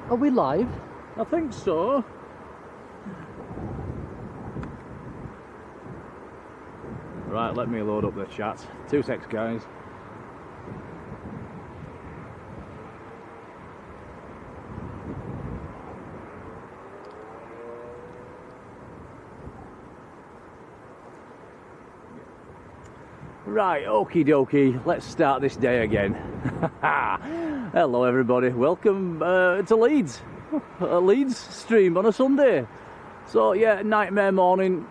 Are we live? I think so. Right, let me load up the chat. 2 secs, guys. Right, okie dokie, let's start this day again. Hello everybody, welcome to Leeds. A Leeds stream on a Sunday. So yeah, nightmare morning.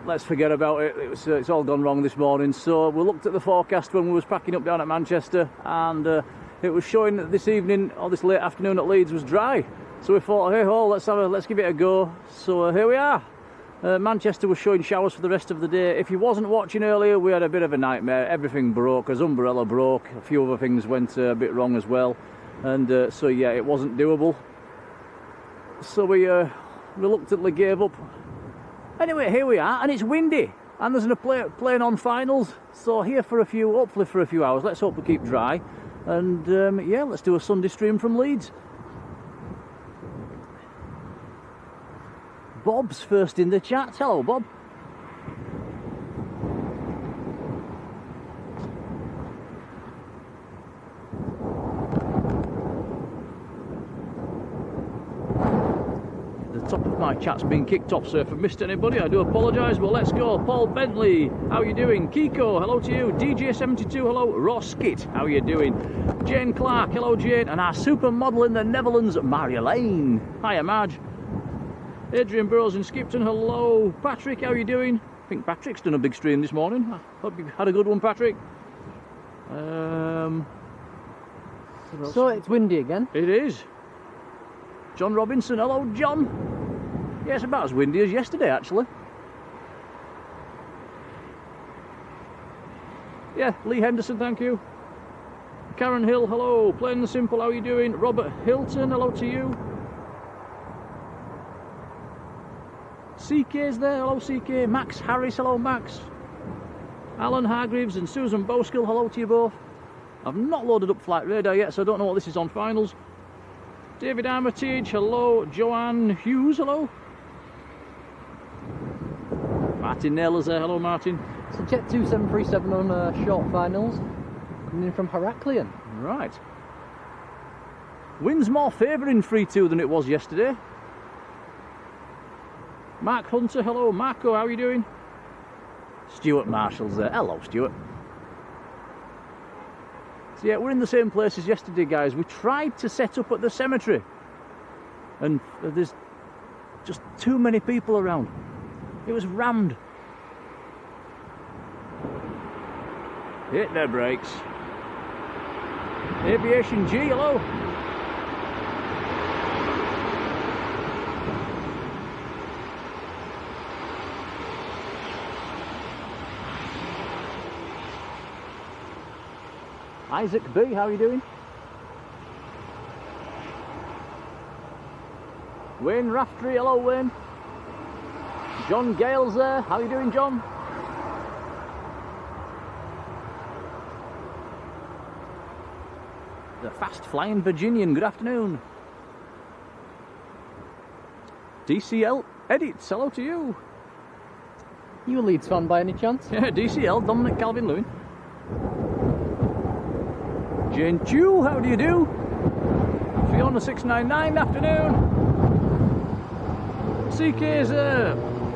Let's forget about it. It's all gone wrong this morning. So we looked at the forecast when we was packing up down at Manchester, and it was showing that this evening or this late afternoon at Leeds was dry. So we thought, hey ho, let's give it a go. So here we are. Manchester was showing showers for the rest of the day. If you wasn't watching earlier, we had a bit of a nightmare. Everything broke. His umbrella broke. A few other things went a bit wrong as well. And so yeah, it wasn't doable. So we reluctantly gave up. Anyway, here we are, and it's windy. And there's plane on finals. So here for hopefully for a few hours. Let's hope we keep dry. And yeah, let's do a Sunday stream from Leeds. Bob's first in the chat. Hello, Bob. The top of my chat's been kicked off, so if I've missed anybody, I do apologise, but let's go. Paul Bentley, how are you doing? Kiko, hello to you. DJ72, hello. Ross Kit, how are you doing? Jane Clark, hello Jane. And our supermodel in the Netherlands, Marjolein. Hiya, Marge. Adrian Burrows in Skipton, hello. Patrick, how are you doing? I think Patrick's done a big stream this morning. I hope you had a good one, Patrick. So it's windy again? It is. John Robinson, hello John. Yeah, it's about as windy as yesterday actually. Yeah, Lee Henderson, thank you. Karen Hill, hello. Plain and simple, how are you doing? Robert Hilton, hello to you. CK's there, hello CK. Max Harris, hello Max. Alan Hargreaves and Susan Boskill, hello to you both. I've not loaded up Flight Radar yet, so I don't know what this is on finals. David Armitage, hello. Joanne Hughes, hello. Martin Naylor's there, hello Martin. So Jet 2737 on short finals, coming in from Heraklion. Right. Wind's more favouring 3-2 than it was yesterday. Mark Hunter, hello. Marco, how are you doing? Stuart Marshall's there. Hello, Stuart. So yeah, we're in the same place as yesterday, guys. We tried to set up at the cemetery, and there's just too many people around. It was rammed. Hit their brakes. Aviation G, hello. Isaac B, how are you doing? Wayne Raftery, hello Wayne. John Gale's there, how are you doing John? The fast flying Virginian, good afternoon. DCL Edits, hello to you. You a Leeds fan by any chance? Yeah, DCL, Dominic Calvin-Lewin. Jane Chu, how do you do? Fiona 699, afternoon. CK's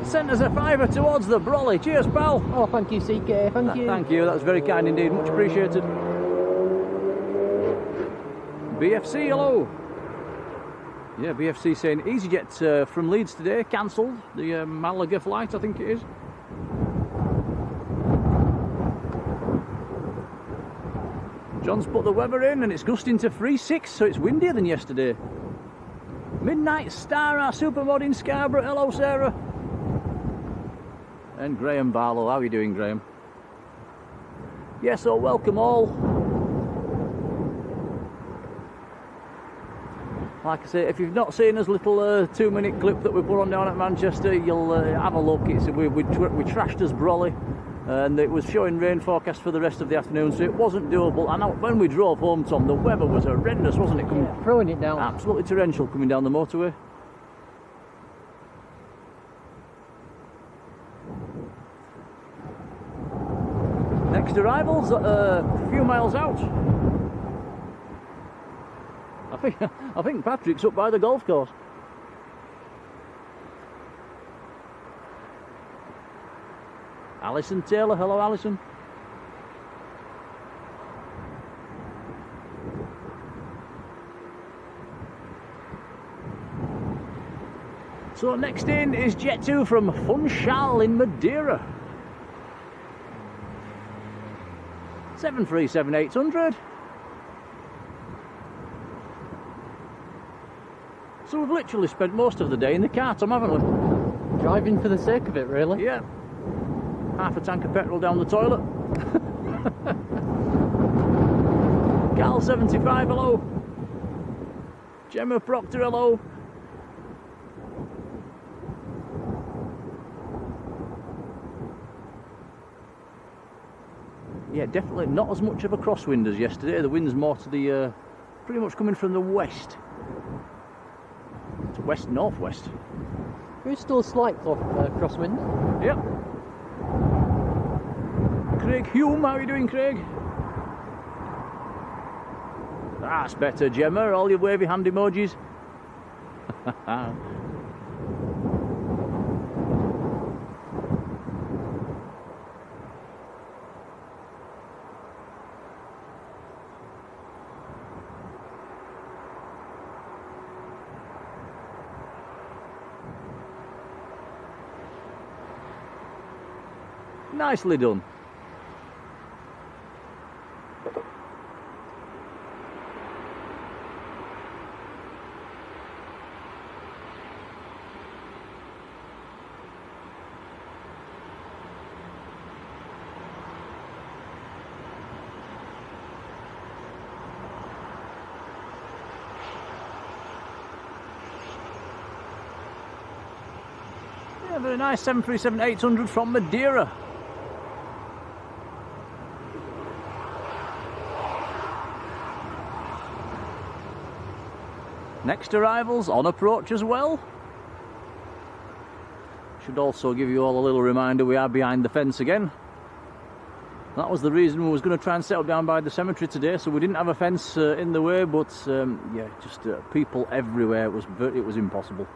sent us a fiver towards the brolly. Cheers, pal. Oh, thank you, CK. Thank you. Thank you. That's very kind indeed. Much appreciated. BFC, hello. Yeah, BFC saying EasyJet from Leeds today cancelled. The Malaga flight, I think it is. John's put the weather in and it's gusting to 3.6, so it's windier than yesterday. Midnight Star, our supermod in Scarborough. Hello, Sarah. And Graham Barlow. How are you doing, Graham? Yeah, so welcome all. Like I say, if you've not seen us little 2-minute clip that we put on down at Manchester, you'll have a look. It's, we trashed us Brolly, and it was showing rain forecast for the rest of the afternoon, so it wasn't doable. And when we drove home, Tom, the weather was horrendous, wasn't it? Throwing it down. Absolutely torrential coming down the motorway. Next arrival's a few miles out. I think Patrick's up by the golf course. Alison Taylor, hello Alison. So next in is Jet 2 from Funchal in Madeira. 737-800. So we've literally spent most of the day in the car, Tom, haven't we? Driving for the sake of it, really. Yeah. Half a tank of petrol down the toilet. Cal 75, hello. Gemma Proctor, hello. Yeah, definitely not as much of a crosswind as yesterday. The wind's more to the, pretty much coming from the west. To west-northwest. There is still a slight crosswind. Yep. Craig Hume, how are you doing, Craig? That's better, Gemma. All your wavy hand emojis. Nicely done. Yeah, very nice 737-800 from Madeira. Next arrivals on approach as well. Should also give you all a little reminder we are behind the fence again. That was the reason we was going to try and settle down by the cemetery today, so we didn't have a fence in the way, but yeah, just people everywhere. It was impossible.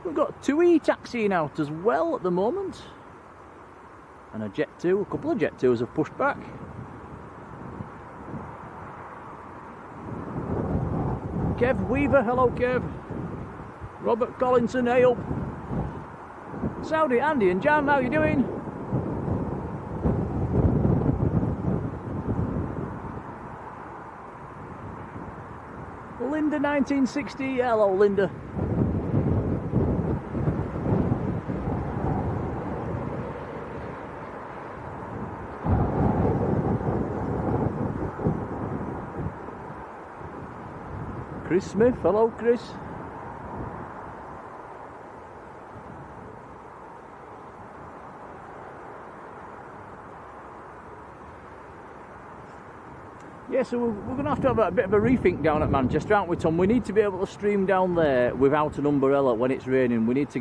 We've got 2E taxiing out as well at the moment. And a Jet 2, a couple of Jet 2s have pushed back. Kev Weaver, hello Kev. Robert Collinson, hey up. Saudi, Andy and Jan, how you doing? Linda 1960, hello Linda. Chris Smith, hello Chris. Yeah, so we're going to have a bit of a rethink down at Manchester, aren't we, Tom? We need to be able to stream down there without an umbrella when it's raining. We need to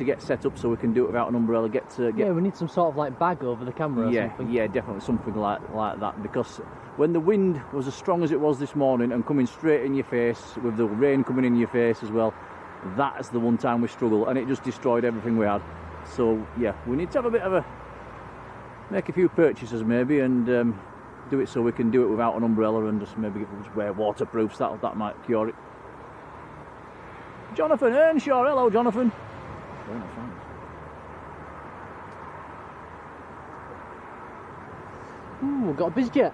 get set up so we can do it without an umbrella. Yeah, we need some sort of like bag over the camera. Yeah, or something. yeah, definitely something like that. Because when the wind was as strong as it was this morning and coming straight in your face, with the rain coming in your face as well, that's the one time we struggle, and it just destroyed everything we had. So yeah, we need to have a bit of make a few purchases maybe, and do it so we can do it without an umbrella, and just maybe wear waterproofs. That might cure it. Jonathan Earnshaw, hello Jonathan. Ooh, we've got a BizJet.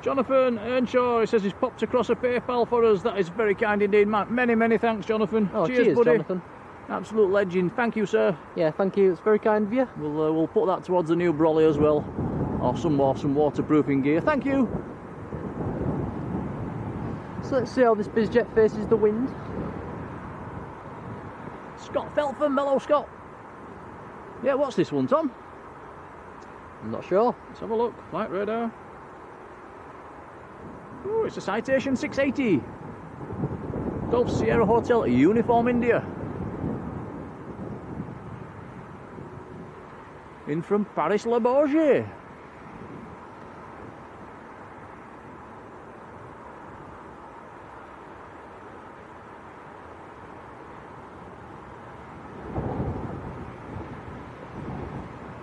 Jonathan Earnshaw, he says he's popped across a PayPal for us. That is very kind indeed, man. Many thanks, Jonathan. Oh, cheers buddy. Jonathan. Absolute legend. Thank you, sir. Yeah, thank you. It's very kind of you. We'll put that towards the new brolly as well, or some waterproofing gear. Thank you. So let's see how this BizJet faces the wind. Scott Feltham, hello Scott. Yeah, what's this one, Tom? I'm not sure. Let's have a look. Flight radar. Oh, it's a Citation 680. Golf Sierra Hotel, Uniform India. In from Paris Le Bourget.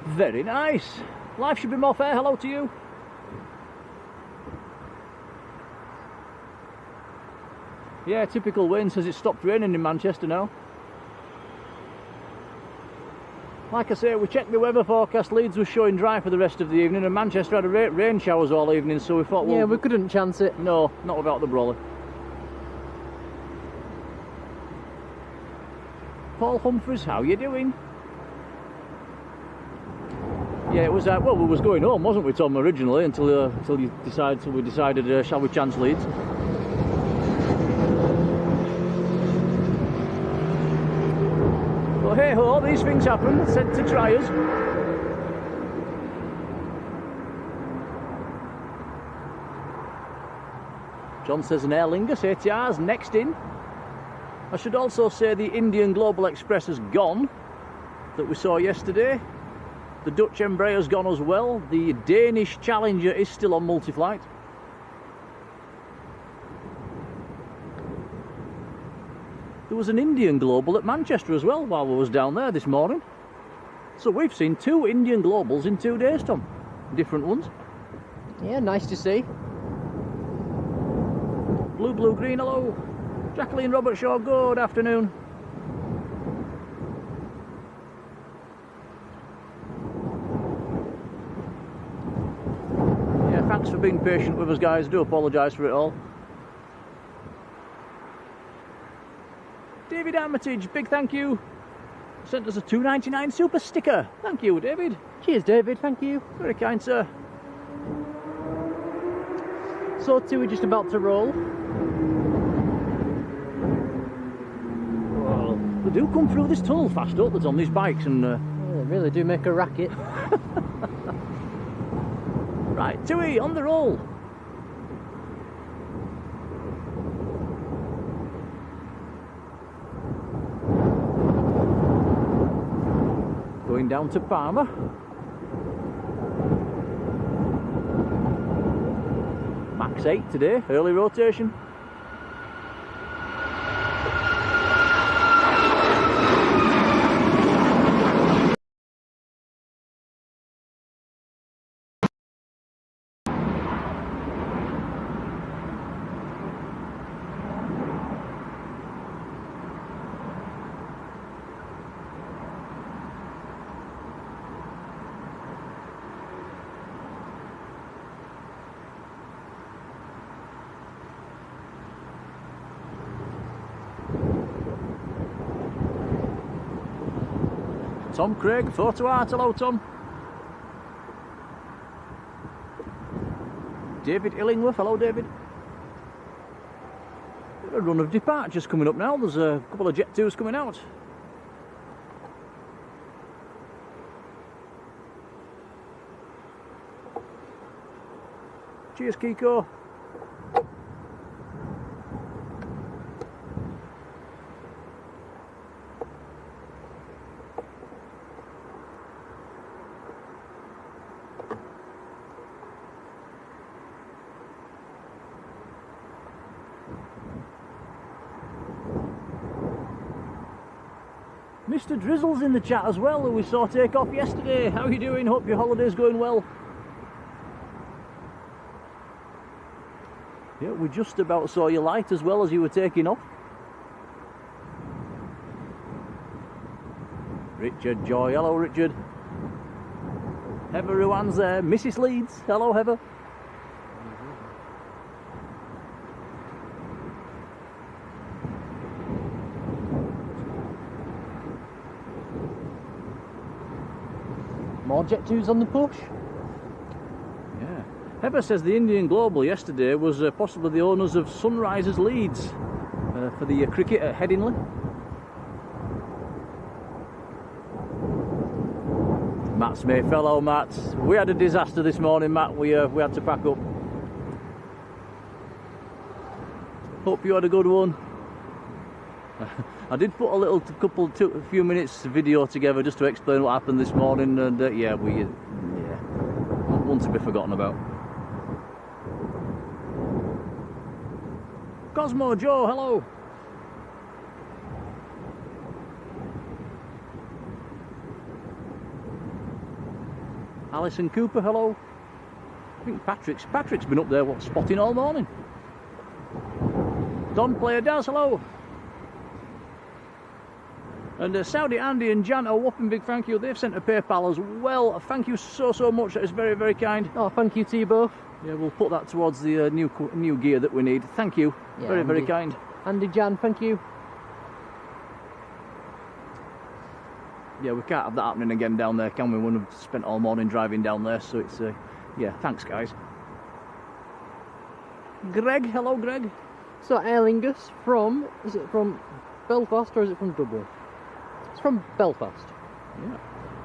Very nice. Life should be more fair. Hello to you. Yeah, typical Wayne says it stopped raining in Manchester now. Like I say, we checked the weather forecast. Leeds was showing dry for the rest of the evening, and Manchester had rain showers all evening, so we thought, well, yeah, we couldn't chance it. No, not without the brolly. Paul Humphreys, how you doing? Yeah, it was well, we was going home, wasn't we, Tom, originally, until we decided, shall we chance Leeds? But hey ho, these things happen. Sent to try us. John says an Aer Lingus ATR's next in. I should also say the Indian Global Express has gone, that we saw yesterday. The Dutch Embraer's gone as well. The Danish Challenger is still on multi-flight. There was an Indian Global at Manchester as well while we was down there this morning. So we've seen 2 Indian Globals in 2 days, Tom. Different ones. Yeah, nice to see. Blue, green, hello. Jacqueline Robertshaw, good afternoon. Yeah, thanks for being patient with us, guys. Do apologise for it all. David Armitage, big thank you. Sent us a $2.99 super sticker. Thank you, David. Cheers, David. Thank you. Very kind, sir. So too, we're just about to roll. Well, they do come through this tunnel fast, don't they, on these bikes, and Yeah, they really do make a racket. right, Tui, on the roll. Going down to Palmer. Max 8 today, early rotation. Tom Craig, photo art, hello Tom. David Illingworth, hello David. A run of departures coming up now, there's a couple of Jet 2s coming out. Cheers Kiko. Mr. Drizzle's in the chat as well, who we saw take off yesterday. How are you doing? Hope your holiday's going well. Yeah, we just about saw you light as well as you were taking off. Richard Joy, hello Richard. Heather Ruan's there. Mrs. Leeds. Hello, Heather. More Jet 2s on the push. Yeah. Heather says the Indian Global yesterday was possibly the owners of Sunrisers Leeds for the cricket at Headingley. Matt Smith, hello Matt. We had a disaster this morning, Matt. We had to pack up. Hope you had a good one. I did put a few minutes video together just to explain what happened this morning, and yeah, one to be forgotten about. Cosmo Joe, hello. Alison Cooper, hello. I think Patrick's been up there spotting all morning. Don Player Daz, hello. And Saudi Andy and Jan, a whopping big thank you. They've sent a PayPal as well. Thank you so much. That is very, very kind. Oh, thank you to you both. Yeah, we'll put that towards the new gear that we need. Thank you. Yeah, very, very kind. Andy, Jan, thank you. Yeah, we can't have that happening again down there, can we? When we've spent all morning driving down there, so it's yeah. Thanks, guys. Greg, hello, Greg. So Aer Lingus is it from Belfast or is it from Dublin? It's from Belfast.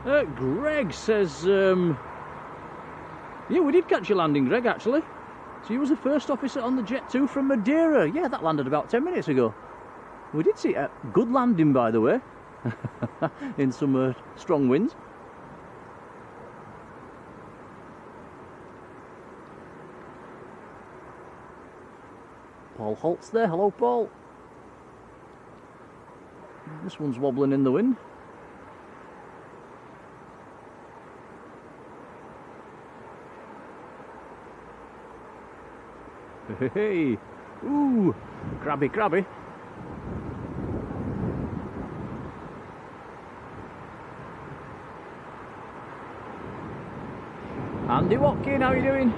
Yeah. Greg says, yeah, we did catch a landing, Greg, actually. So he was the first officer on the Jet 2 from Madeira. Yeah, that landed about 10 minutes ago. We did see a good landing, by the way, in some strong winds. Paul Holt's there. Hello, Paul. This one's wobbling in the wind. Hey, ooh, crabby, crabby. Andy Watkin, how are you doing?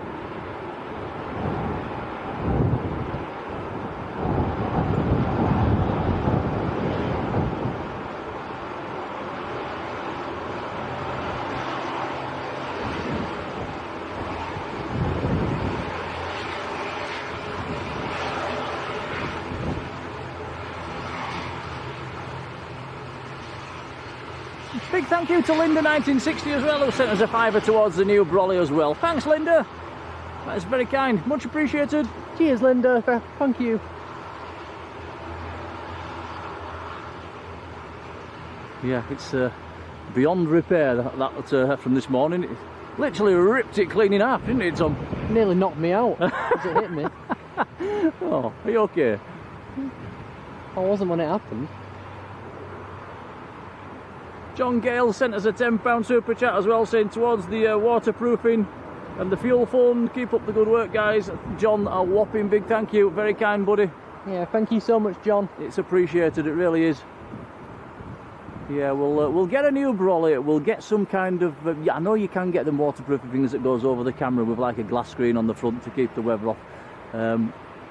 Big thank you to Linda 1960 as well, who sent us a £5 towards the new brolly as well. Thanks, Linda. That is very kind. Much appreciated. Cheers, Linda. Thank you. Yeah, it's beyond repair, that from this morning. It literally ripped it clean in half, didn't it, Tom? Nearly knocked me out as it hit me. Oh, are you okay? I wasn't when it happened. John Gale sent us a £10 super chat as well, saying towards the waterproofing and the fuel fund. Keep up the good work, guys. John, a whopping big thank you. Very kind, buddy. Yeah, thank you so much, John. It's appreciated, it really is. Yeah, we'll get a new brolly. We'll get some kind of yeah, I know you can get them waterproofing things that goes over the camera with like a glass screen on the front to keep the weather off.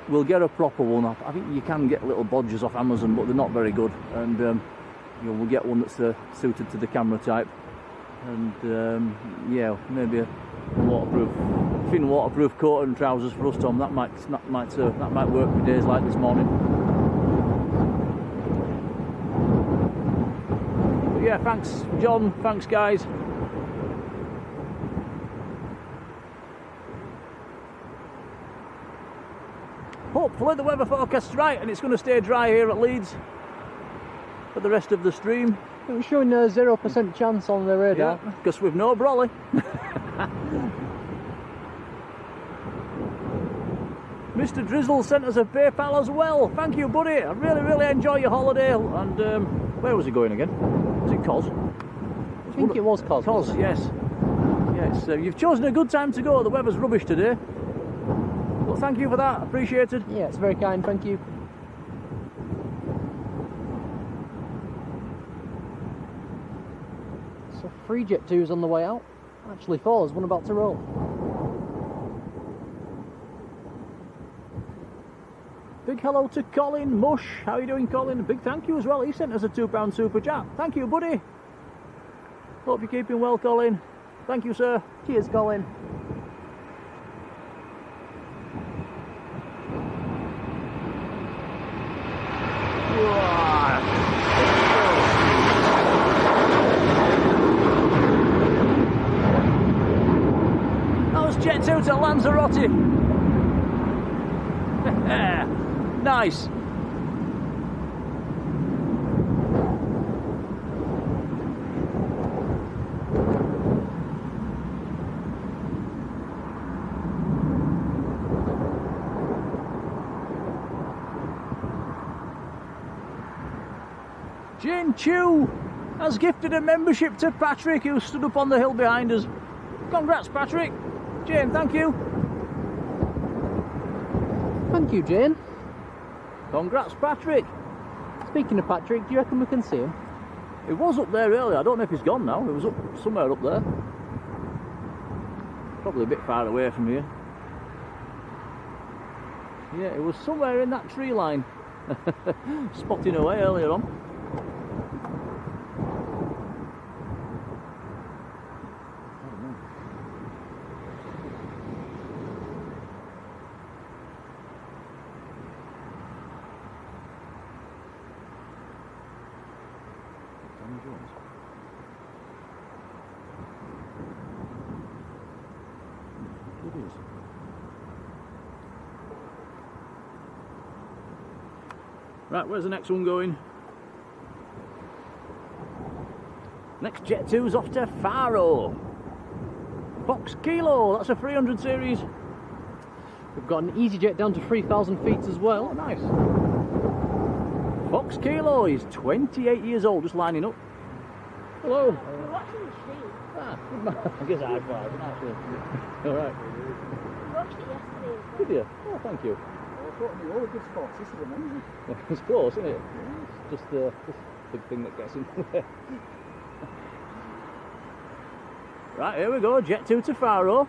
We'll get a proper one. I think you can get little bodges off Amazon, but they're not very good. And you know, we'll get one that's suited to the camera type. And yeah, maybe a thin waterproof coat and trousers for us, Tom. That might work for days like this morning. But yeah, thanks, John. Thanks, guys. Hopefully the weather forecast's right and it's going to stay dry here at Leeds for the rest of the stream. It was showing a 0% chance on the radar. Yeah, because we've no brolly. Mr. Drizzle sent us a PayPal as well. Thank you, buddy. I really enjoy your holiday. And where was he going again? Was it Cos? I think it was Cos. Cos, yes. Yes, you've chosen a good time to go. The weather's rubbish today. But thank you for that. Appreciated. Yeah, it's very kind. Thank you. So 3 Jet 2s on the way out. Actually, 4, there's one about to roll. Big hello to Colin Mush. How are you doing, Colin? A big thank you as well. He sent us a £2 super chat. Thank you, buddy. Hope you're keeping well, Colin. Thank you, sir. Cheers, Colin. That was Jet 2 to Lanzarote. Nice. Jane Chew has gifted a membership to Patrick, who stood up on the hill behind us. Congrats, Patrick. Jane, thank you. Thank you, Jane. Congrats, Patrick. Speaking of Patrick, do you reckon we can see him? It was up there earlier. I don't know if he's gone now. It was up somewhere up there. Probably a bit far away from here. Yeah, it was somewhere in that tree line. Spotting away earlier on. Right, where's the next one going? Next Jet 2's off to Faro. Fox Kilo, that's a 300 series. We've got an EasyJet down to 3,000 feet as well. Oh, nice. Fox Kilo, he's 28 years old, just lining up. Hello. We're watching the stream. Ah, good man. I guess high five. Alright. We watched it yesterday. Did you? Oh, thank you. Good spots. This is amazing. It's close, isn't it? It's just the big thing that gets in the way. Right, here we go. Jet 2 to Faro.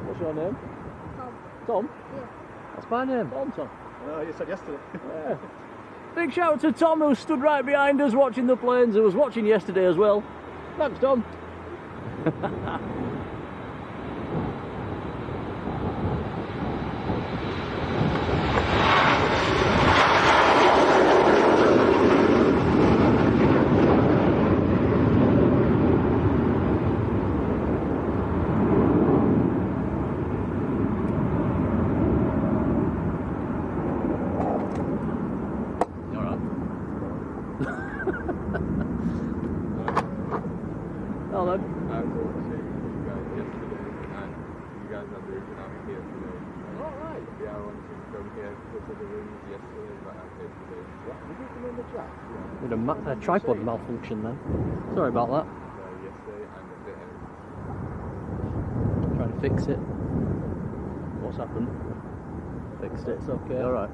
What's your name? Tom. Tom? Yeah. That's my name. Tom. Oh, you said yesterday. Yeah. Big shout out to Tom, who stood right behind us watching the planes, who was watching yesterday as well. Thanks, Tom. With a tripod malfunction then. Sorry about that. Trying to fix it. What's happened? Fixed it, it's okay. Alright.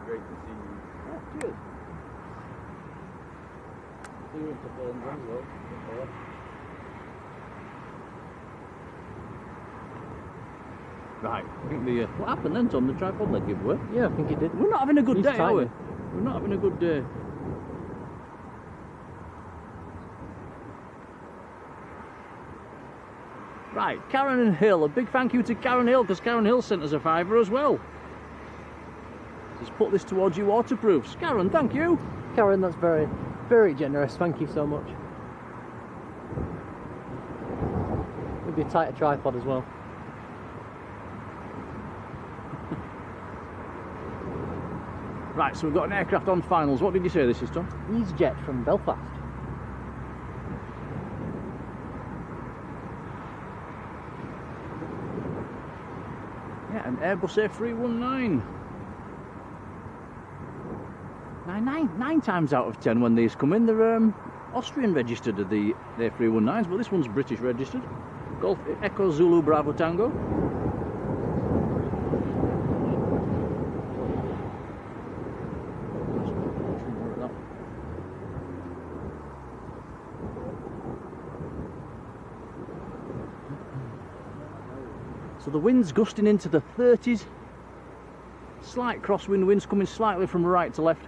Great to see you. Oh, cheers. See you into films as well. Right, I think the what happened then, Tom? The tripod leg gave way. Yeah, I think it did. We're not having a good He's day, are we? tight. We're not having a good day. Right, Karen Hill. A big thank you to Karen Hill, because Karen Hill sent us a £5 as well. Just put this towards your waterproofs. Karen, thank you. Karen, that's very, very generous. Thank you so much. Maybe a tighter tripod as well. Right, so we've got an aircraft on finals. What did you say this is, Tom? EasyJet from Belfast. Yeah, an Airbus A319. Nine times out of 10 when these come in, they're Austrian registered, the A319s, but this one's British registered. Golf Echo Zulu Bravo Tango. So the wind's gusting into the 30s. Slight crosswind, winds coming slightly from right to left.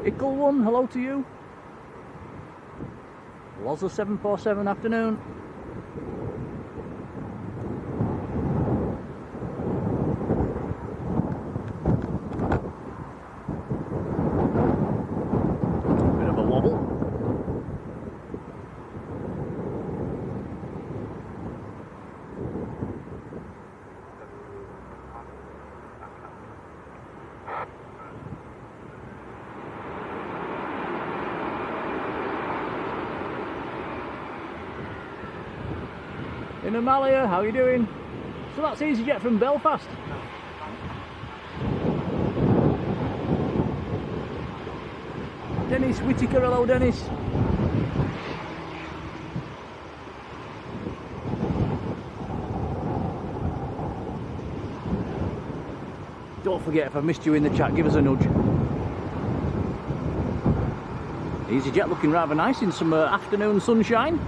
Ickle one, hello to you. Loza 747 afternoon. Bit of a wobble. In Amalia, how are you doing? So that's EasyJet from Belfast. Dennis Whittaker, hello Dennis. Don't forget, if I missed you in the chat, give us a nudge. EasyJet looking rather nice in some afternoon sunshine.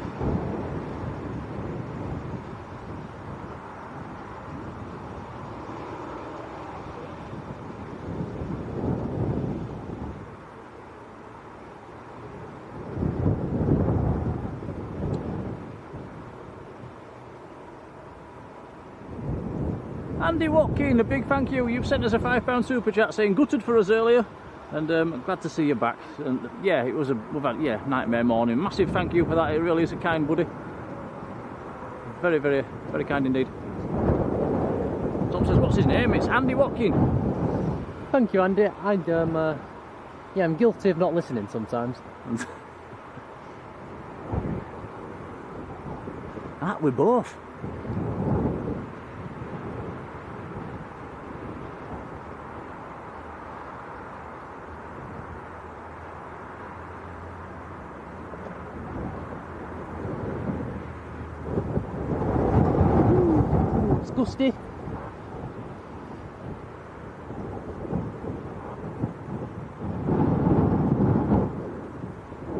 Andy Watkin, a big thank you. You've sent us a £5 super chat saying gutted for us earlier, and glad to see you back. And yeah, it was a nightmare morning. Massive thank you for that. It really is a kind buddy. Very, very, very kind indeed. Tom says, what's his name? It's Andy Watkin. Thank you, Andy. I'm guilty of not listening sometimes. We're both. It's gusty.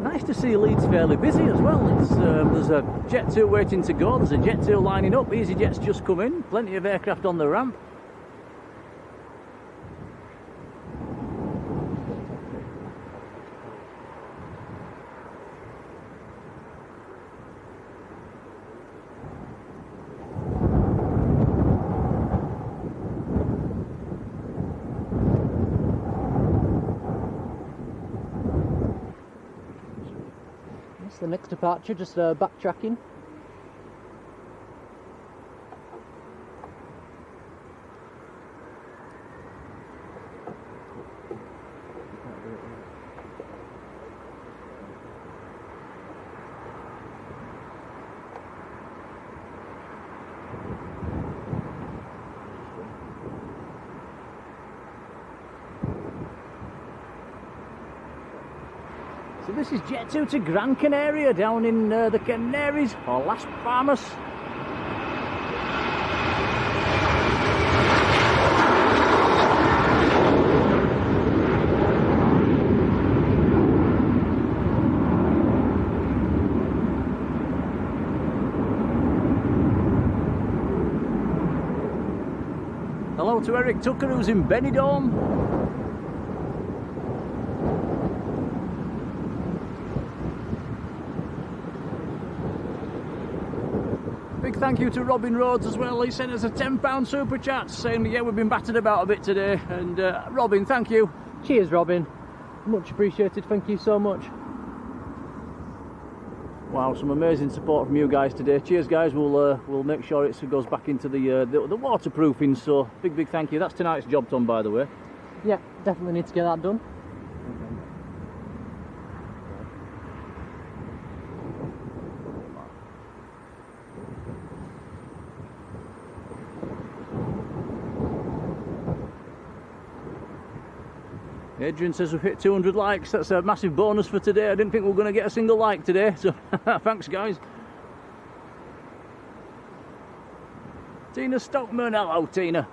Nice to see Leeds fairly busy as well. There's a Jet 2 waiting to go, there's a Jet 2 lining up, EasyJet's just come in, plenty of aircraft on the ramp. The next departure, just backtracking. So this is Jet 2 to Gran Canaria down in the Canaries, or Las Palmas. Hello to Eric Tucker who's in Benidorm. Big thank you to Robin Rhodes as well. He sent us a £10 super chat saying, yeah, we've been battered about a bit today. And Robin, thank you. Cheers, Robin. Much appreciated. Thank you so much. Wow, some amazing support from you guys today. Cheers, guys. We'll make sure it goes back into the waterproofing. So big thank you. That's tonight's job, Tom, by the way. Yeah, definitely need to get that done. Adrian says we've hit 200 likes. That's a massive bonus for today. I didn't think we were going to get a single like today, so thanks, guys. Tina Stockman, hello, Tina.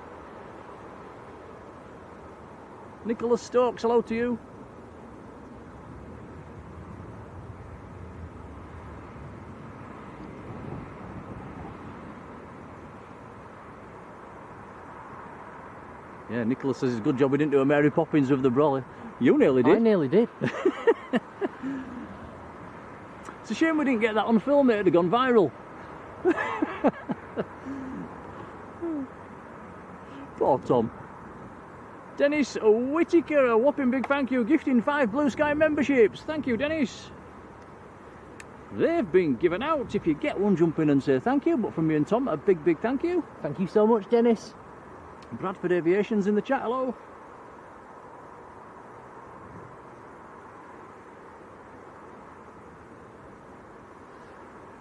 Nicholas Stokes, hello to you. Yeah, Nicholas says it's a good job we didn't do a Mary Poppins with the brolly. You nearly did. I nearly did. It's a shame we didn't get that on film, it'd have gone viral. Poor Tom. Dennis Whittaker, a whopping big thank you, gifting 5 Blue Sky memberships. Thank you, Dennis. They've been given out. If you get one, jump in and say thank you. But from me and Tom, a big, big thank you. Thank you so much, Dennis. Bradford Aviation's in the chat, hello.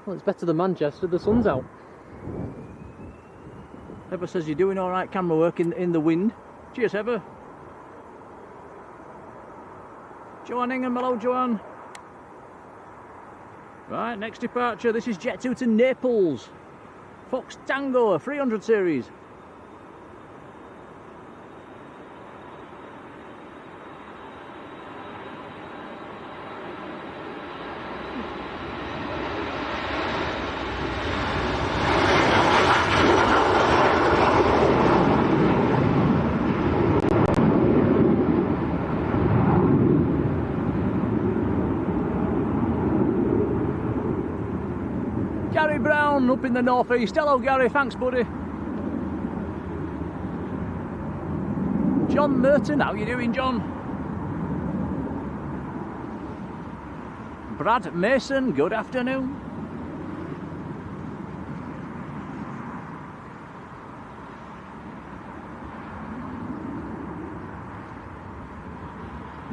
Well, it's better than Manchester, the sun's out. Heather says you're doing all right camera work in the wind. Cheers, Heather. Joanne Ingham, hello, Joanne. Right, next departure. This is Jet 2 to Naples. Fox Tango, 300 series. Gary Brown up in the northeast. Hello Gary, thanks buddy. John Merton, how you doing John? Brad Mason, good afternoon.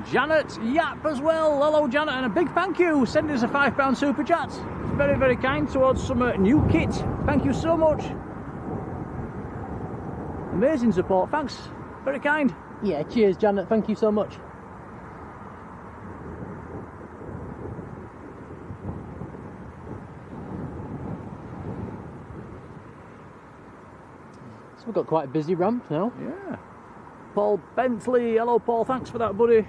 Janet Yap as well. Hello Janet, and a big thank you. Send us a £5 super chat. It's very, very kind towards some new kit. Thank you so much. Amazing support, thanks. Very kind. Yeah, cheers Janet, thank you so much. So we've got quite a busy ramp now. Yeah. Paul Bentley, hello Paul, thanks for that buddy.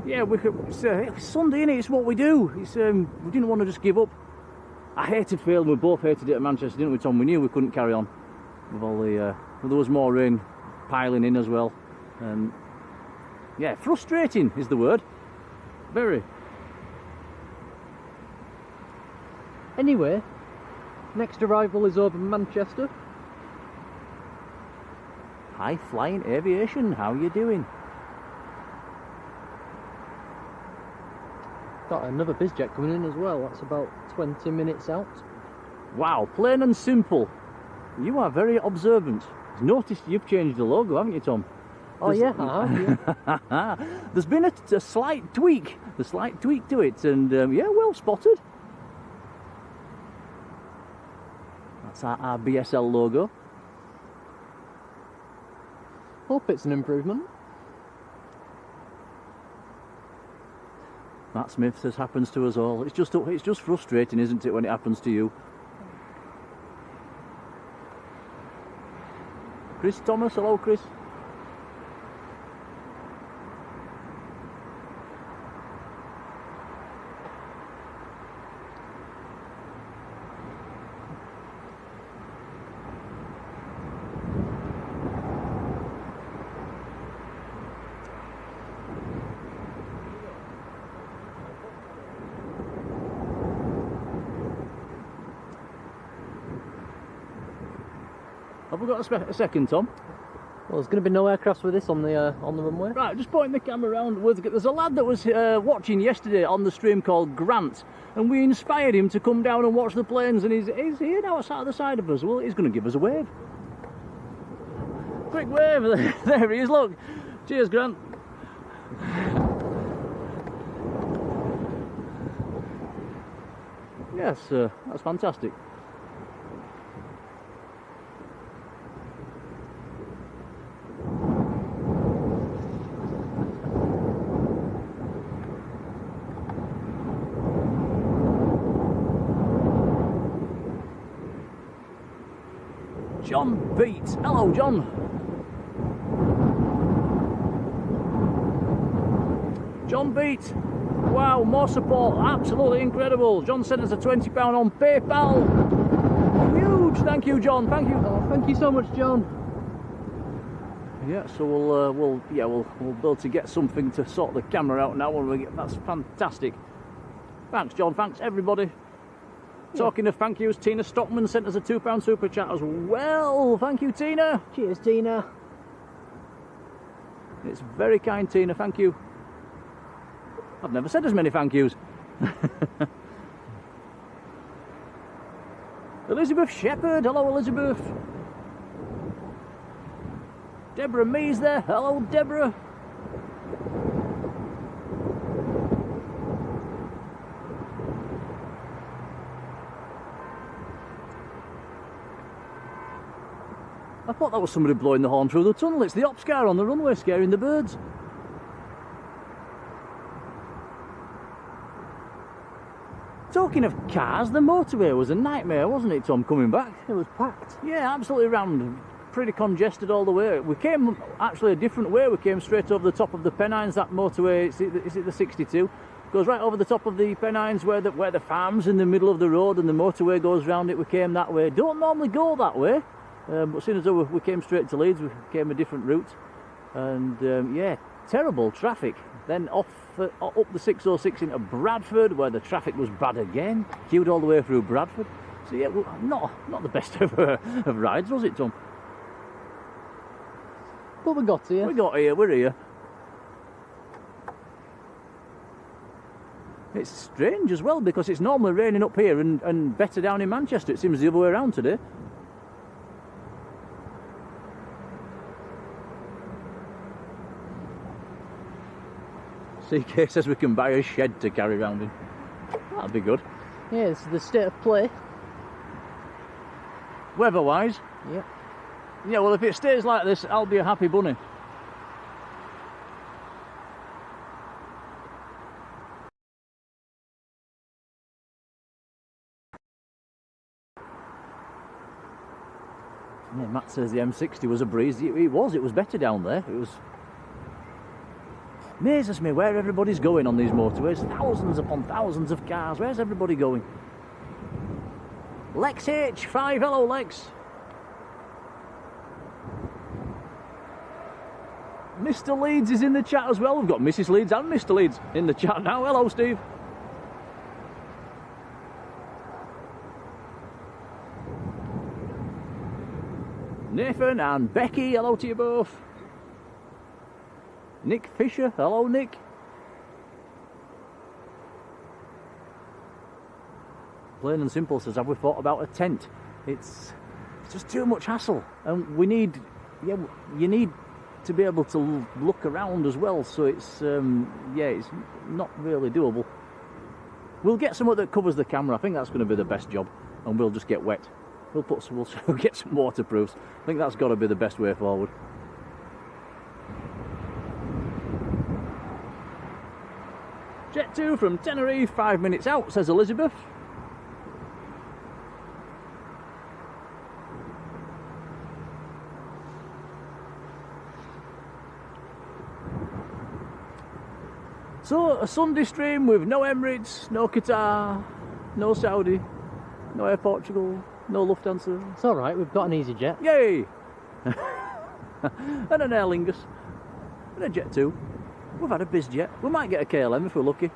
Yeah, it's Sunday innit, it's what we do. It's we didn't want to just give up. I hated failing, we both hated it at Manchester, didn't we Tom? We knew we couldn't carry on with all the, well, there was more rain piling in as well. And yeah, frustrating is the word. Very. Anyway, next arrival is over Manchester. High Flying Aviation, how you doing? Got another BizJet coming in as well, that's about 20 minutes out. Wow, plain and simple. You are very observant. I've noticed you've changed the logo, haven't you Tom? Oh yeah, I have, yeah. There's been a slight tweak, to it, and yeah, well spotted. That's our BSL logo. Hope it's an improvement. Matt Smith says happens to us all. It's just frustrating, isn't it, when it happens to you? Chris Thomas, hello Chris. Have we got a second, Tom? Well, there's going to be no aircrafts with this on the runway. Right, just pointing the camera around. There's a lad that was watching yesterday on the stream called Grant, and we inspired him to come down and watch the planes, and he's here now, sat at the side of us. Well, he's going to give us a wave. Quick wave. There he is, look. Cheers, Grant. Yes, that's fantastic. John Beat. Hello, John. John beat. Wow, more support. Absolutely incredible. John sent us a £20 on PayPal. Huge. Thank you, John. Thank you. Oh, thank you so much, John. Yeah, so we'll be able to get something to sort the camera out now when we get. That's fantastic. Thanks, John. Thanks, everybody. Yeah. Talking of thank yous, Tina Stockman sent us a £2 super chat as well. Thank you, Tina. Cheers, Tina. It's very kind, Tina. Thank you. I've never said as many thank yous. Elizabeth Shepherd. Hello, Elizabeth. Deborah Mees there. Hello, Deborah. I thought that was somebody blowing the horn through the tunnel. It's the ops car on the runway scaring the birds. Talking of cars, the motorway was a nightmare, wasn't it, Tom, coming back? It was packed. Yeah, absolutely rammed. Pretty congested all the way. We came actually a different way. We came straight over the top of the Pennines. That motorway, is it the 62? Goes right over the top of the Pennines where the farm's in the middle of the road and the motorway goes round it. We came that way. Don't normally go that way. But as soon as we came straight to Leeds, we came a different route. And yeah, terrible traffic. Then off up the 606 into Bradford, where the traffic was bad again. Queued all the way through Bradford. So yeah, well, not the best of rides, was it, Tom? But we got here. We got here, we're here. It's strange as well, because it's normally raining up here and better down in Manchester. It seems the other way around today. CK says we can buy a shed to carry around in. That'd be good. Yeah, it's the state of play. Weather-wise? Yep. Yeah, well, if it stays like this, I'll be a happy bunny. Yeah, Matt says the M60 was a breeze. It was better down there. It was... Amazes me where everybody's going on these motorways. Thousands upon thousands of cars. Where's everybody going? Lex H5, hello Lex. Mr. Leeds is in the chat as well. We've got Mrs. Leeds and Mr. Leeds in the chat now. Hello, Steve. Nathan and Becky, hello to you both. Nick Fisher, hello Nick. Plain and simple says, have we thought about a tent? It's just too much hassle, and we need, yeah, you need to be able to look around as well. So it's, yeah, it's not really doable. We'll get something that covers the camera. I think that's going to be the best job, and we'll just get wet. We'll get some waterproofs. I think that's got to be the best way forward. Jet 2 from Tenerife, 5 minutes out, says Elizabeth. So, a Sunday stream with no Emirates, no Qatar, no Saudi, no Air Portugal, no Lufthansa. It's alright, we've got an easy jet. Yay! And an Aer Lingus. And a Jet 2. We've had a BizJet. We might get a KLM if we're lucky.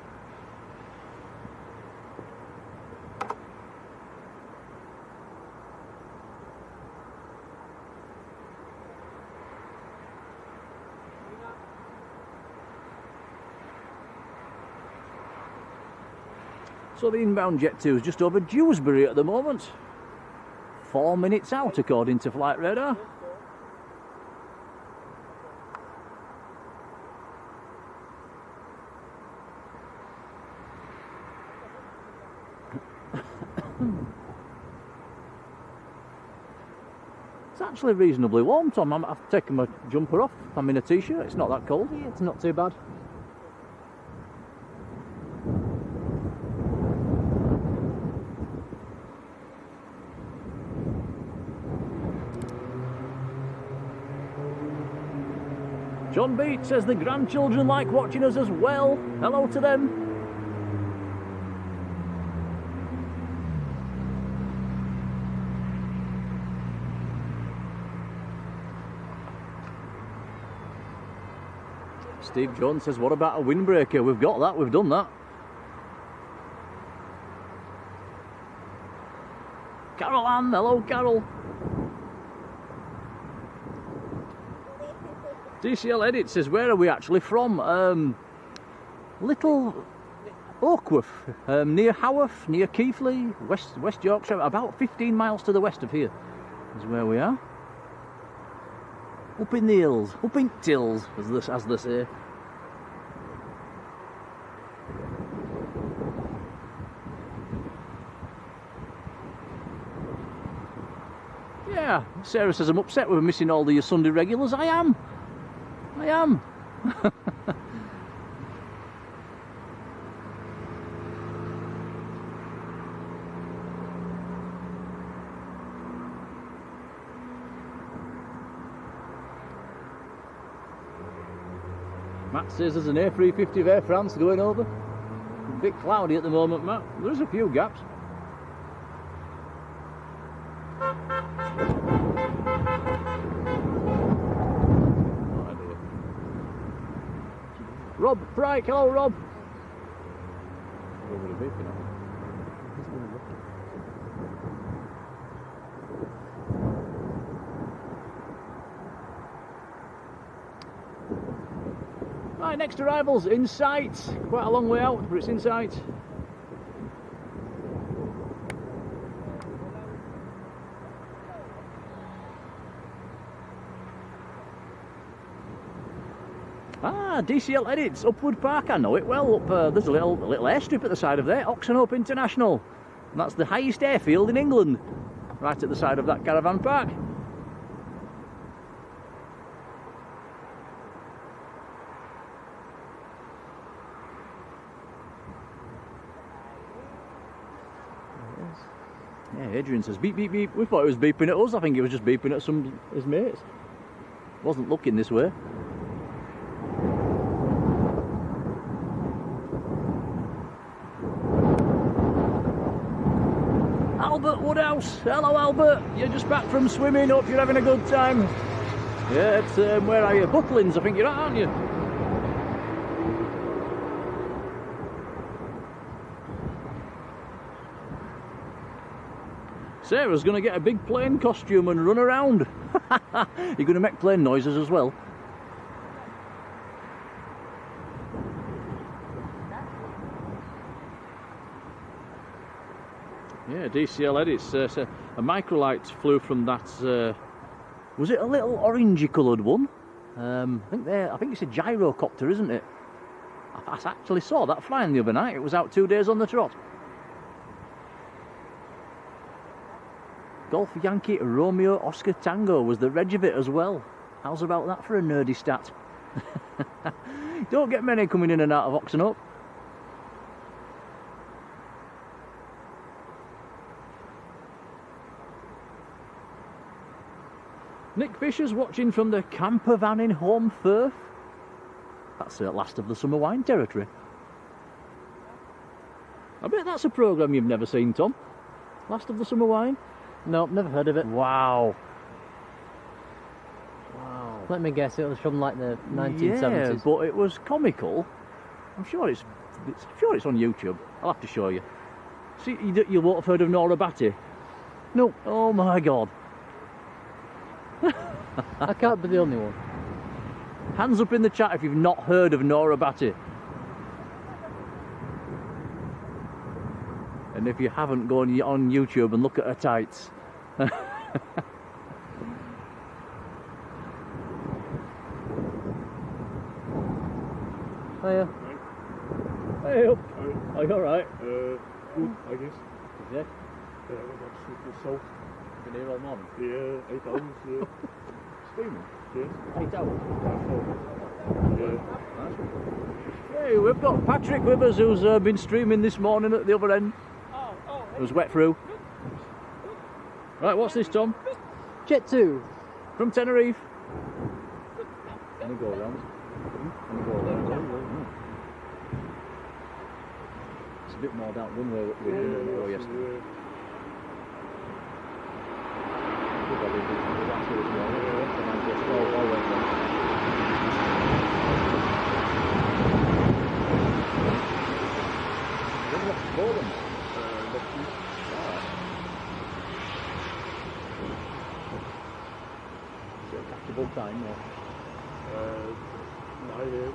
So the inbound Jet 2 is just over Dewsbury at the moment. 4 minutes out according to Flight Radar. It's actually reasonably warm, Tom. I've taken my jumper off. I'm in a t-shirt. It's not that cold. Yeah, it's not too bad. John Beat says the grandchildren like watching us as well. Hello to them. Steve Jones says, what about a windbreaker? We've got that, we've done that. Carol Ann, hello Carol. DCL Edit says, where are we actually from? Little Oakworth, near Haworth, near Keighley, West Yorkshire, about 15 miles to the west of here is where we are. Up in the hills, up in tills, as they say. Yeah, Sarah says, I'm upset we're missing all the Sunday regulars. I am. Matt says there's an A350 of Air France going over. A bit cloudy at the moment, Matt. There's a few gaps. Rob Frike, hello Rob. Right, next arrival's in sight. Quite a long way out, but it's in sight. Ah, DCL Edits, Upwood Park, I know it well. There's a little airstrip at the side of there, Oxenhope International. And that's the highest airfield in England, right at the side of that caravan park. Yeah, Adrian says beep beep beep. We thought it was beeping at us. I think it was just beeping at his mates. Wasn't looking this way. Albert Woodhouse, hello Albert. You're just back from swimming. Hope you're having a good time. Yeah, it's where are you? Butlins, I think you're at, aren't you? Sarah's going to get a big plane costume and run around. You're going to make plane noises as well. Yeah, DCL Edits. A microlight flew from that. Was it a little orangey coloured one? I think it's a gyrocopter, isn't it? I actually saw that flying the other night. It was out 2 days on the trot. Golf Yankee Romeo Oscar Tango was the reg of it as well. How's about that for a nerdy stat? Don't get many coming in and out of Oxenhope. Nick Fisher's watching from the camper van in Home Firth. That's last of the summer wine territory. I bet that's a programme you've never seen, Tom. Last of the summer wine? Nope, never heard of it. Wow. Wow. Let me guess, it was from like the 1970s. Yeah, but it was comical. I'm sure it's on YouTube. I'll have to show you. See, you won't have heard of Nora Batty? Nope. Oh my God. I can't be the only one. Hands up in the chat if you've not heard of Nora Batty. And if you haven't, go on YouTube and look at her tights. Hiya. Hey up. Are you alright? Good, I guess. Yeah. That's salt. Been here all morning. Yeah, 8 hours. Yeah. Steaming? Yes. 8 hours? Yeah. Nice one. Hey, we've got Patrick with us who's been streaming this morning at the other end. It was wet through. Right, what's this, Tom? Jet 2. From Tenerife. Let me go around. And you go there and down. It's a bit more down one way we didn't go yesterday. Time or 9 a.m.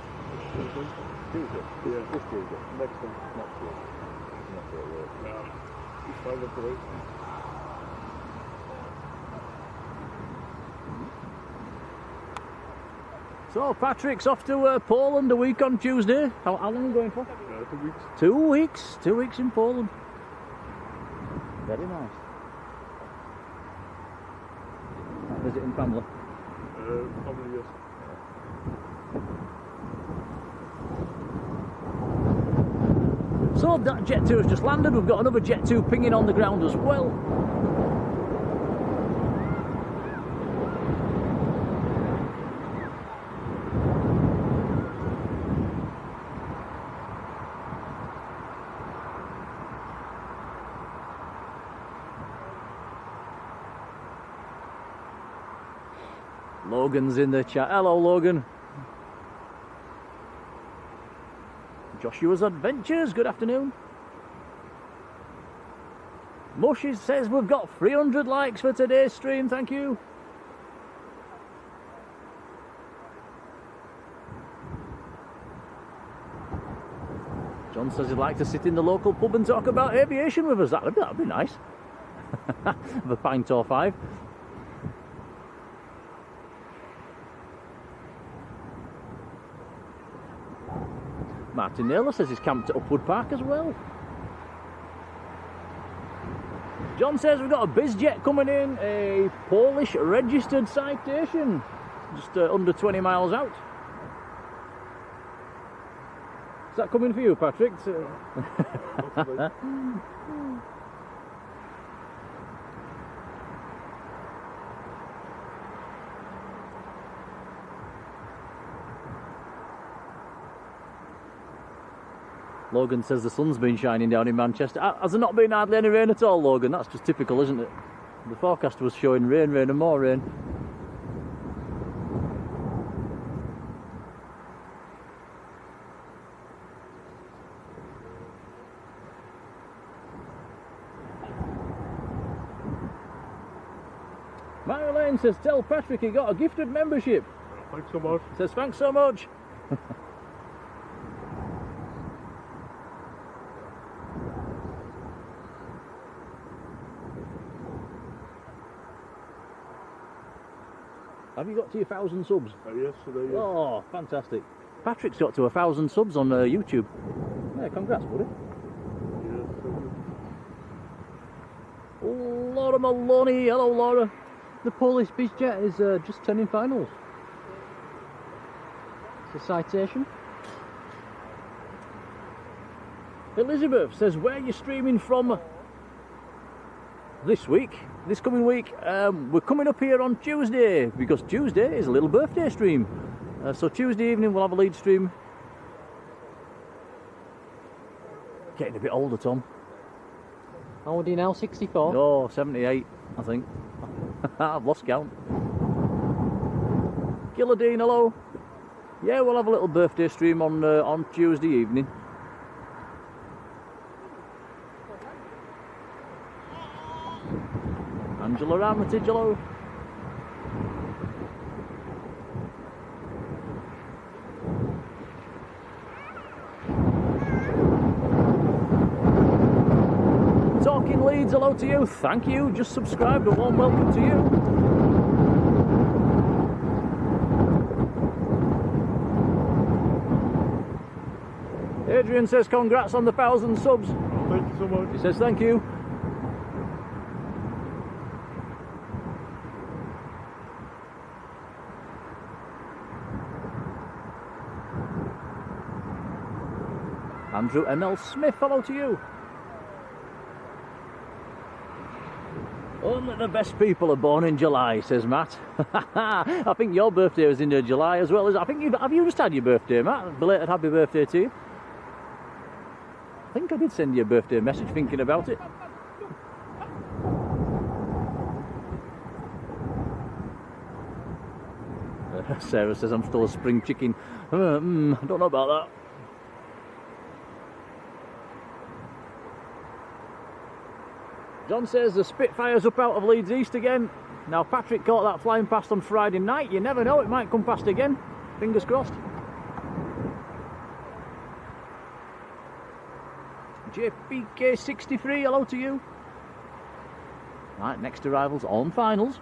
Tuesday? Yeah. This Tuesday? Next one. Not sure. Not sure it will. No. It's 5 o'clock. So Patrick's off to Poland a week on Tuesday. How long are you going for? 2 weeks. 2 weeks. 2 weeks in Poland. Very nice. Visiting family. Family, yes. So that Jet 2 has just landed. We've got another Jet 2 pinging on the ground as well. Logan's in the chat. Hello, Logan. Joshua's Adventures, good afternoon. Mushy says we've got 300 likes for today's stream, thank you. John says he'd like to sit in the local pub and talk about aviation with us. That'd be nice. Have a pint or 5. Martin Naylor says he's camped at Upwood Park as well. John says we've got a BizJet coming in, a Polish registered citation, just under 20 miles out. Is that coming for you, Patrick? Logan says the sun's been shining down in Manchester. Has there not been hardly any rain at all, Logan? That's just typical, isn't it? The forecast was showing rain, rain and more rain. Marjolein says, tell Patrick he got a gifted membership. Thanks so much. Says, thanks so much. Have you got to your 1,000 subs? Yes, today, yes. Oh, fantastic. Patrick's got to 1,000 subs on YouTube. Yeah, congrats, buddy. Yes, Laura Maloney, hello Laura. The Polish BizJet is just turning finals. It's a citation. Elizabeth says, where are you streaming from this week? This coming week? We're coming up here on Tuesday, because Tuesday is a little birthday stream. So Tuesday evening we'll have a lead stream. Getting a bit older, Tom. How old are you now? 64? No, 78, I think. I've lost count. Gilladine, hello. Yeah, we'll have a little birthday stream on Tuesday evening. Angela Armitage, hello. Talking Leeds, hello to you. Thank you. Just subscribed. A warm welcome to you. Adrian says congrats on the 1,000 subs. thank you so much. He says thank you. Andrew ML Smith, hello to you. Only the best people are born in July, says Matt. I think your birthday was in July as well. I think have you just had your birthday, Matt? Belated happy birthday to you. I think I did send you a birthday message thinking about it. Sarah says I'm still a spring chicken. I don't know about that. John says the Spitfire's up out of Leeds East again. Now Patrick caught that flying past on Friday night. You never know, it might come past again. Fingers crossed. JPK63, hello to you. Right, next arrivals on finals.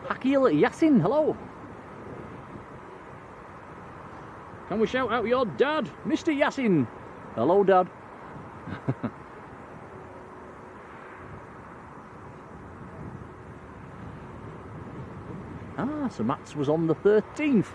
Akil Yassin, hello. Can we shout out your dad, Mr. Yassin? Hello, Dad. So Matt's was on the 13th.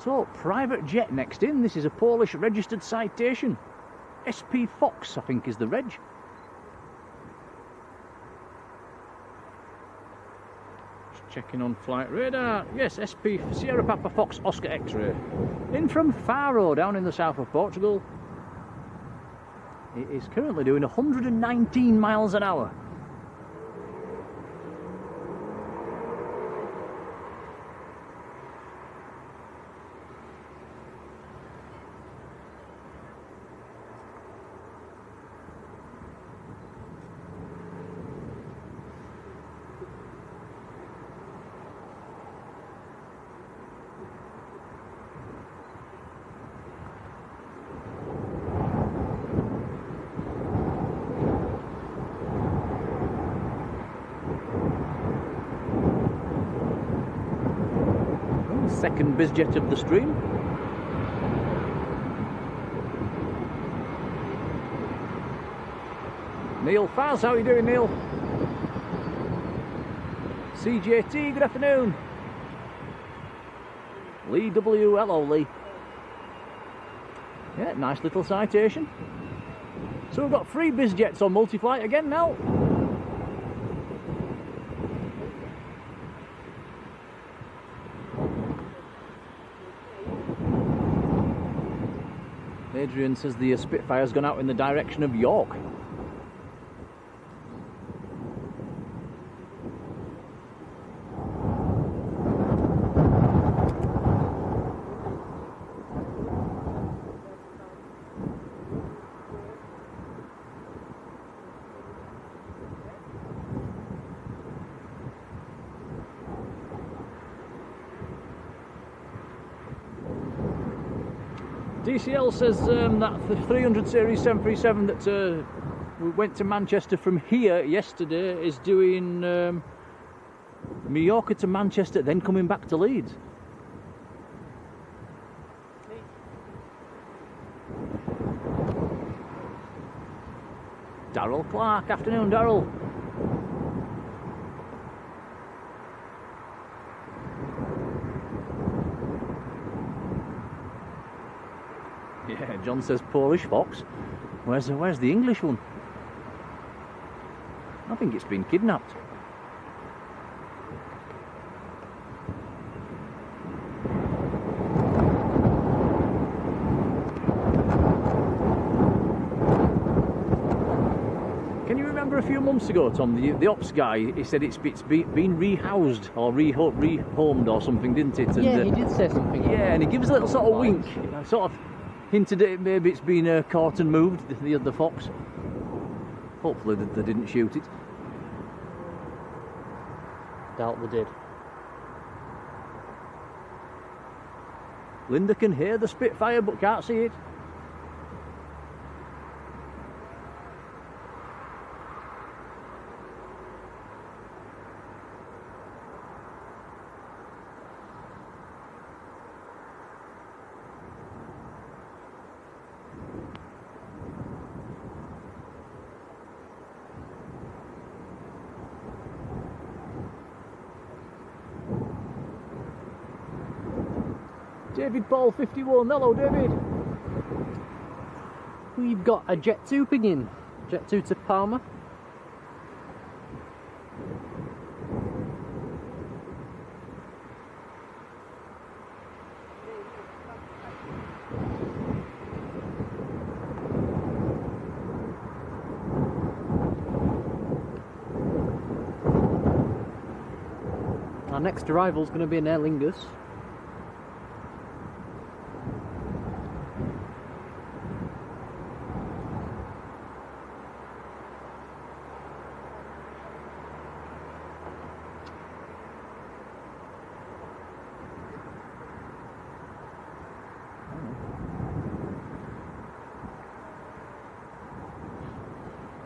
So, private jet next in. This is a Polish registered citation. SP Fox, I think, is the reg. Just checking on flight radar. Yes, SP Sierra Papa Fox Oscar X-ray. In from Faro, down in the south of Portugal. It is currently doing 119 miles an hour. Second bizjet of the stream. Neil Faz, how are you doing, Neil? CJT, good afternoon. Lee W, hello Lee. Yeah, nice little citation. So we've got 3 bizjets on multi-flight again now. Adrian says the Spitfire's gone out in the direction of York. DCL says that the 300 series 737 that we went to Manchester from here yesterday is doing Mallorca to Manchester, then coming back to Leeds. Darryl Clark, afternoon Darryl. Yeah, John says Polish Fox. Where's the English one? I think it's been kidnapped. Can you remember a few months ago, Tom, the ops guy, he said it's been rehoused or rehomed or something, didn't it? And, yeah, he did say something. Yeah, and he gives a little sort of wink, sort of hinted at maybe it's been caught and moved, the fox. Hopefully they didn't shoot it. Doubt they did. Linda can hear the Spitfire but can't see it. David Paul 51. Hello, David. We've got a Jet 2 pinging. Jet 2 to Palmer. Our next arrival is going to be in Aer Lingus.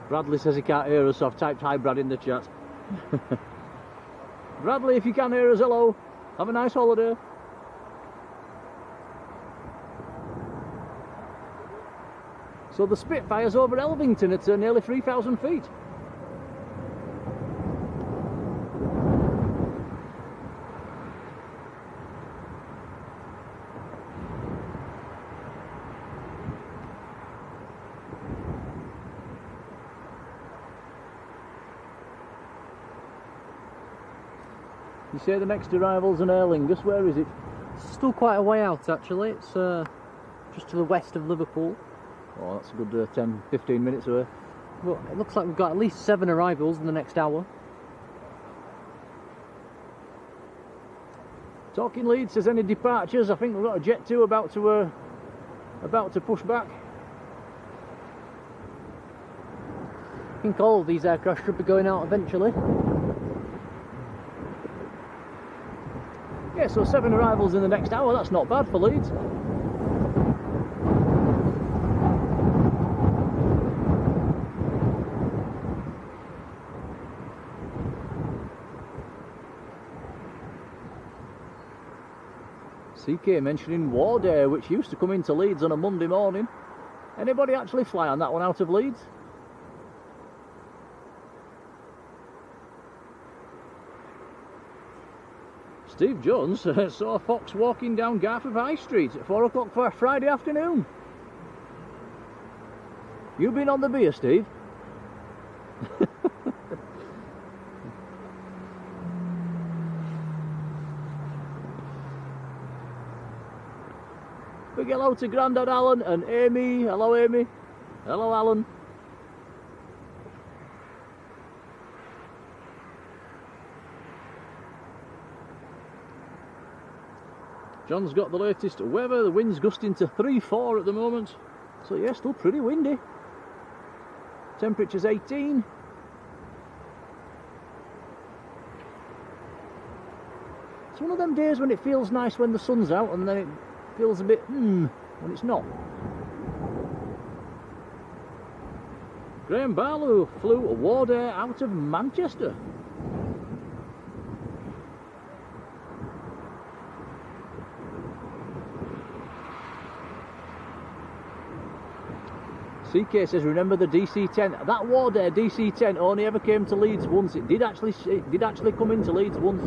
Bradley says he can't hear us, so I've typed hi Brad in the chat. Bradley, if you can hear us, hello. Have a nice holiday. So the Spitfire's over Elvington at nearly 3,000 feet. You say the next arrival's in Aer Lingus, where is it? It's still quite a way out actually. It's just to the west of Liverpool. Oh, that's a good 10-15 minutes away. Well, it looks like we've got at least 7 arrivals in the next hour. Talking Leeds says any departures. I think we've got a Jet 2 about to push back. I think all of these aircraft should be going out eventually. Yeah, so 7 arrivals in the next hour. That's not bad for Leeds. CK mentioning Ward Air, which used to come into Leeds on a Monday morning. Anybody actually fly on that one out of Leeds? Steve Jones saw Fox walking down Garforth High Street at 4 o'clock for a Friday afternoon. You been on the beer, Steve? Big hello to Grandad Alan and Amy. Hello, Amy. Hello, Alan. John's got the latest weather. The wind's gusting to 3-4 at the moment. So yeah, still pretty windy. Temperature's 18. It's one of them days when it feels nice when the sun's out and then it feels a bit when it's not. Graham Barlow flew a Ward Air out of Manchester. CK says, remember the DC-10? That Ward Air DC-10 only ever came to Leeds once. It did actually come into Leeds once.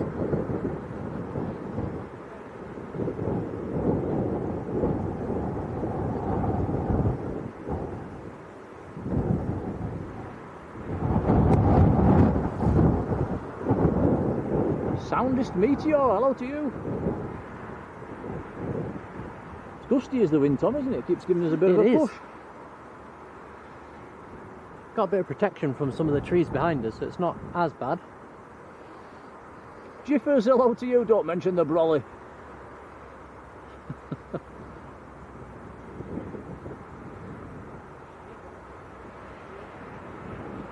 Soundest Meteor, hello to you. It's gusty as the wind, Tom, isn't it? It keeps giving us a bit of a push. Got a bit of protection from some of the trees behind us, so it's not as bad. Jiffers, hello to you. Don't mention the brolly.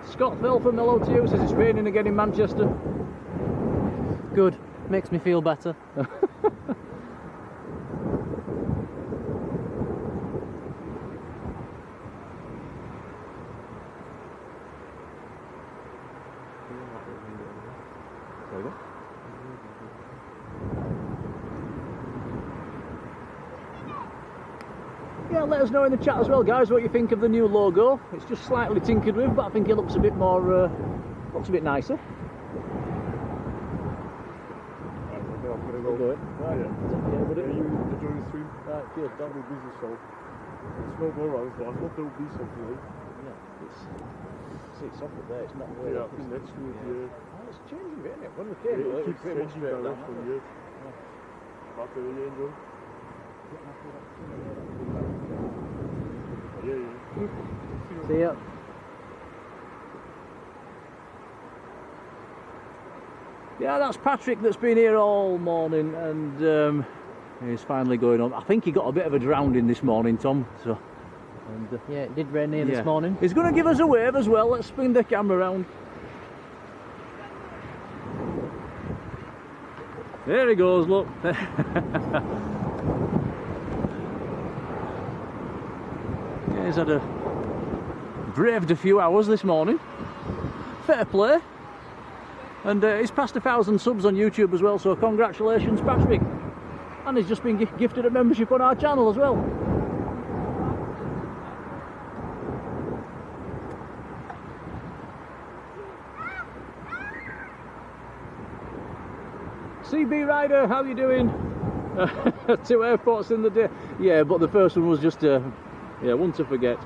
Scott Feltham, hello to you. Says it's raining again in Manchester. Good, makes me feel better. Yeah, let us know in the chat as well, guys, what you think of the new logo. It's just slightly tinkered with, but I think it looks a bit nicer. I'm going to we're going. Right. Yeah. Yeah, buddy. Yeah, you enjoy the stream. Right, cheers, Don't Tom. be busy, so it's no go around, so I thought there would be something like. Yeah, it's off up there, it's not way Yeah, up, I think is it? next to it, Yeah. yeah. Oh, it's changing, isn't it? When we Yeah, came, it it was keeps pretty much changing straight down. direction, yeah. Back there, yeah, enjoy. Yeah, yeah. See ya. Yeah, that's Patrick that's been here all morning, and he's finally going on. I think he got a bit of a drowning this morning, Tom. So, and, Yeah, it did rain here yeah. this morning. He's going to give us a wave as well. Let's spin the camera round. There he goes, look. Yeah, he's braved a few hours this morning. Fair play. And he's passed 1,000 subs on YouTube as well, so congratulations, Patrick. And he's just been gifted a membership on our channel as well. CB Rider, how you doing? 2 airports in the day. Yeah, but the first one was just one to forget.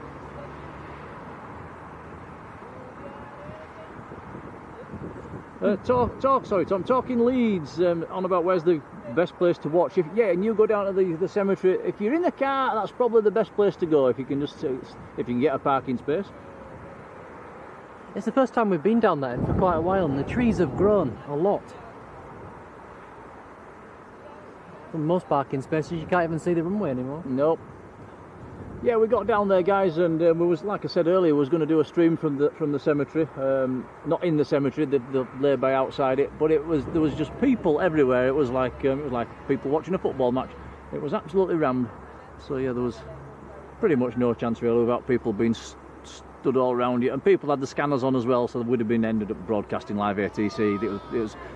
Sorry, Tom. Talking Leeds, on about where's the best place to watch. And you go down to the cemetery. If you're in the car, that's probably the best place to go. If you can get a parking space. It's the first time we've been down there for quite a while, and the trees have grown a lot. In most parking spaces, you can't even see the runway anymore. Nope. Yeah, we got down there, guys, and we was, like I said earlier, was going to do a stream from the cemetery. Not in the cemetery, the lay-by outside it, but there was just people everywhere. It was like people watching a football match. It was absolutely rammed. So yeah, there was pretty much no chance really without people being stood all around you, and people had the scanners on as well, so they would have been ended up broadcasting live ATC.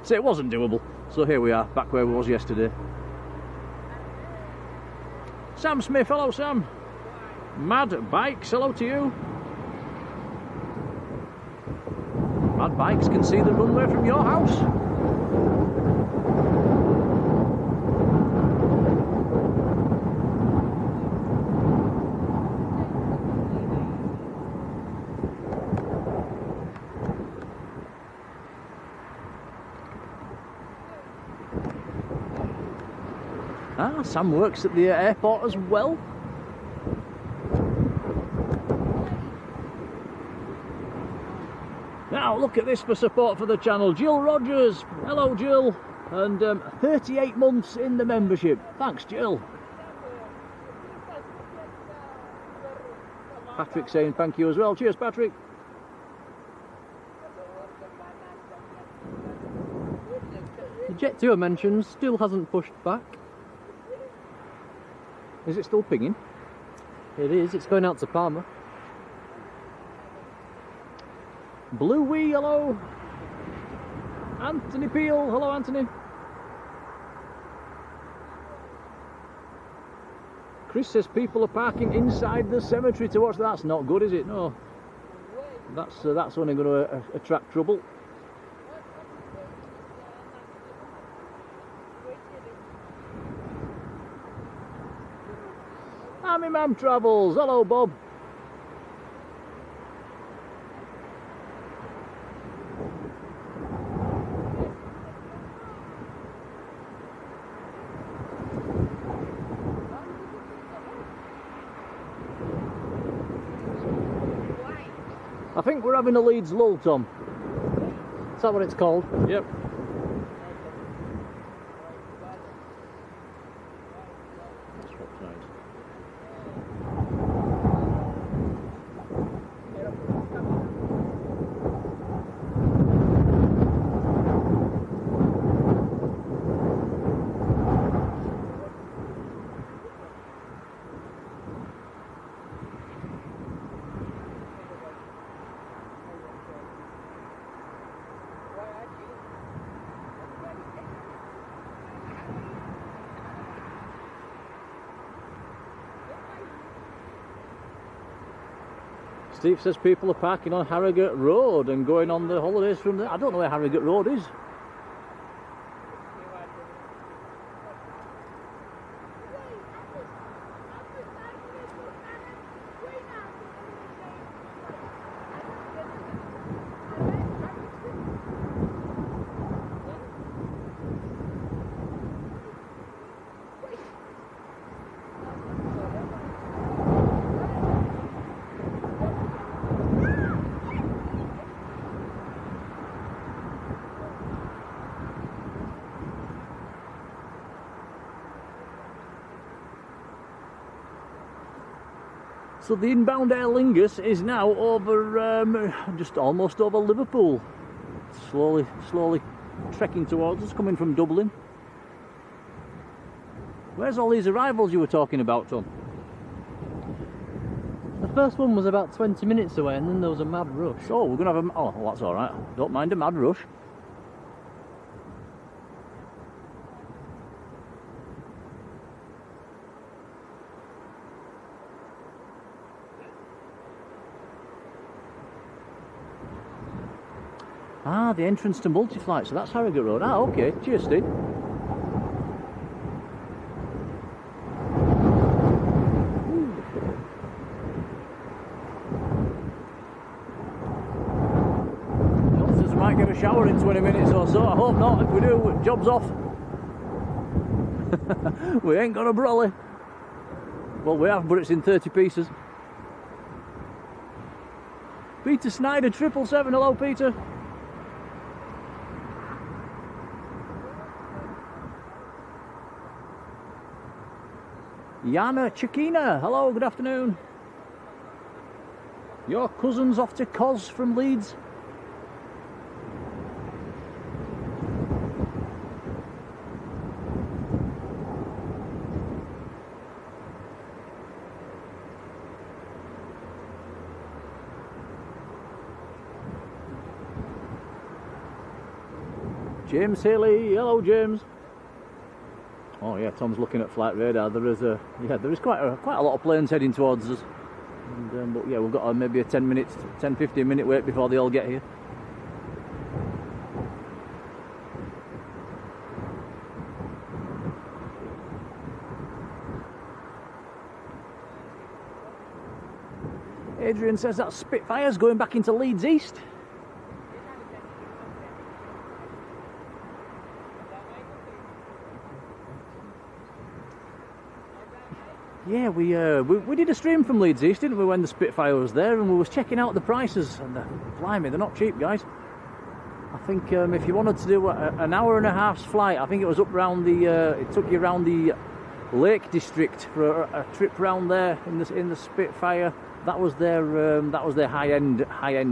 So it wasn't doable. So here we are, back where we was yesterday. Sam Smith, hello Sam. Mad Bikes, hello to you. Mad Bikes can see the runway from your house. Sam works at the airport as well. Now look at this for support for the channel. Jill Rogers, hello Jill, and 38 months in the membership. Thanks Jill. Patrick saying thank you as well. Cheers Patrick. The Jet 2 I mentioned still hasn't pushed back. Is it still pinging? It is, it's going out to Palma. Blue Wee, hello. Anthony Peel, hello Anthony. Chris says people are parking inside the cemetery to watch. That's not good, is it? No. That's only going to attract trouble. Army Man Travels, hello Bob. I think we're having a Leeds lull, Tom. Is that what it's called? Yep. Steve says people are parking on Harrogate Road and going on the holidays from there. I don't know where Harrogate Road is. So the inbound Aer Lingus is now over, just almost over Liverpool. Slowly trekking towards us, coming from Dublin. Where's all these arrivals you were talking about, Tom? The first one was about 20 minutes away, and then there was a mad rush. Oh, we're going to have a... Oh, well, that's all right. Don't mind a mad rush. Ah, the entrance to Multiflight, so that's Harrogate Road. Ah, okay. Cheers, Steve. Might get a shower in 20 minutes or so. I hope not. If we do, job's off. We ain't got a brolly. Well, we have, but it's in 30 pieces. Peter Snyder, 777. Hello, Peter. Yana Chikina. Hello, good afternoon. Your cousin's off to Cos from Leeds. James Haley, hello James. Oh yeah, Tom's looking at flight radar. There is quite a lot of planes heading towards us. And, but yeah, we've got maybe a 10-15 minute wait before they all get here. Adrian says that Spitfire's going back into Leeds East. Yeah, we did a stream from Leeds East, didn't we, when the Spitfire was there, and we was checking out the prices, and blimey, they're not cheap, guys. I think if you wanted to do an hour and a half's flight, I think it was up round the, it took you around the Lake District for a trip round there in the Spitfire. That was their high end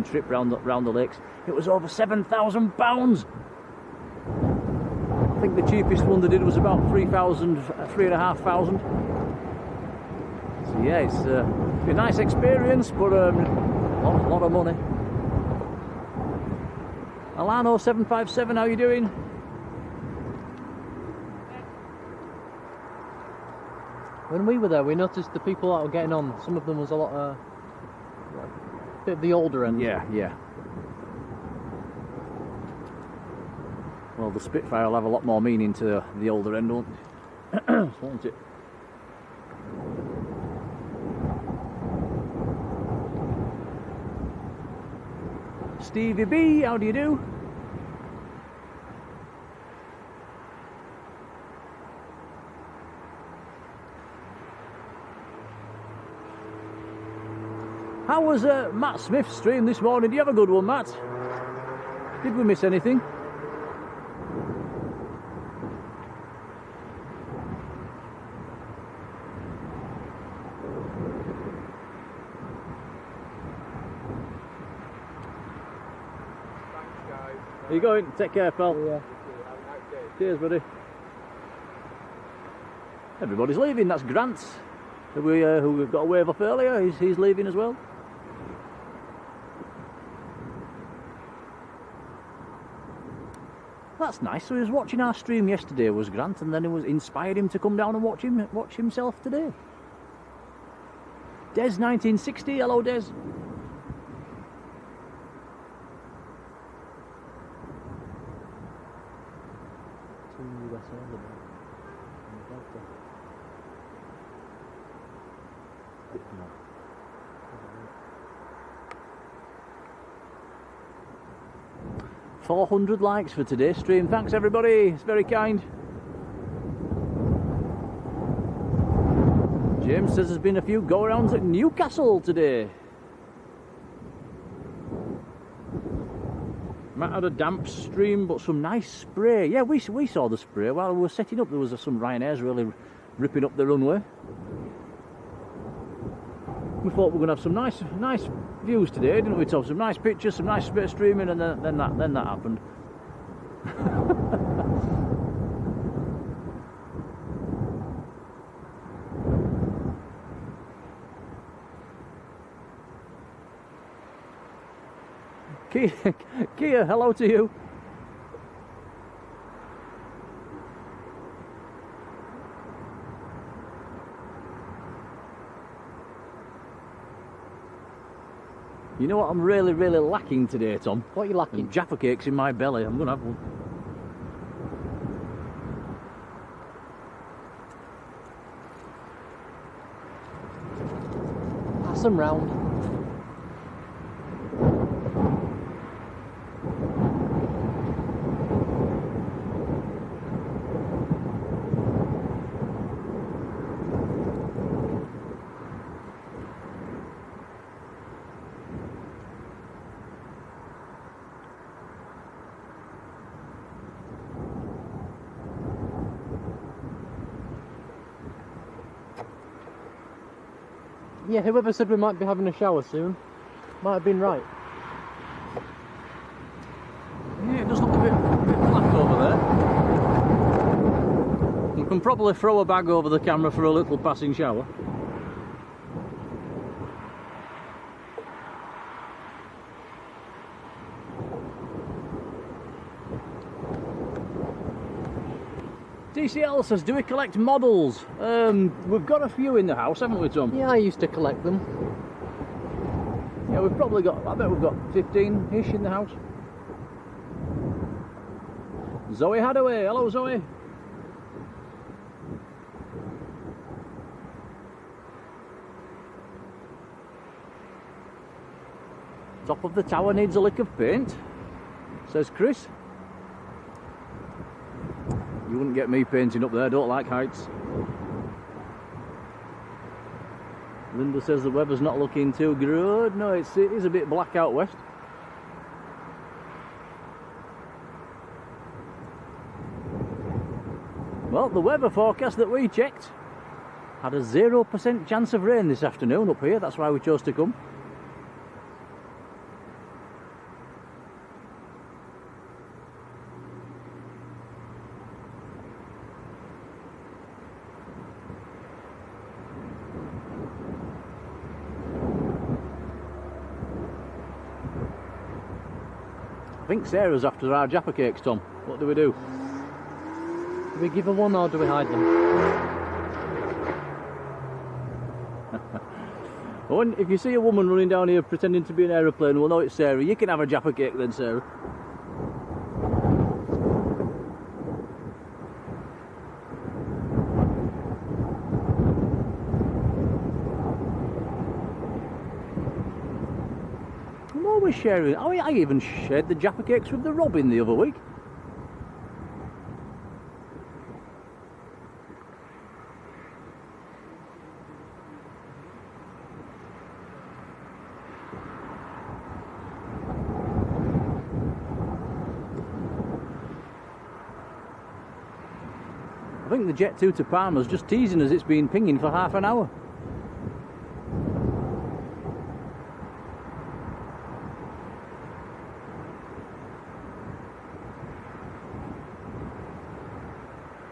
trip round the lakes. It was over £7,000. I think the cheapest one they did was about 3,500. So yeah, it's a nice experience, but a lot of money. Alano 757, how you doing? When we were there, we noticed the people that were getting on. Some of them was a lot a bit of the older end. Yeah. Well, the Spitfire will have a lot more meaning to the older end, won't it? Stevie B, how do you do? How was Matt Smith's stream this morning? Do you have a good one, Matt? Did we miss anything? Are you going? Take care, pal. Yeah. Cheers, buddy. Everybody's leaving. That's Grant, who we got a wave off earlier. He's leaving as well. That's nice. So he was watching our stream yesterday, was Grant, and then it was inspired him to come down and watch himself today. Des 1960. Hello, Des. $400 likes for today's stream. Thanks everybody, it's very kind. James says there's been a few go-arounds at Newcastle today. Matt had a damp stream, but some nice spray. Yeah, we saw the spray while we were setting up. There was some Ryanairs really ripping up the runway. we thought we were going to have some nice views today, didn't we, Tom? Some nice pictures, some nice bit of streaming, and then that happened. Kia, hello to you. You know what I'm really lacking today, Tom? What are you lacking? Jaffa cakes in my belly. I'm gonna have one. Pass them round. Yeah, whoever said we might be having a shower soon might have been right. Yeah, it does look a bit black over there. You can probably throw a bag over the camera for a little passing shower. DCL says, do we collect models? We've got a few in the house, haven't we, Tom? Yeah, I used to collect them. Yeah, we've probably got, I bet we've got 15-ish in the house. Zoe Hadaway, hello Zoe. Top of the tower needs a lick of paint, says Chris. You wouldn't get me painting up there, don't like heights. Linda says the weather's not looking too good. No, it is a bit black out west. Well, the weather forecast that we checked had a 0% chance of rain this afternoon up here. That's why we chose to come. I think Sarah's after our Jaffa cakes, Tom. What do we do? Do we give her one or do we hide them? Well, if you see a woman running down here pretending to be an aeroplane, we'll know it's Sarah. You can have a Jaffa cake then, Sarah. I'm always sharing. Oh, I even shared the Jaffa cakes with the Robin the other week. I think the Jet 2 to Palmer's just teasing us it's been pinging for half an hour.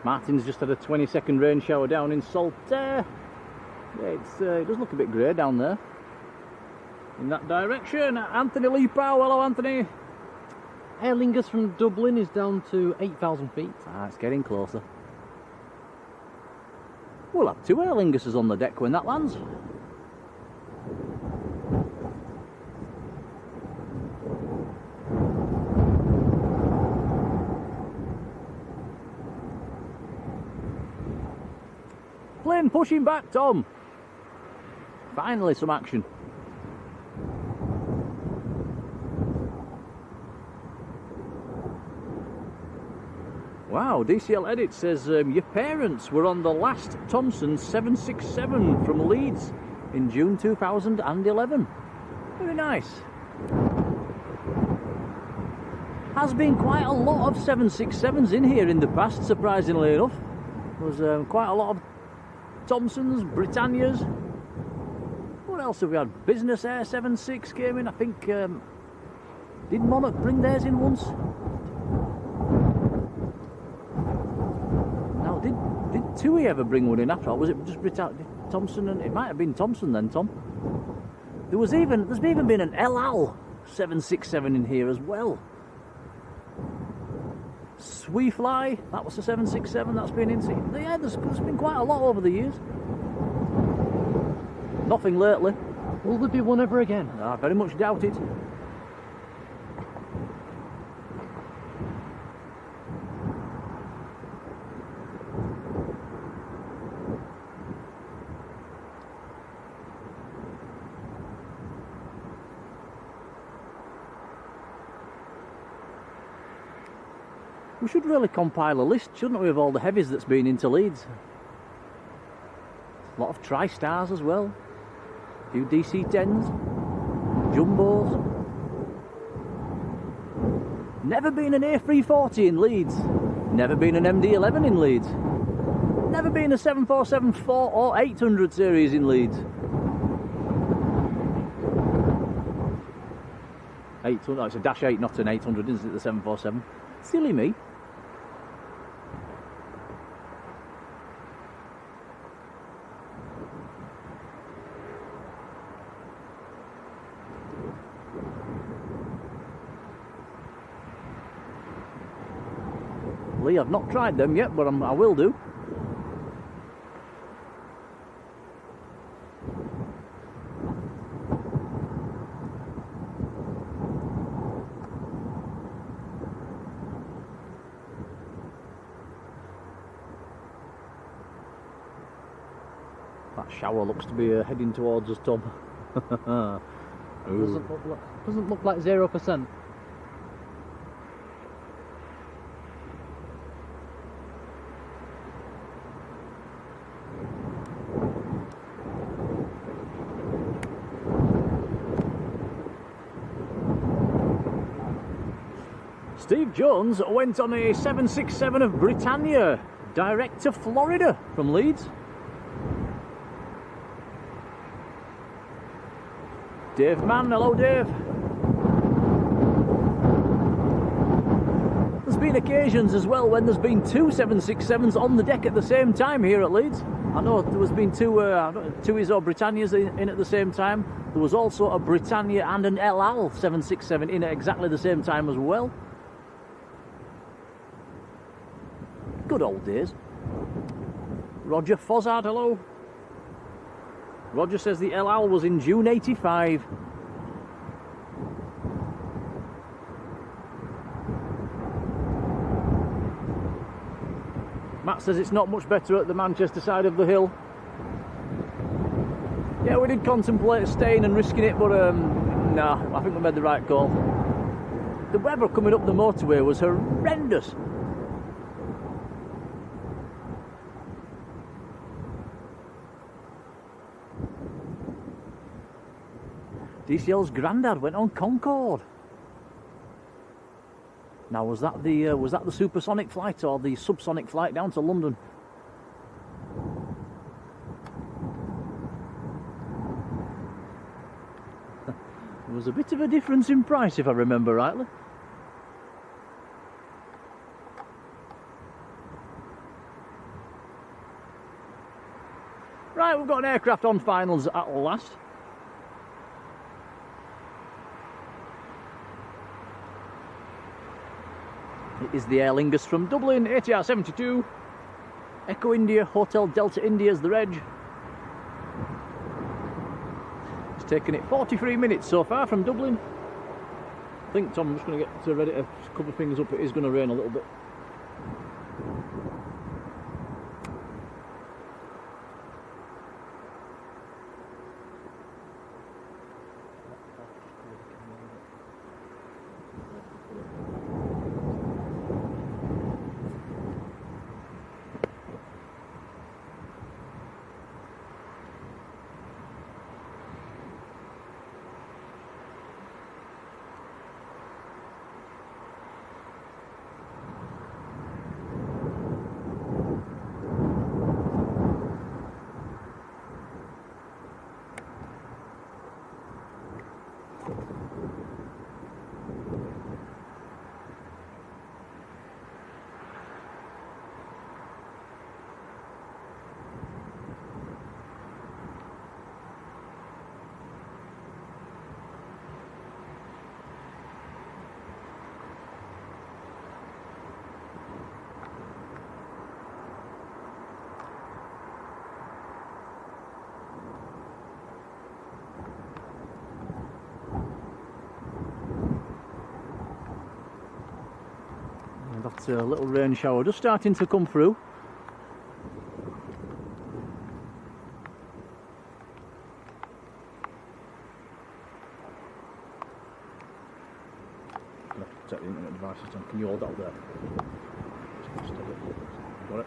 Martin's just had a 20-second rain shower down in Saltaire. Yeah, it does look a bit grey down there. In that direction. Anthony Lee Powell, hello Anthony. Aer Lingus from Dublin is down to 8,000 feet. Ah, it's getting closer. We'll have 2 Aer Linguses on the deck when that lands. Plane pushing back, Tom. Finally some action. Wow, DCL Edit says your parents were on the last Thomson 767 from Leeds in June 2011. Very nice. Has been quite a lot of 767s in here in the past, surprisingly enough. There was quite a lot of Thomsons, Britannias. What else have we had? Business Air 76 came in, I think. Did Monarch bring theirs in once? Now, did TUI ever bring one in after all? Was it just Thompson? And it might have been Thompson then, Tom. There's even been an El Al 767 in here as well. Sweefly, that was the 767 that's been in. Yeah, there's been quite a lot over the years. Nothing lately. Will there be one ever again? I very much doubt it. We should really compile a list, shouldn't we, of all the heavies that's been into Leeds. A lot of Tri-Stars as well. A few DC-10s, Jumbos. Never been an A340 in Leeds. Never been an MD-11 in Leeds. Never been a 747-4 or 800 series in Leeds. 800, oh, it's a Dash 8, not an 800, isn't it, the 747? Silly me. Lee, I've not tried them yet, but I will do. That shower looks to be heading towards us, Tom. Doesn't look like 0%. Steve Jones went on a 767 of Britannia, direct to Florida from Leeds. Dave Mann, hello Dave. There's been occasions as well when there's been two 767s on the deck at the same time here at Leeds. I know there's been two TUIs or Britannias in at the same time. There was also a Britannia and an El Al 767 in at exactly the same time as well. Good old days. Roger Fozzard, hello. Roger says the El Al was in June 85. Matt says it's not much better at the Manchester side of the hill. Yeah, we did contemplate staying and risking it, but nah, I think we made the right call. The weather coming up the motorway was horrendous. DCL's granddad went on Concorde. Now, was that the supersonic flight or the subsonic flight down to London? There was a bit of a difference in price, if I remember rightly. Right, we've got an aircraft on finals at last. It is the Aer Lingus from Dublin, ATR 72, Echo India, Hotel Delta India as the reg. It's taken it 43 minutes so far from Dublin. I think, Tom, I'm just going to get ready to cover things up. It is going to rain a little bit. a little rain shower just starting to come through. I'll have to take the internet devices down. Can you hold that up there? Just have it. Got it?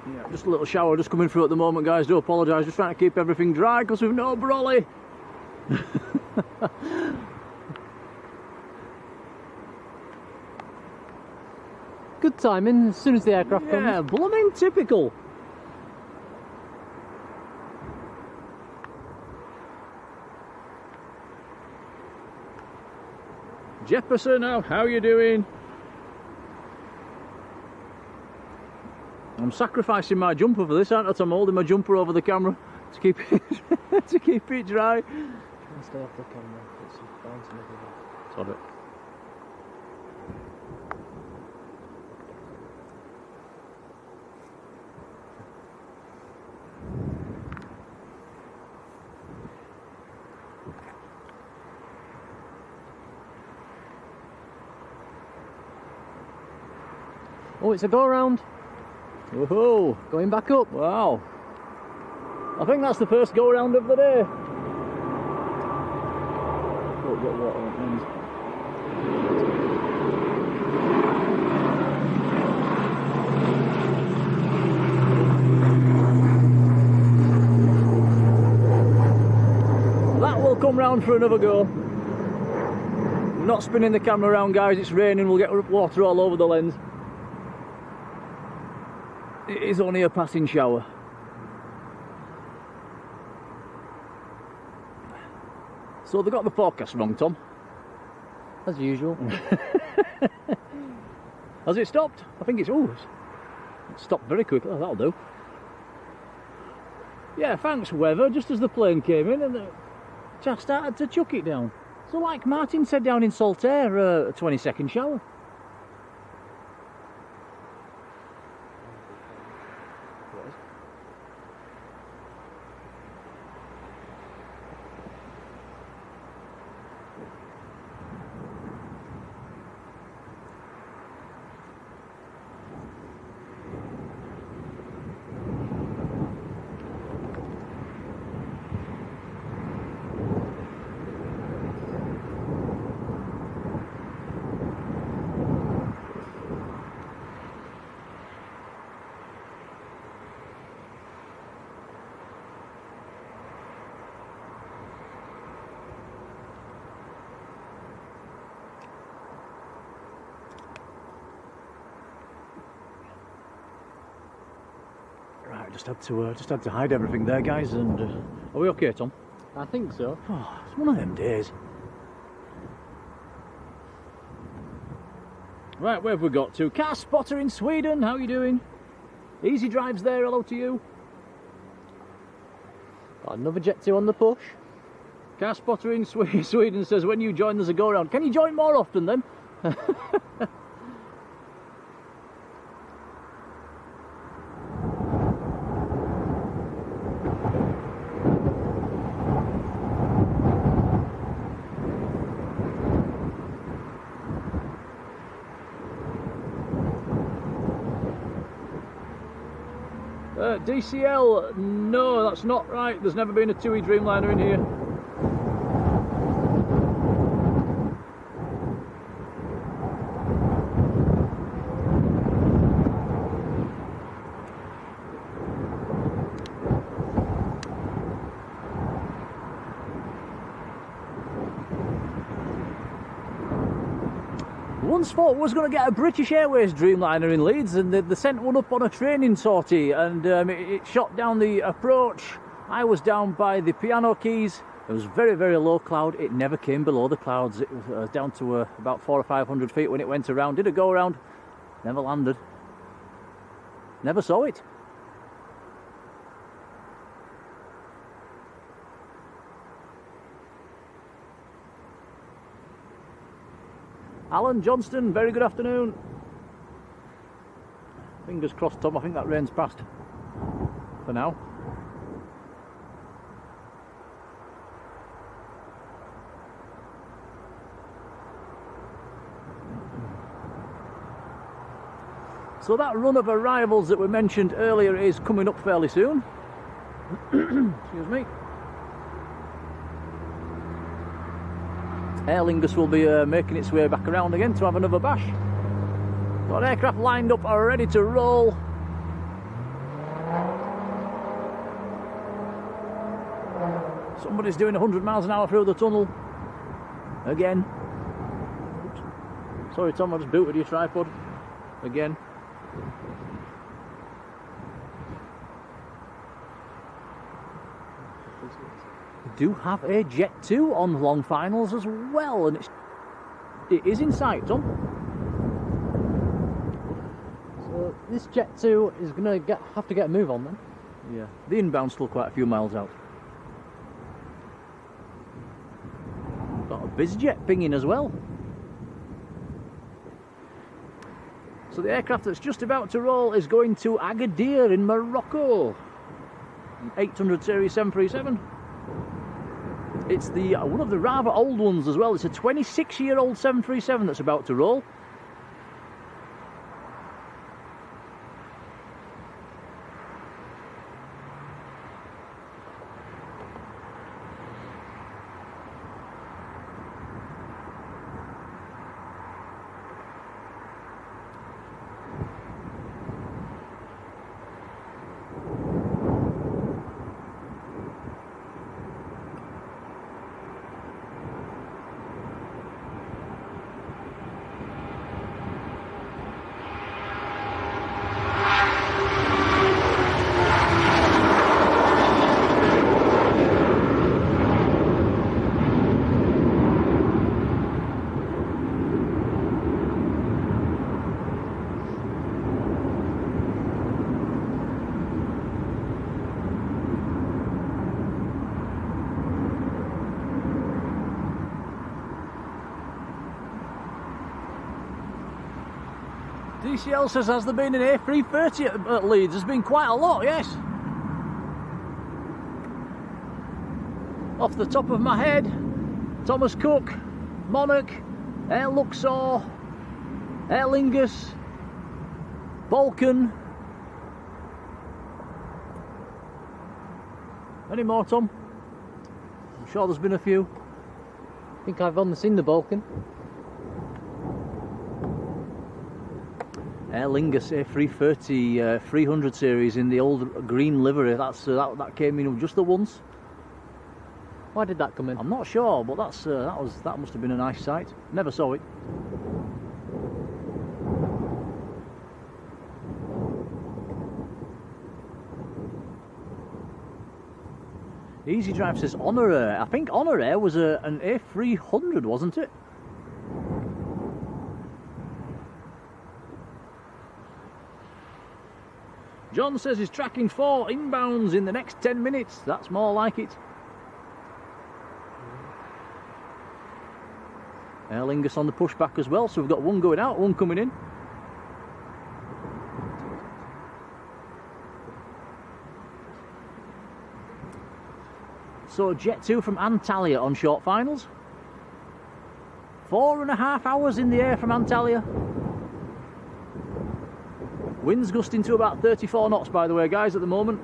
Yeah, just a little shower just coming through at the moment, guys. Do apologise, just trying to keep everything dry because we've no brolly. Good timing, as soon as the aircraft comes. Yeah, blooming typical. Jefferson, how you doing? I'm sacrificing my jumper for this, aren't I? I'm holding my jumper over the camera to keep it to keep it dry. Try and stay off the camera, it's bouncing everywhere. Sod it. Oh, it's a go around. Woohoo! Going back up. Wow. I think that's the first go around of the day. Oh, got water on it. That will come round for another go. We're not spinning the camera around, guys. It's raining. We'll get water all over the lens. It is only a passing shower. So they got the forecast wrong, Tom. As usual. Has it stopped? I think it's... Oh, it stopped very quickly. Oh, that'll do. Yeah, thanks, weather. Just as the plane came in and the chap started to chuck it down. So like Martin said down in Saltaire, a 20-second shower. Right, just had to hide everything there, guys. And are we okay, Tom? I think so. Oh, it's one of them days. Right, where have we got to? Car spotter in Sweden. How are you doing? Easy drives there. Hello to you. Got another Jet 2 on the push. Car spotter in Sweden says, when you join, there's a go round. Can you join more often then? DCL, no, that's not right. There's never been a TUI Dreamliner in here. Once thought we was going to get a British Airways Dreamliner in Leeds, and they sent one up on a training sortie, and it shot down the approach. I was down by the piano keys. It was very, very low cloud. It never came below the clouds. It was down to about 400 or 500 feet when it went around. Did a go around, never landed. Never saw it. Alan Johnston, very good afternoon. Fingers crossed, Tom, I think that rain's passed for now. So that run of arrivals that we mentioned earlier is coming up fairly soon. Excuse me. Aer Lingus will be making its way back around again to have another bash. Got aircraft lined up, are ready to roll. Somebody's doing 100 miles an hour through the tunnel. Again. Oops. Sorry Tom, I just booted your tripod. Again. We do have a Jet 2 on long finals as well, and it is in sight, Tom. So this Jet 2 is going to have to get a move on then. Yeah, the inbound's still quite a few miles out. Got a BizJet pinging as well. So the aircraft that's just about to roll is going to Agadir in Morocco. 800 series 737. It's the one of the rather old ones as well. It's a 26-year-old 737 that's about to roll. DCL says, has there been an A330 at Leeds? There's been quite a lot, yes. Off the top of my head, Thomas Cook, Monarch, Air Luxor, Aer Lingus, Vulcan. Any more, Tom? I'm sure there's been a few. I think I've only seen the Balkan. Aer Lingus A330 300 series in the old green livery. That came in just the once. Why did that come in? I'm not sure, but that must have been a nice sight. Never saw it. Easy Drive says Honor Air. I think Honor Air was an A300, wasn't it? John says he's tracking 4 inbounds in the next 10 minutes. That's more like it. Aer Lingus on the pushback as well, so we've got one going out, one coming in. So Jet 2 from Antalya on short finals. 4.5 hours in the air from Antalya. Wind's gusting to about 34 knots, by the way, guys, at the moment.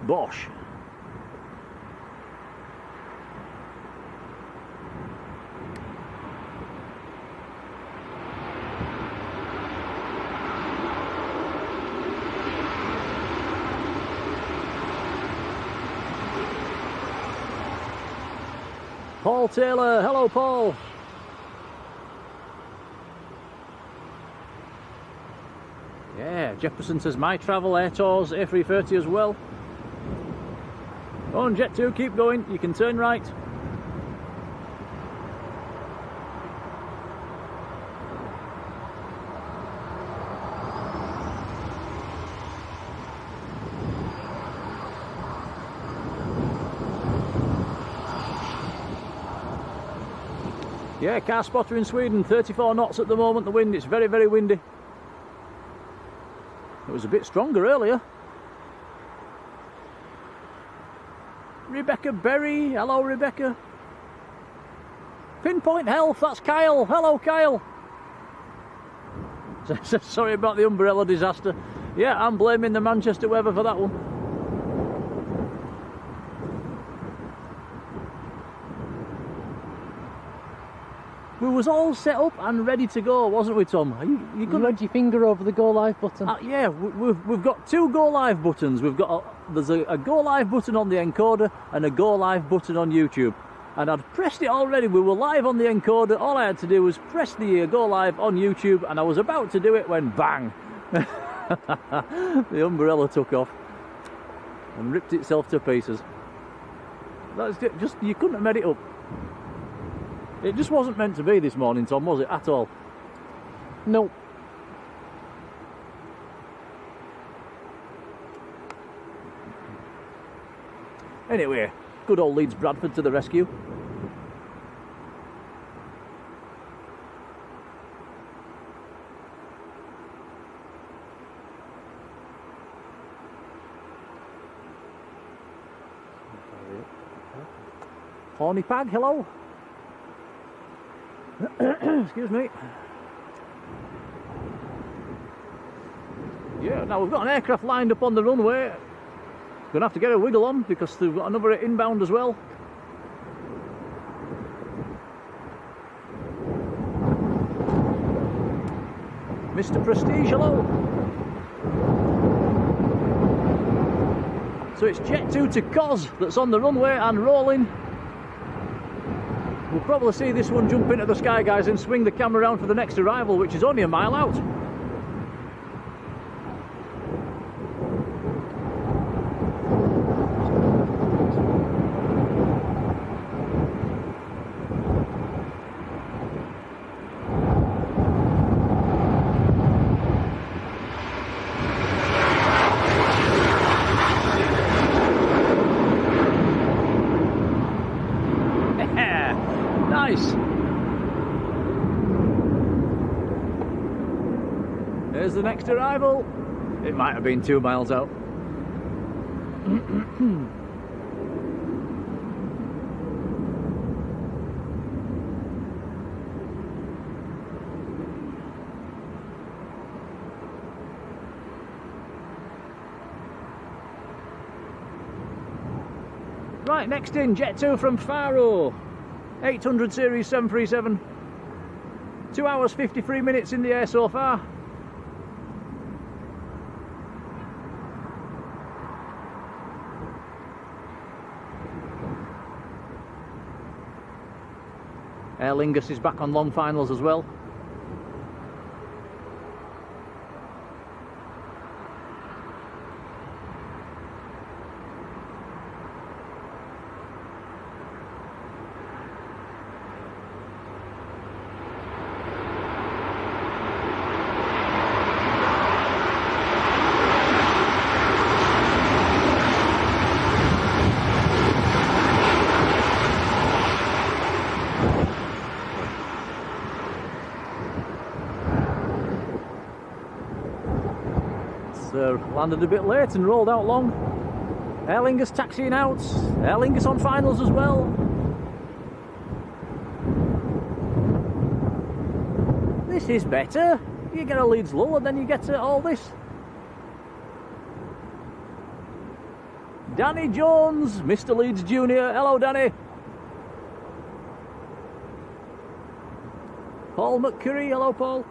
Bosh. Paul Taylor, hello Paul. Yeah, Jefferson says my travel air tours A330 as well. Go on, Jet 2, keep going. You can turn right. Yeah, car spotter in Sweden, 34 knots at the moment, the wind, it's very, very windy. It was a bit stronger earlier. Rebecca Berry, hello Rebecca. Pinpoint Health, that's Kyle, hello Kyle. Sorry about the umbrella disaster. Yeah, I'm blaming the Manchester weather for that one. We was all set up and ready to go, wasn't we, Tom? You You had your finger over the go live button. yeah, we've got two go live buttons. We've got there's a go live button on the encoder and a go live button on YouTube. And I'd pressed it already. We were live on the encoder. All I had to do was press the go live on YouTube, and I was about to do it when bang, the umbrella took off and ripped itself to pieces. That's just, you couldn't have made it up. It just wasn't meant to be this morning, Tom, was it, at all? No. Anyway, good old Leeds Bradford to the rescue. Horny Pag, hello. Excuse me. Yeah, now we've got an aircraft lined up on the runway. Gonna have to get a wiggle on because they've got another inbound as well. Mr. Prestige, hello. So it's Jet 2 to Cos that's on the runway and rolling. We'll probably see this one jump into the sky, guys, and swing the camera around for the next arrival, which is only a mile out. Nice. There's the next arrival. It might have been 2 miles out. Right, next in, Jet 2 from Faro. 800 series 737. 2 hours 53 minutes in the air so far. Aer Lingus is back on long finals as well. Landed a bit late and rolled out long. Aer Lingus taxiing out. Aer Lingus on finals as well. This is better. You get a Leeds low and then you get all this. Danny Jones, Mr. Leeds Jr. Hello, Danny. Paul McCurry. Hello, Paul.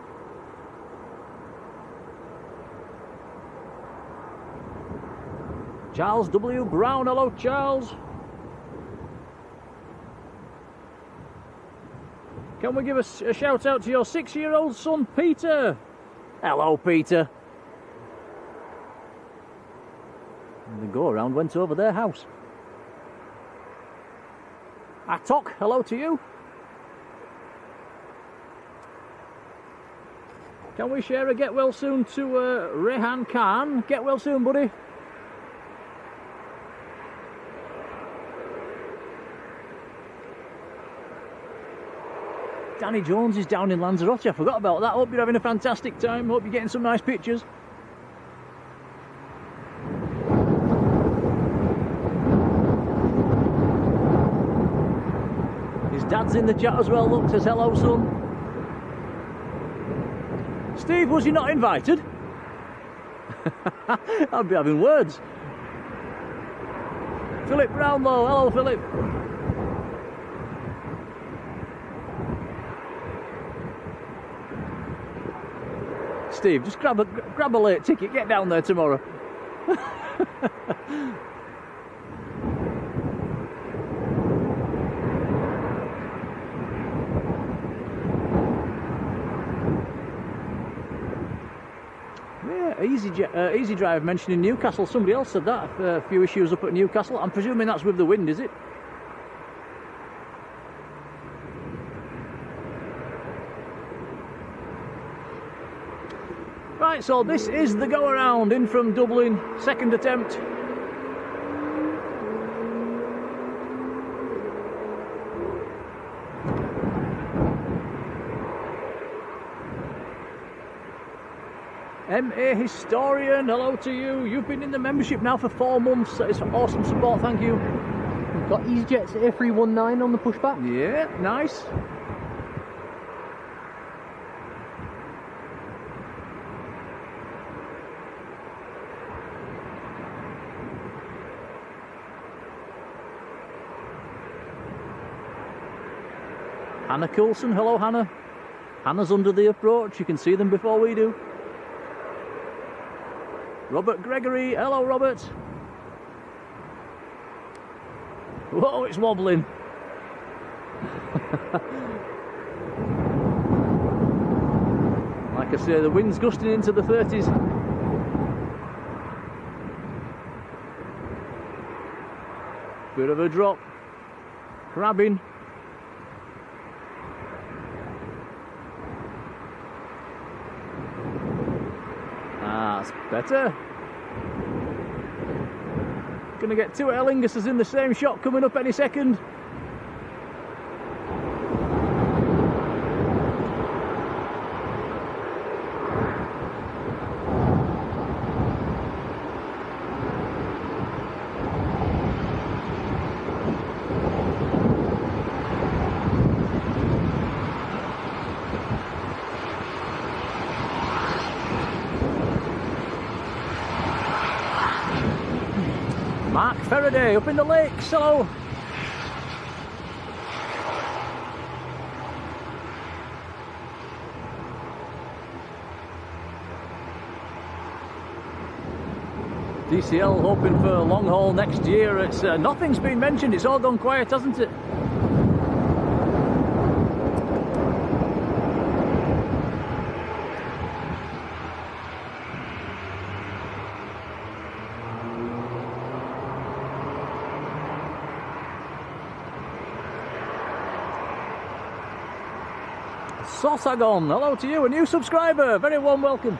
Charles W. Brown, hello Charles. Can we give a shout out to your 6-year-old son Peter? Hello Peter. And the go around went over their house. Atok, hello to you. Can we share a get well soon to Rehan Khan? Get well soon, buddy. Danny Jones is down in Lanzarote. I forgot about that. Hope you're having a fantastic time. Hope you're getting some nice pictures. His dad's in the chat as well. Look, says hello, son. Steve, was you not invited? I'd be having words. Philip Brownlow, hello Philip. Steve, just grab a late ticket, get down there tomorrow. Easy Drive mentioning Newcastle. Somebody else said that. A few issues up at Newcastle. I'm presuming that's with the wind, is it? Right, so this is the go around in from Dublin. Second attempt. MA Historian, hello to you. You've been in the membership now for 4 months. It's awesome support, thank you. We've got EasyJet's A319 on the pushback. Yeah, nice. Hannah Coulson, hello Hannah. Hannah's under the approach, you can see them before we do. Robert Gregory, hello Robert. Whoa, it's wobbling. Like I say, the wind's gusting into the 30s. Bit of a drop. Crabbing. That's better. Gonna get 2 Aer Linguses in the same shot coming up any second. Mark Faraday up in the lakes, hello. DCL hoping for long haul next year. It's nothing's been mentioned, it's all gone quiet, hasn't it? Sosagon, hello to you, a new subscriber, very warm welcome.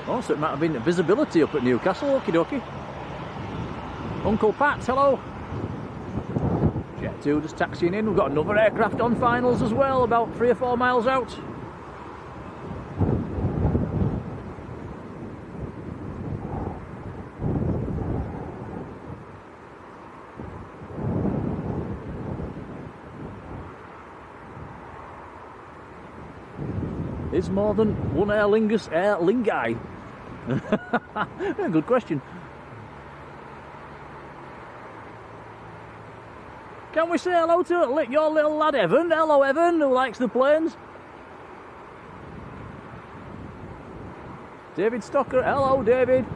Also, it might have been visibility up at Newcastle, okie dokie. Uncle Pat, hello. Jet 2 just taxiing in, we've got another aircraft on finals as well, about 3 or 4 miles out. Is more than one Aer Lingus Aer Lingi? Good question. Can we say hello to your little lad Evan? Hello Evan, who likes the planes. David Stocker, hello David.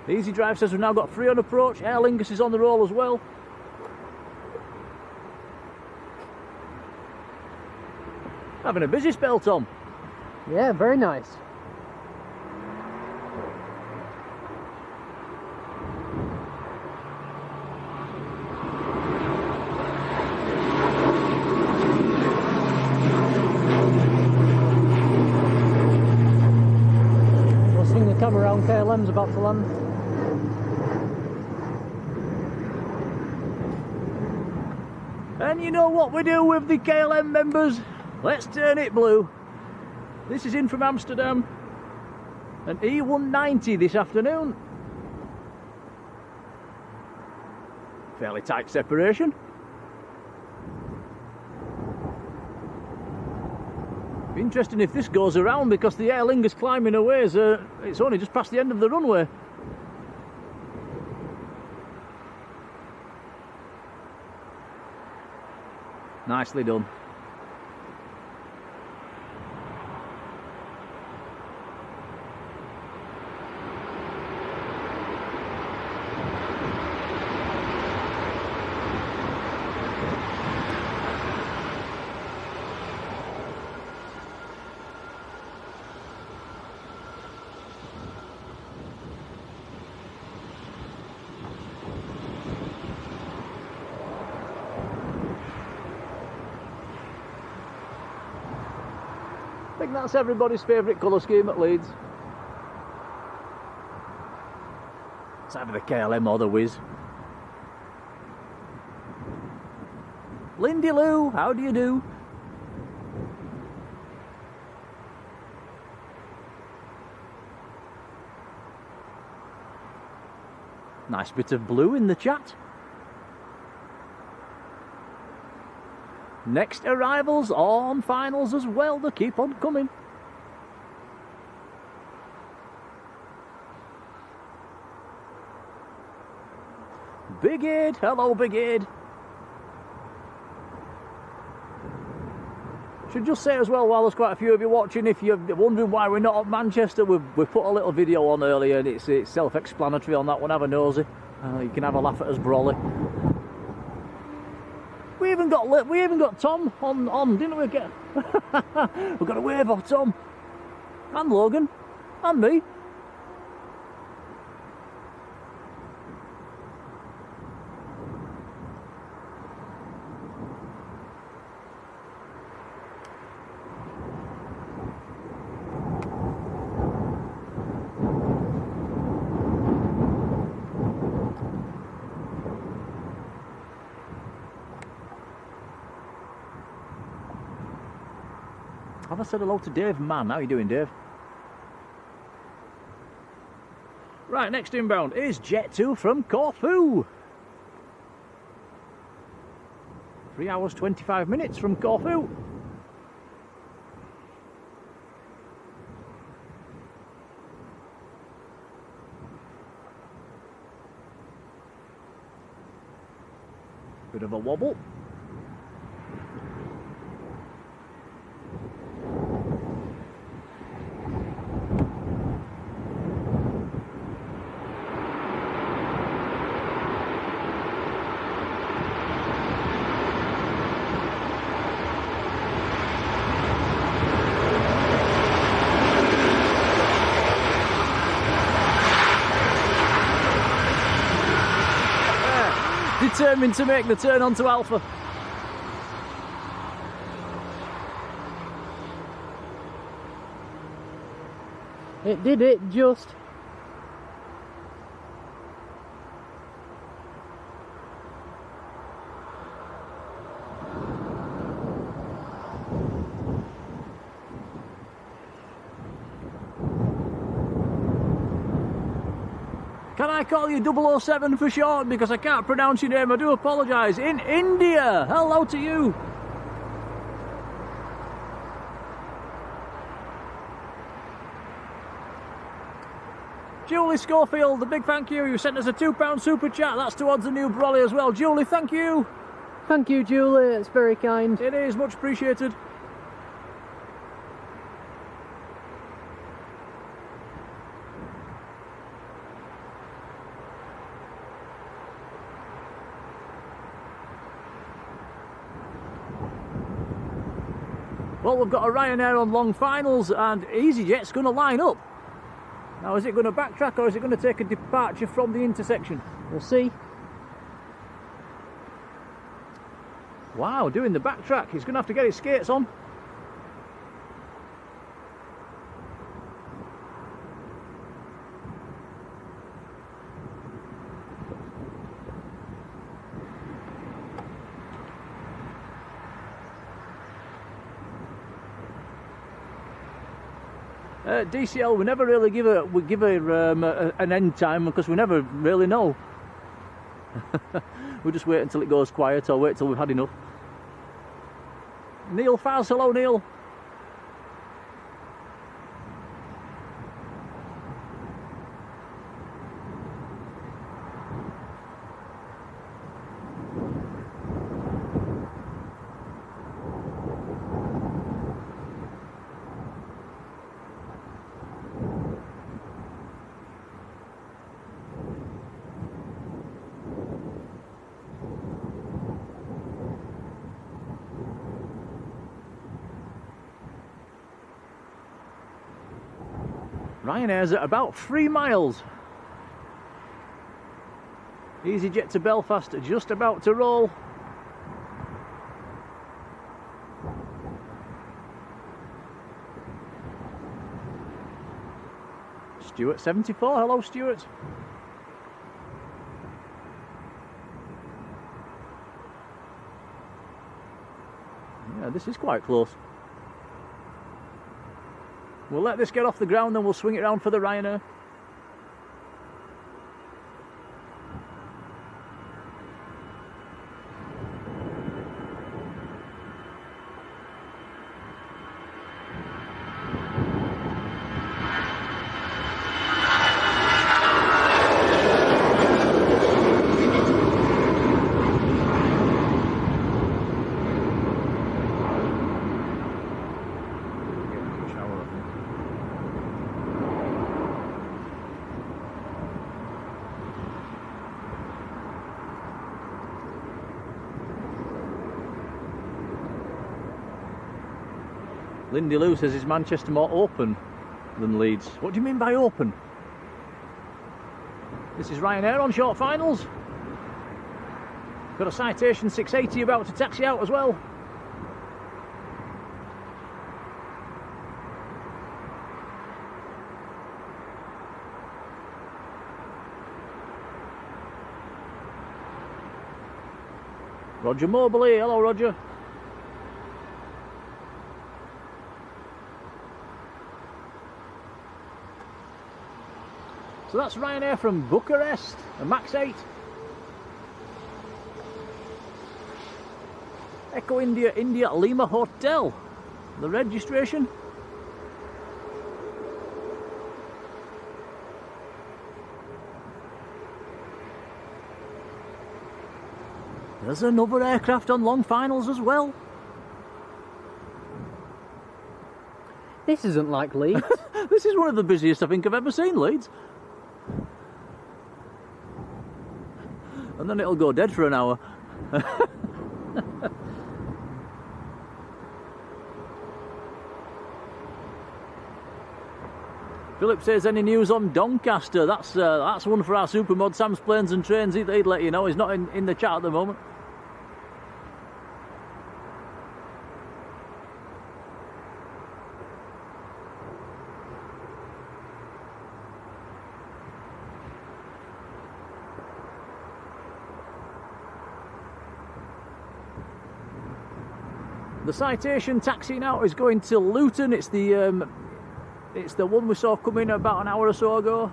Easy Drive says we've now got 3 on approach. Aer Lingus is on the roll as well. Having a busy spell, Tom. Yeah, very nice. KLM's about to land. And you know what we do with the KLM members? Let's turn it blue. This is in from Amsterdam. An E190 this afternoon. Fairly tight separation. Interesting if this goes around, because the Aer Lingus climbing away is it's only just past the end of the runway. Nicely done. I think that's everybody's favourite colour scheme at Leeds. It's either the KLM or the Whiz. Lindy Lou, how do you do? Nice bit of blue in the chat. Next arrivals on finals as well, they keep on coming. Big Aid, hello Big Aid. Should just say as well, while there's quite a few of you watching, if you're wondering why we're not at Manchester, we've put a little video on earlier, and it's self-explanatory on that one. Have a nosy. You can have a laugh at us brawly. We even got Tom on, didn't we? We've got a wave off Tom and Logan and me. Have I said hello to Dave Mann? How are you doing, Dave? Right, next inbound is Jet 2 from Corfu. 3 hours 25 minutes from Corfu. Bit of a wobble. Determined to make the turn onto Alpha. It did it just. Can I call you 007 for short, because I can't pronounce your name? I do apologise. In India, hello to you. Julie Schofield, a big thank you. You sent us a £2 super chat. That's towards the new brolly as well. Julie, thank you. Thank you, Julie. It's very kind. It is much appreciated. Well, we've got a Ryanair on long finals, and EasyJet's going to line up. Now, is it going to backtrack, or is it going to take a departure from the intersection? We'll see. Wow, doing the backtrack. He's going to have to get his skates on. DCL, we never really give an end time because we never really know. We just wait until it goes quiet or wait till we've had enough. Neil Faz, hello Neil. Ryanair's at about 3 miles. EasyJet to Belfast, just about to roll. Stuart 74, hello Stuart. Yeah, this is quite close. We'll let this get off the ground, then we'll swing it around for the Ryanair. Lindy Lou says, is Manchester more open than Leeds? What do you mean by open? This is Ryanair on short finals. Got a Citation 680 about to taxi out as well. Roger Mobley, hello Roger. So that's Ryanair from Bucharest, a Max 8. Echo India, India Lima Hotel. The registration. There's another aircraft on long finals as well. This isn't like Leeds. This is one of the busiest I think I've ever seen, Leeds. And then it'll go dead for an hour. Philip says, any news on Doncaster? That's one for our supermod Sam's Planes and Trains. He'd let you know. He's not in the chat at the moment. The Citation taxi now is going to Luton. It's the one we saw come in about an hour or so ago.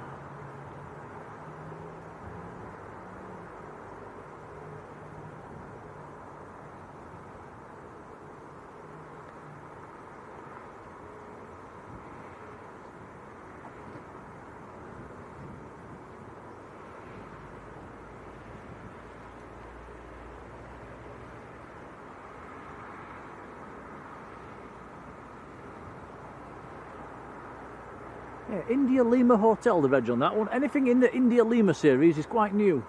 Yeah, India Lima Hotel, the reg on that one. Anything in the India Lima series is quite new.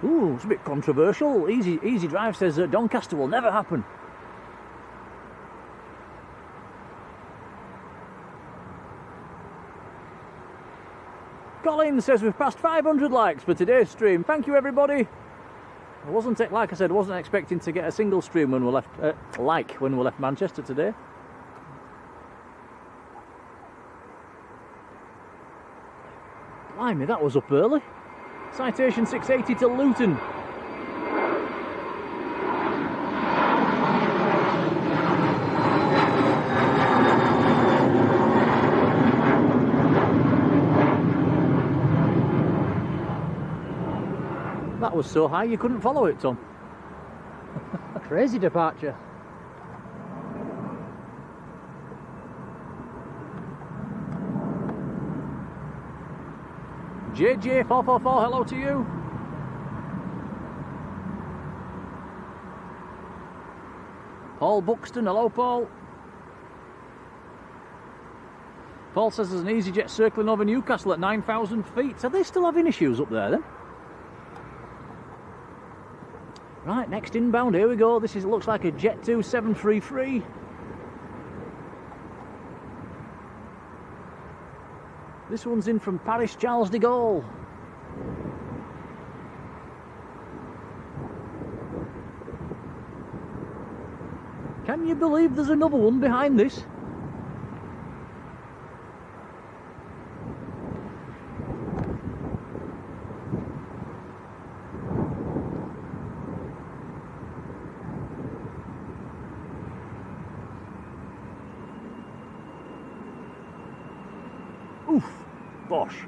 Ooh, it's a bit controversial. Easy Drive says that Doncaster will never happen. Colin says we've passed 500 likes for today's stream. Thank you, everybody. Like I said, I wasn't expecting to get a single stream when we left, when we left Manchester today. Blimey, that was up early. Citation 680 to Luton. That was so high you couldn't follow it, Tom. Crazy departure. JJ444, hello to you. Paul Buxton, hello Paul. Paul says there's an EasyJet circling over Newcastle at 9,000 feet. Are they still having issues up there then? Right, next inbound, here we go. This looks like a Jet 2 733. This one's in from Paris Charles de Gaulle. Can you believe there's another one behind this? Oof, bosh.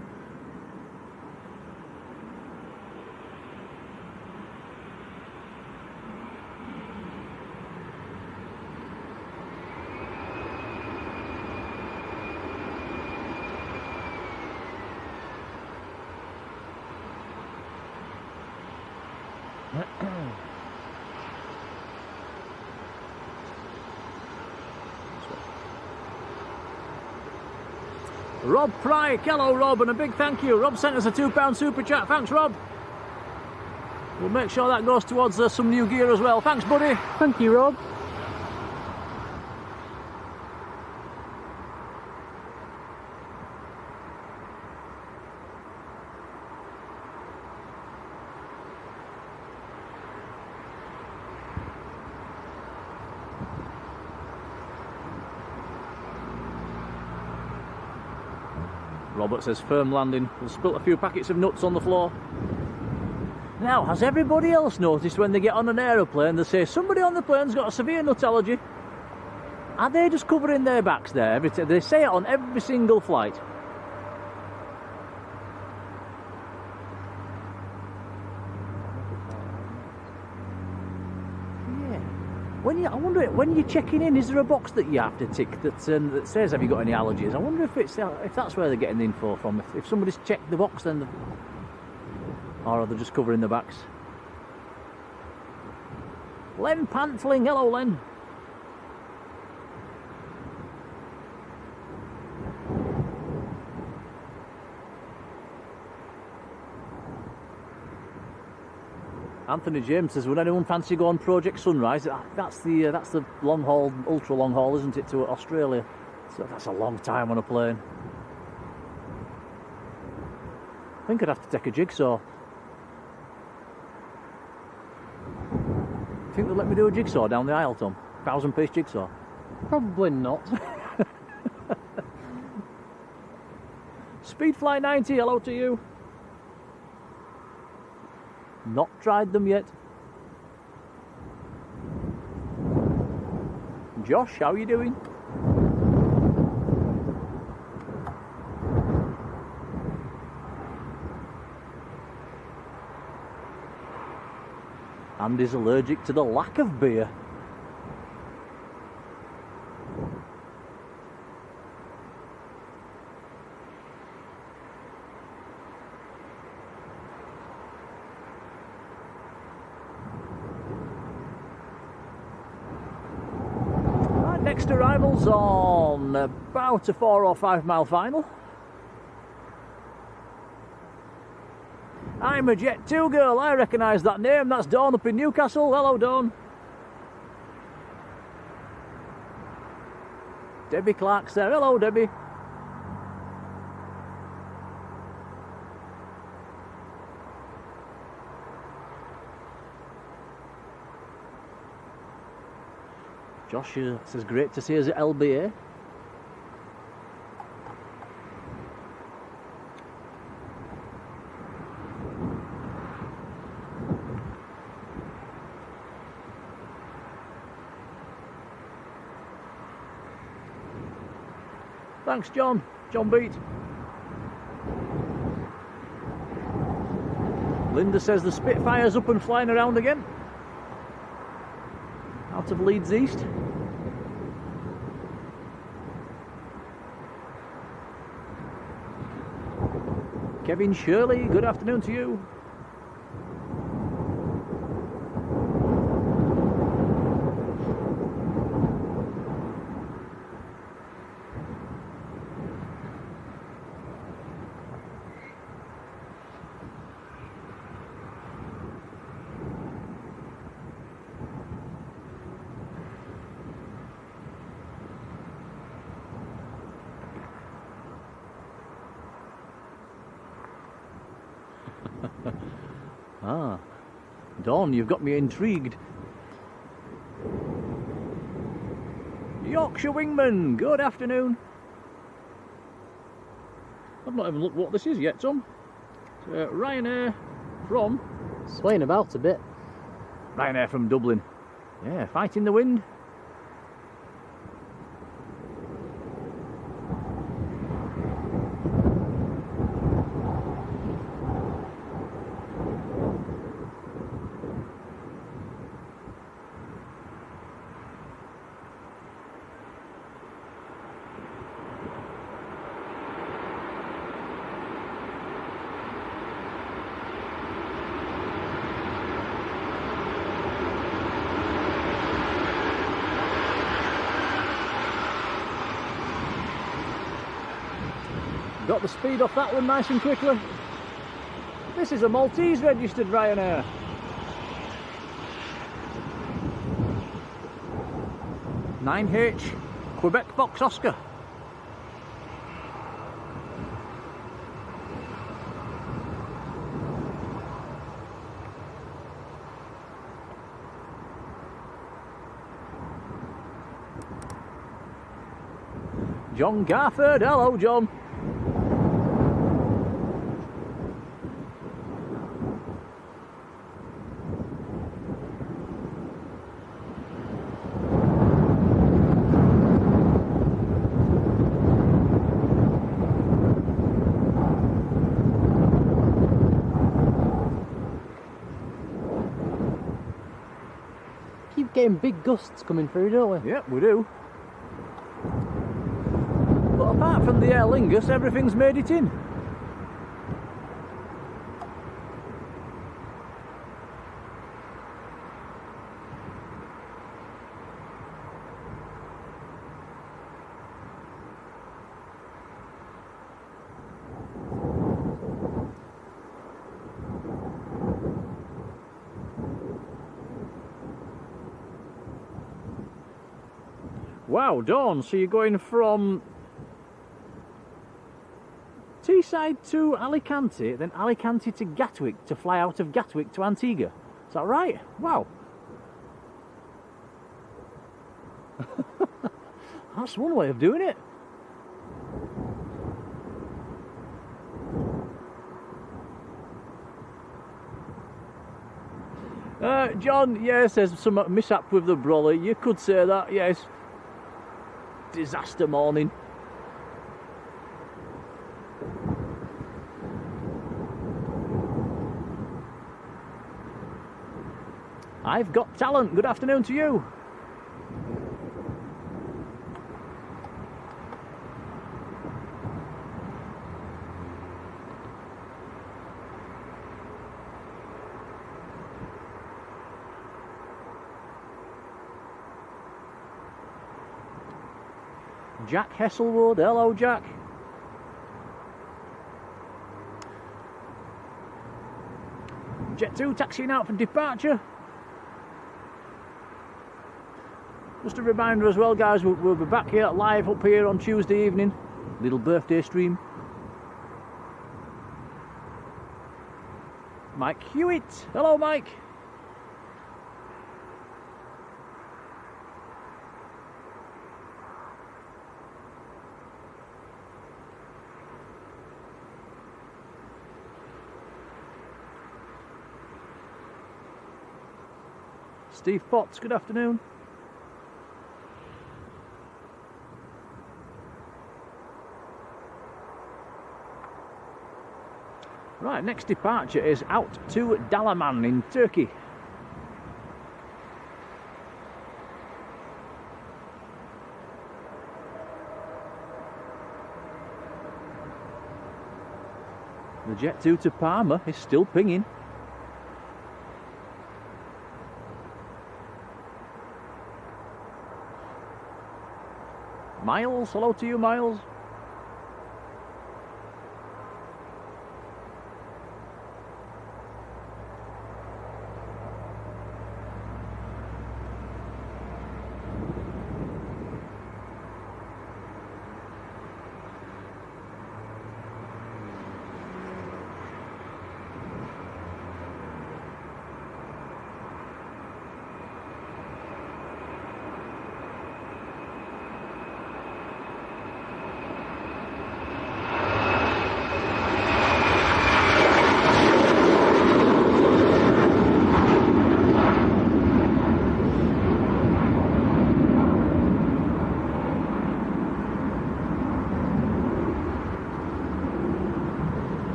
Rob Pryke, hello Rob, and a big thank you. Rob sent us a £2 super chat. Thanks, Rob. We'll make sure that goes towards some new gear as well. Thanks, buddy. Thank you, Rob. Robert says firm landing. We'll spilt a few packets of nuts on the floor. Now, has everybody else noticed when they get on an aeroplane, they say somebody on the plane's got a severe nut allergy? Are they just covering their backs there? They say it on every single flight. I wonder, when you're checking in, is there a box that you have to tick that says, have you got any allergies? I wonder if that's where they're getting the info from. If somebody's checked the box, then... Or are they just covering the backs? Len Pantling, hello Len. Anthony James says, would anyone fancy going Project Sunrise? That's the long haul, ultra long haul, isn't it, to Australia? So that's a long time on a plane. I think I'd have to take a jigsaw. Think they'll let me do a jigsaw down the aisle, Tom? 1,000-piece jigsaw? Probably not. Speedfly 90, hello to you. Not tried them yet. Josh, how are you doing? Andy's allergic to the lack of beer. Next arrivals on about a 4 or 5 mile final. I'm a Jet 2 girl, I recognise that name, that's Dawn up in Newcastle. Hello Dawn. Debbie Clark's there, hello Debbie. Josh says, great to see us at LBA. Thanks, John. John Beat. Linda says the Spitfire's up and flying around again. Out of Leeds East. Kevin Shirley, good afternoon to you. Ah, Dawn, you've got me intrigued. Yorkshire Wingman, good afternoon. I've not even looked what this is yet, Tom. Ryanair from... Swaying about a bit. Ryanair from Dublin. Yeah, fighting the wind. Got the speed off that one nice and quickly. This is a Maltese registered Ryanair. (9H) Quebec Fox Oscar. John Garford, hello John. Keep getting big gusts coming through, don't we? Yep, we do. But apart from the Aer Lingus, everything's made it in. Wow, Dawn, so you're going from Teesside to Alicante, then Alicante to Gatwick, to fly out of Gatwick to Antigua. Is that right? Wow. That's one way of doing it. John, yes, there's some mishap with the brolly. You could say that, yes. Disaster morning. I've got talent. Good afternoon to you. Jack Hesselwood, hello Jack. Jet 2 taxiing out for departure. Just a reminder as well, guys, we'll be back here live up here on Tuesday evening. Little birthday stream. Mike Hewitt, hello Mike. Steve Potts, good afternoon. Right, next departure is out to Dalaman in Turkey. The Jet 2 to Parma is still pinging. Miles, hello to you, Miles.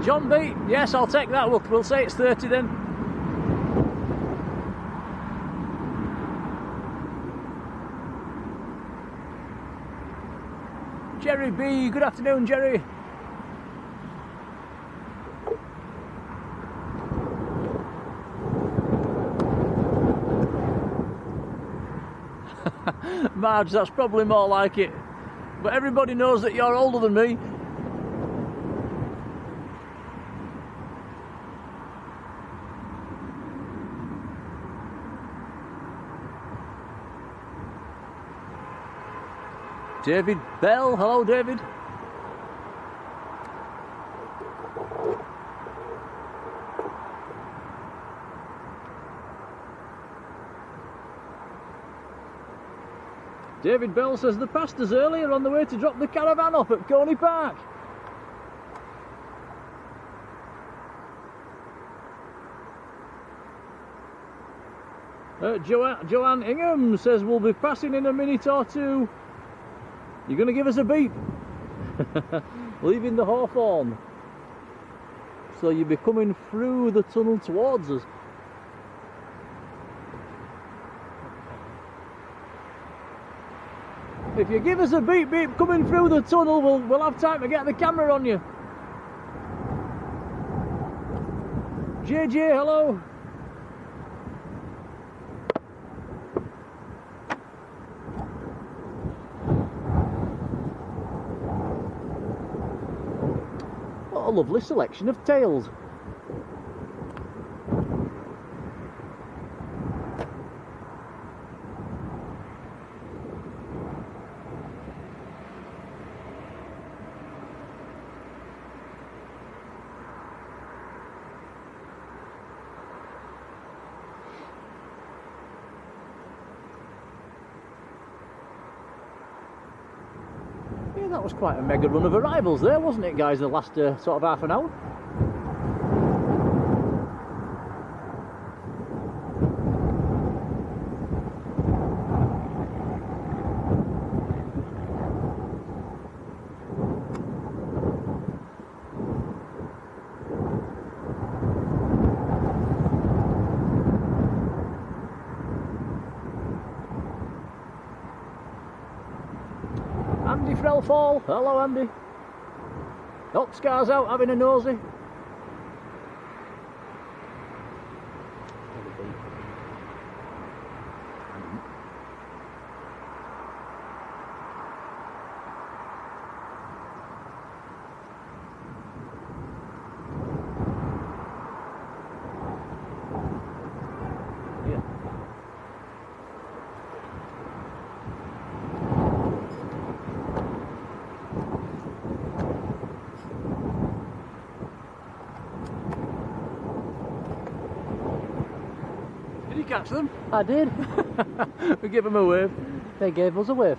John B, yes, I'll take that. We'll say it's 30 then. Jerry B, good afternoon, Jerry. Marge, that's probably more like it. But everybody knows that you're older than me. David Bell, hello David. David Bell says the passed us earlier on the way to drop the caravan off at Coney Park. Joanne Ingham says we'll be passing in a minute or two. You're going to give us a beep. Leaving the Hawthorne. So you'll be coming through the tunnel towards us. If you give us a beep beep coming through the tunnel, we'll have time to get the camera on you. JJ, hello. What a lovely selection of tails. That was quite a mega run of arrivals there, wasn't it, guys, the last sort of half an hour? Andy Frelfall, hello Andy. Oxcar's out having a nosy. Catch them? I did. We give them a wave. They gave us a wave.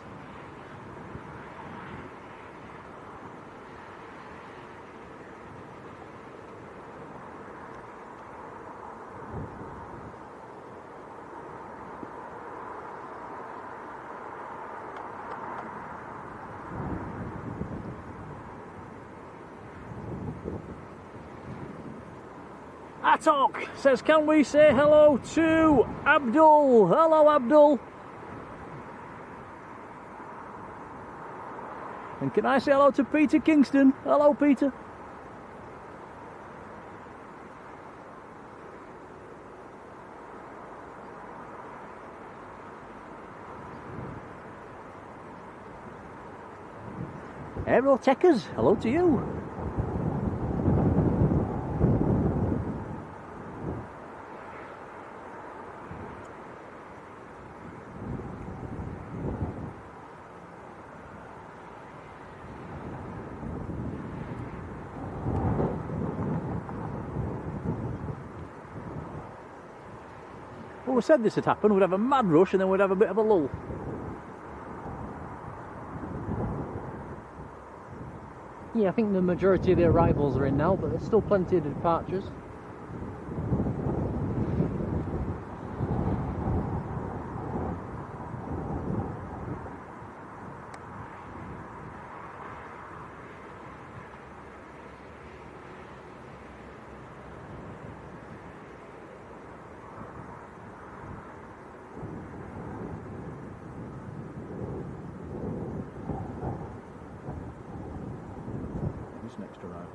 Batok says, can we say hello to Abdul? Hello, Abdul. And can I say hello to Peter Kingston? Hello, Peter. Aerotechers, hello to you. Well, we said this had happened, we'd have a mad rush and then we'd have a bit of a lull. Yeah, I think the majority of the arrivals are in now, but there's still plenty of departures. Next arrival.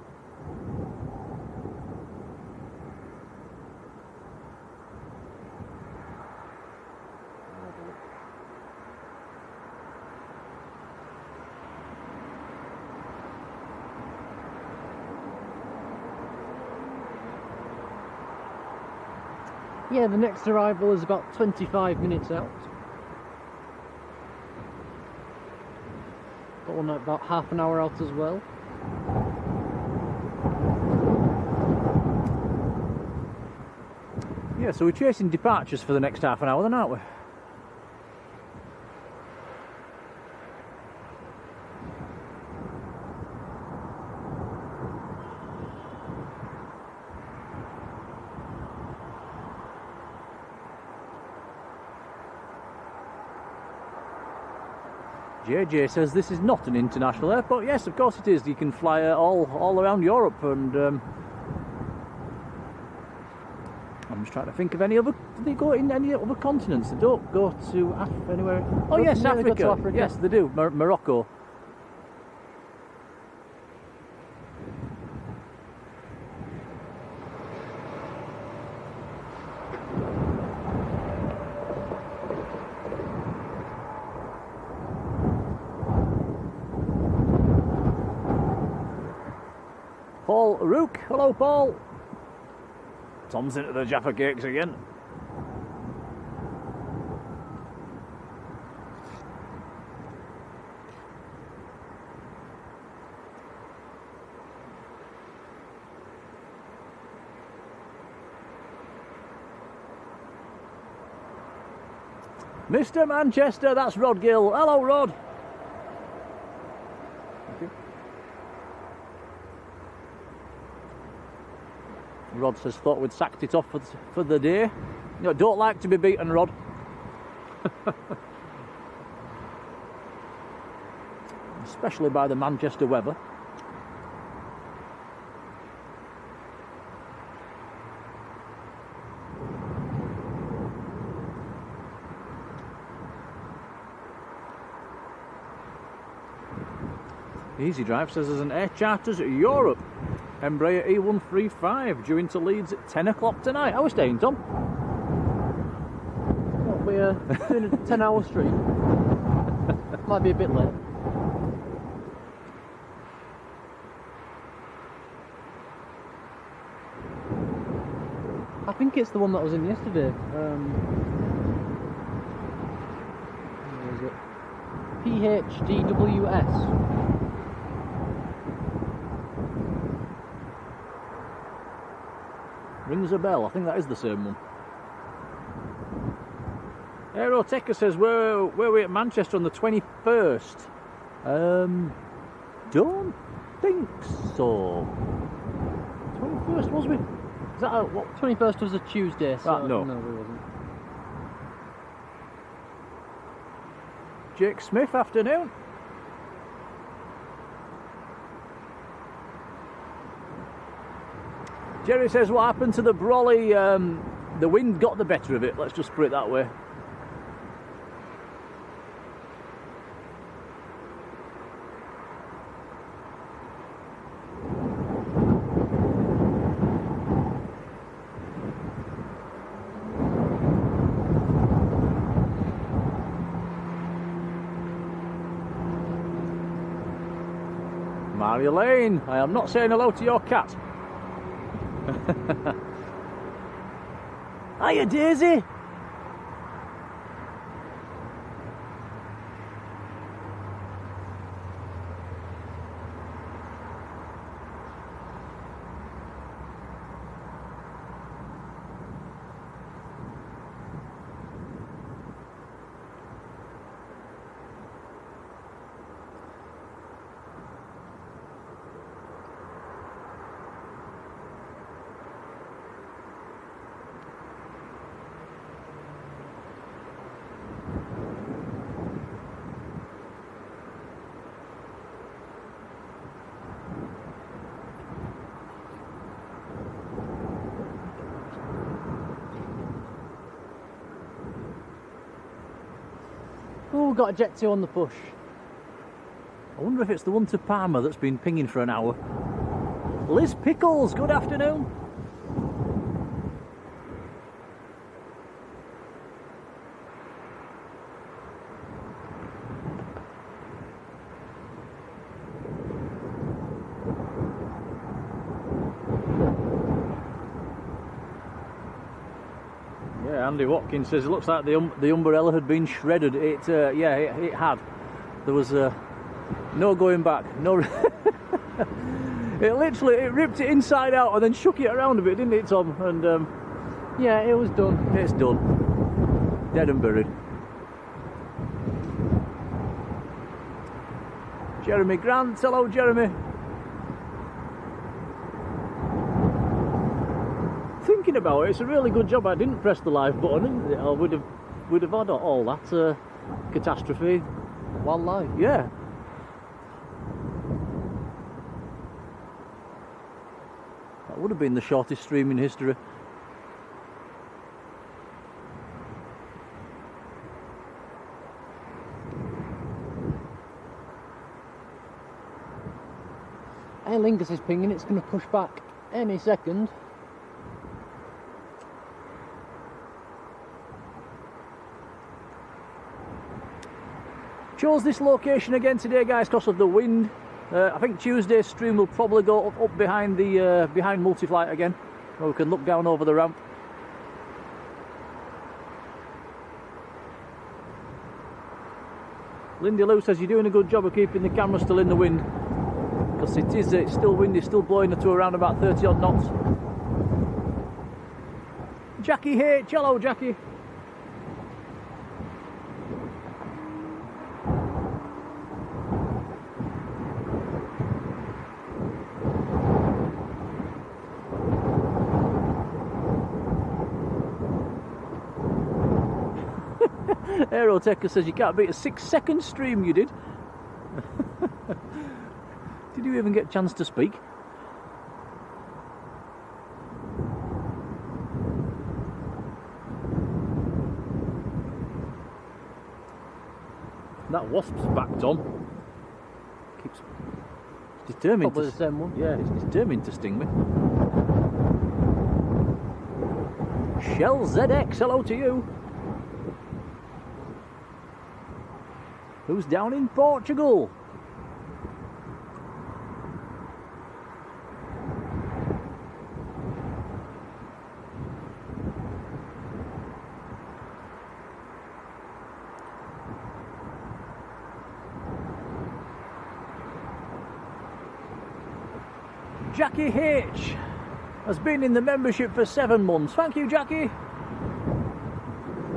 Yeah, the next arrival is about 25 minutes out. Got one about half an hour out as well. Yeah, so we're chasing departures for the next half an hour then, aren't we? JJ says this is not an international airport. Yes, of course it is. You can fly all around Europe, and I'm just trying to think of any other. Do they go in any other continents? They don't go to anywhere. Oh yes, Yeah, they go Africa. to Africa. Yes, they do. Morocco. Paul Rook. Hello, Paul. Tom's into the Jaffa cakes again. Mr. Manchester, that's Rod Gill. Hello, Rod. Thank you. Rod says, thought we'd sacked it off for the day. You know, don't like to be beaten, Rod. Especially by the Manchester weather. Easy Drive says there's an Air Charters Europe Embraer E135 due into Leeds at 10 o'clock tonight. How are we staying, Tom? What, we're doing a 10-hour stream. Might be a bit late. I think it's the one that was in yesterday. Where is it? PHDWS. Rings a bell. I think that is the same one. Aeroteca says, were we at Manchester on the 21st? Don't think so. 21st, was we? Is that what? 21st was a Tuesday, so no. No, we wasn't. Jake Smith, afternoon. Jerry says, what happened to the brolly? The wind got the better of it, let's just put it that way. Marjolein, I am not saying hello to your cat. Hiya, Daisy. Oh, got a jet 2 on the push. I wonder if it's the one to Palmer that's been pinging for an hour. Liz Pickles, good afternoon. Yeah, Andy Watkins says it looks like the umbrella had been shredded. Yeah, it had. There was no going back. No. It ripped it inside out and then shook it around a bit, didn't it, Tom? And yeah, it was done. It's done. Dead and buried. Jeremy Grant, hello, Jeremy. Thinking about it, it's a really good job I didn't press the live button, isn't it? Or we'd have had all that catastrophe While live. Yeah. That would have been the shortest stream in history. Aer Lingus is pinging, it's going to push back any second. Chose this location again today, guys, because of the wind. I think Tuesday's stream will probably go up behind the behind Multiflight again, where we can look down over the ramp. Lindy Lou says you're doing a good job of keeping the camera still in the wind, because it's still windy, still blowing to around about 30 odd knots. Jackie H, hello Jackie. Aerotecher says you can't beat a 6-second stream you did. Did you even get a chance to speak? That wasp's back, Tom. Keeps determined Probably to the same one. Yeah, it's determined to sting me. Shell ZX, hello to you. Who's down in Portugal? Jackie H has been in the membership for 7 months. Thank you, Jackie.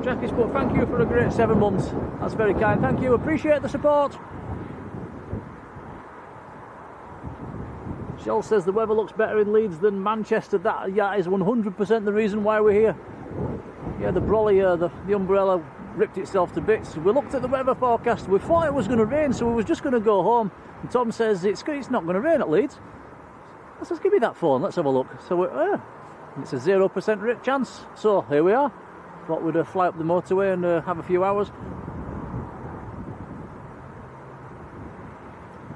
Jackie's put thank you for a great 7 months. That's very kind. Thank you. Appreciate the support. Shell says the weather looks better in Leeds than Manchester. That is 100% the reason why we're here. Yeah, the brolly, the umbrella ripped itself to bits. We looked at the weather forecast. We thought it was going to rain, so we was just going to go home. And Tom says it's not going to rain at Leeds. Let's just give me that phone. Let's have a look. So it's a 0% chance. So here we are. Thought we'd fly up the motorway and have a few hours.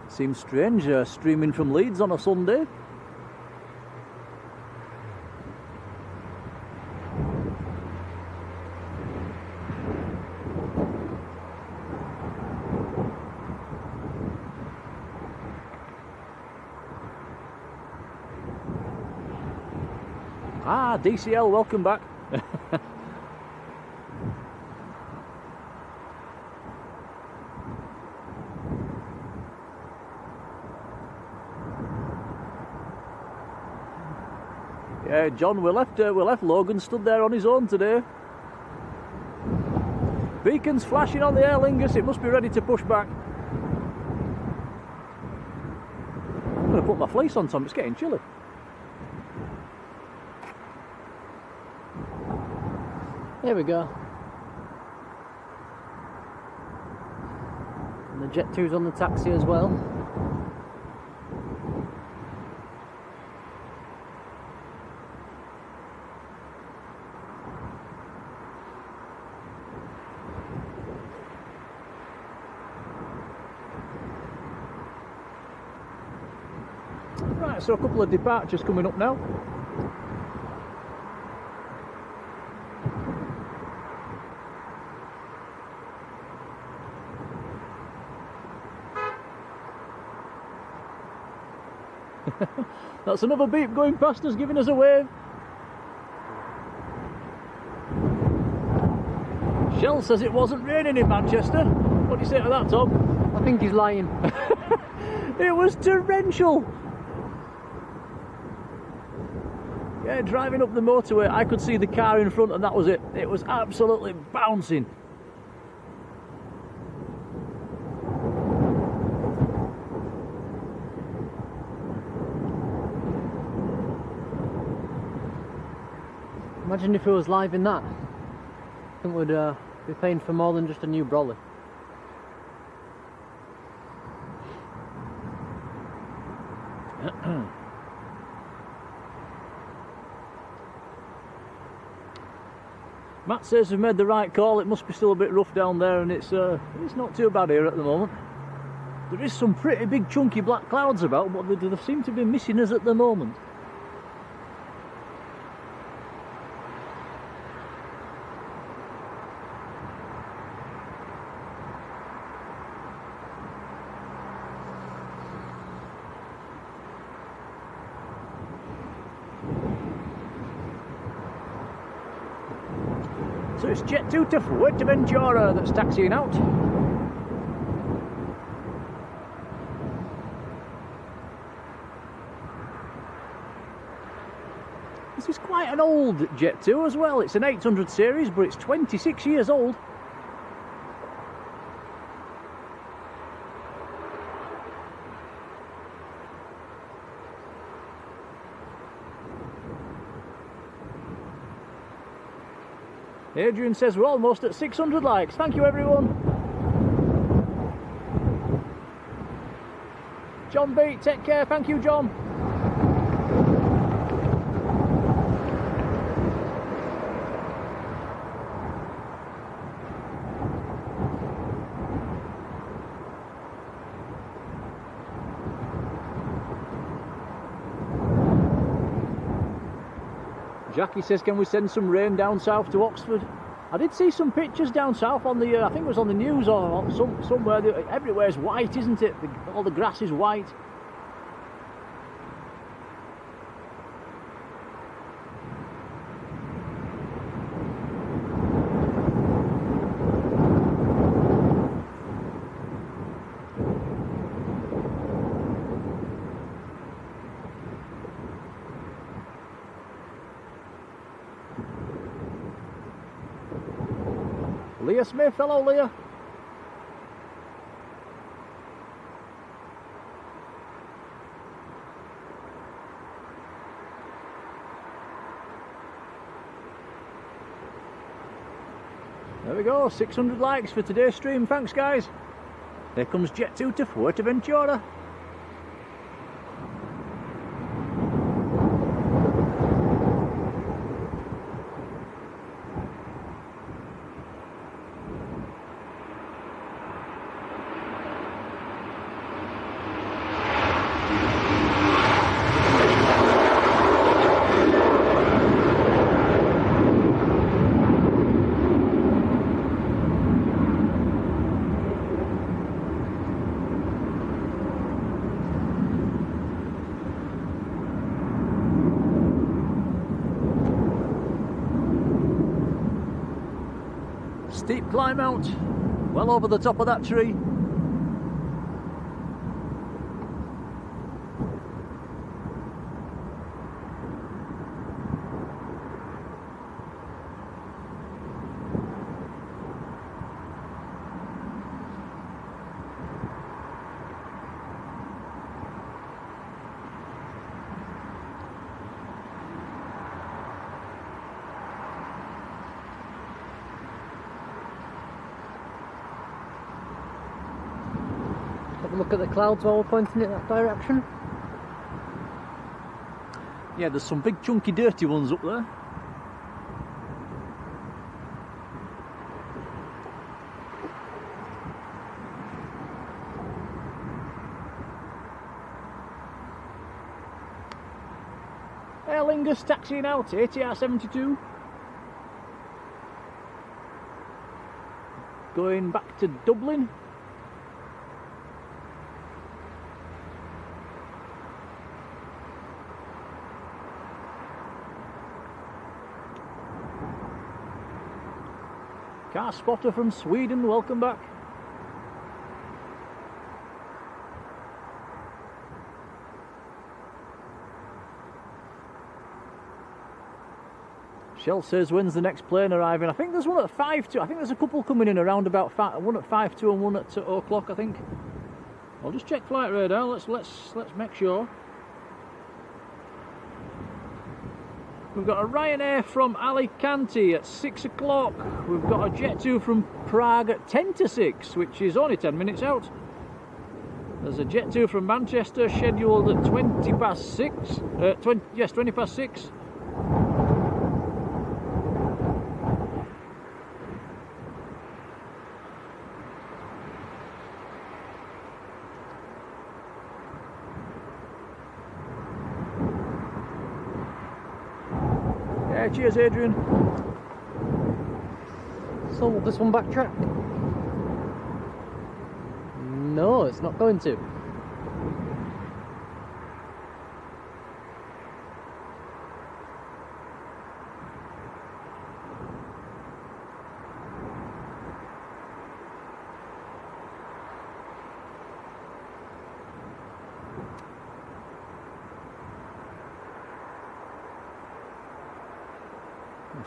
Seems strange streaming from Leeds on a Sunday. Ah, DCL, welcome back. Yeah, John, we left Logan stood there on his own today. Beacons flashing on the Aer Lingus, it must be ready to push back. I'm going to put my fleece on, Tom, it's getting chilly. There we go. And the Jet 2's on the taxi as well. Right, so a couple of departures coming up now. That's another beep going past us, giving us a wave. Shell says it wasn't raining in Manchester. What do you say to that, Tom? I think he's lying. It was torrential. Yeah, driving up the motorway, I could see the car in front and that was it. It was absolutely bouncing. Imagine if it was live in that. I think we'd be paying for more than just a new brolly. Matt says we've made the right call. It must be still a bit rough down there, and it's not too bad here at the moment. There is some pretty big chunky black clouds about, but they seem to be missing us at the moment. So it's Jet 2 to Fuerteventura that's taxiing out. This is quite an old Jet 2 as well. It's an 800 series, but it's 26 years old. Adrian says we're almost at 600 likes. Thank you, everyone. John B, take care. Thank you, John. Jackie says, can we send some rain down south to Oxford? I did see some pictures down south on the, I think it was on the news or on somewhere. Everywhere's white, isn't it? All the grass is white. Leah Smith, hello Leah. There we go, 600 likes for today's stream, thanks guys. Here comes Jet 2 to Fuerteventura. Steep climb out, well over the top of that tree. Have a look at the clouds while we're pointing in that direction. Yeah, there's some big chunky dirty ones up there. Aer Lingus taxiing out, ATR 72. Going back to Dublin. Car spotter from Sweden, welcome back. Shell says, when's the next plane arriving? I think there's one at 5 to. I think there's a couple coming in around about one at 5 to and one at 2 o'clock. I think. I'll just check flight radar. Let's make sure. We've got a Ryanair from Alicante at 6 o'clock. We've got a Jet2 from Prague at 10 to 6, which is only 10 minutes out. There's a Jet2 from Manchester scheduled at 20 past 6. 20 past 6. Yeah, cheers, Adrian. So will this one backtrack? No, it's not going to.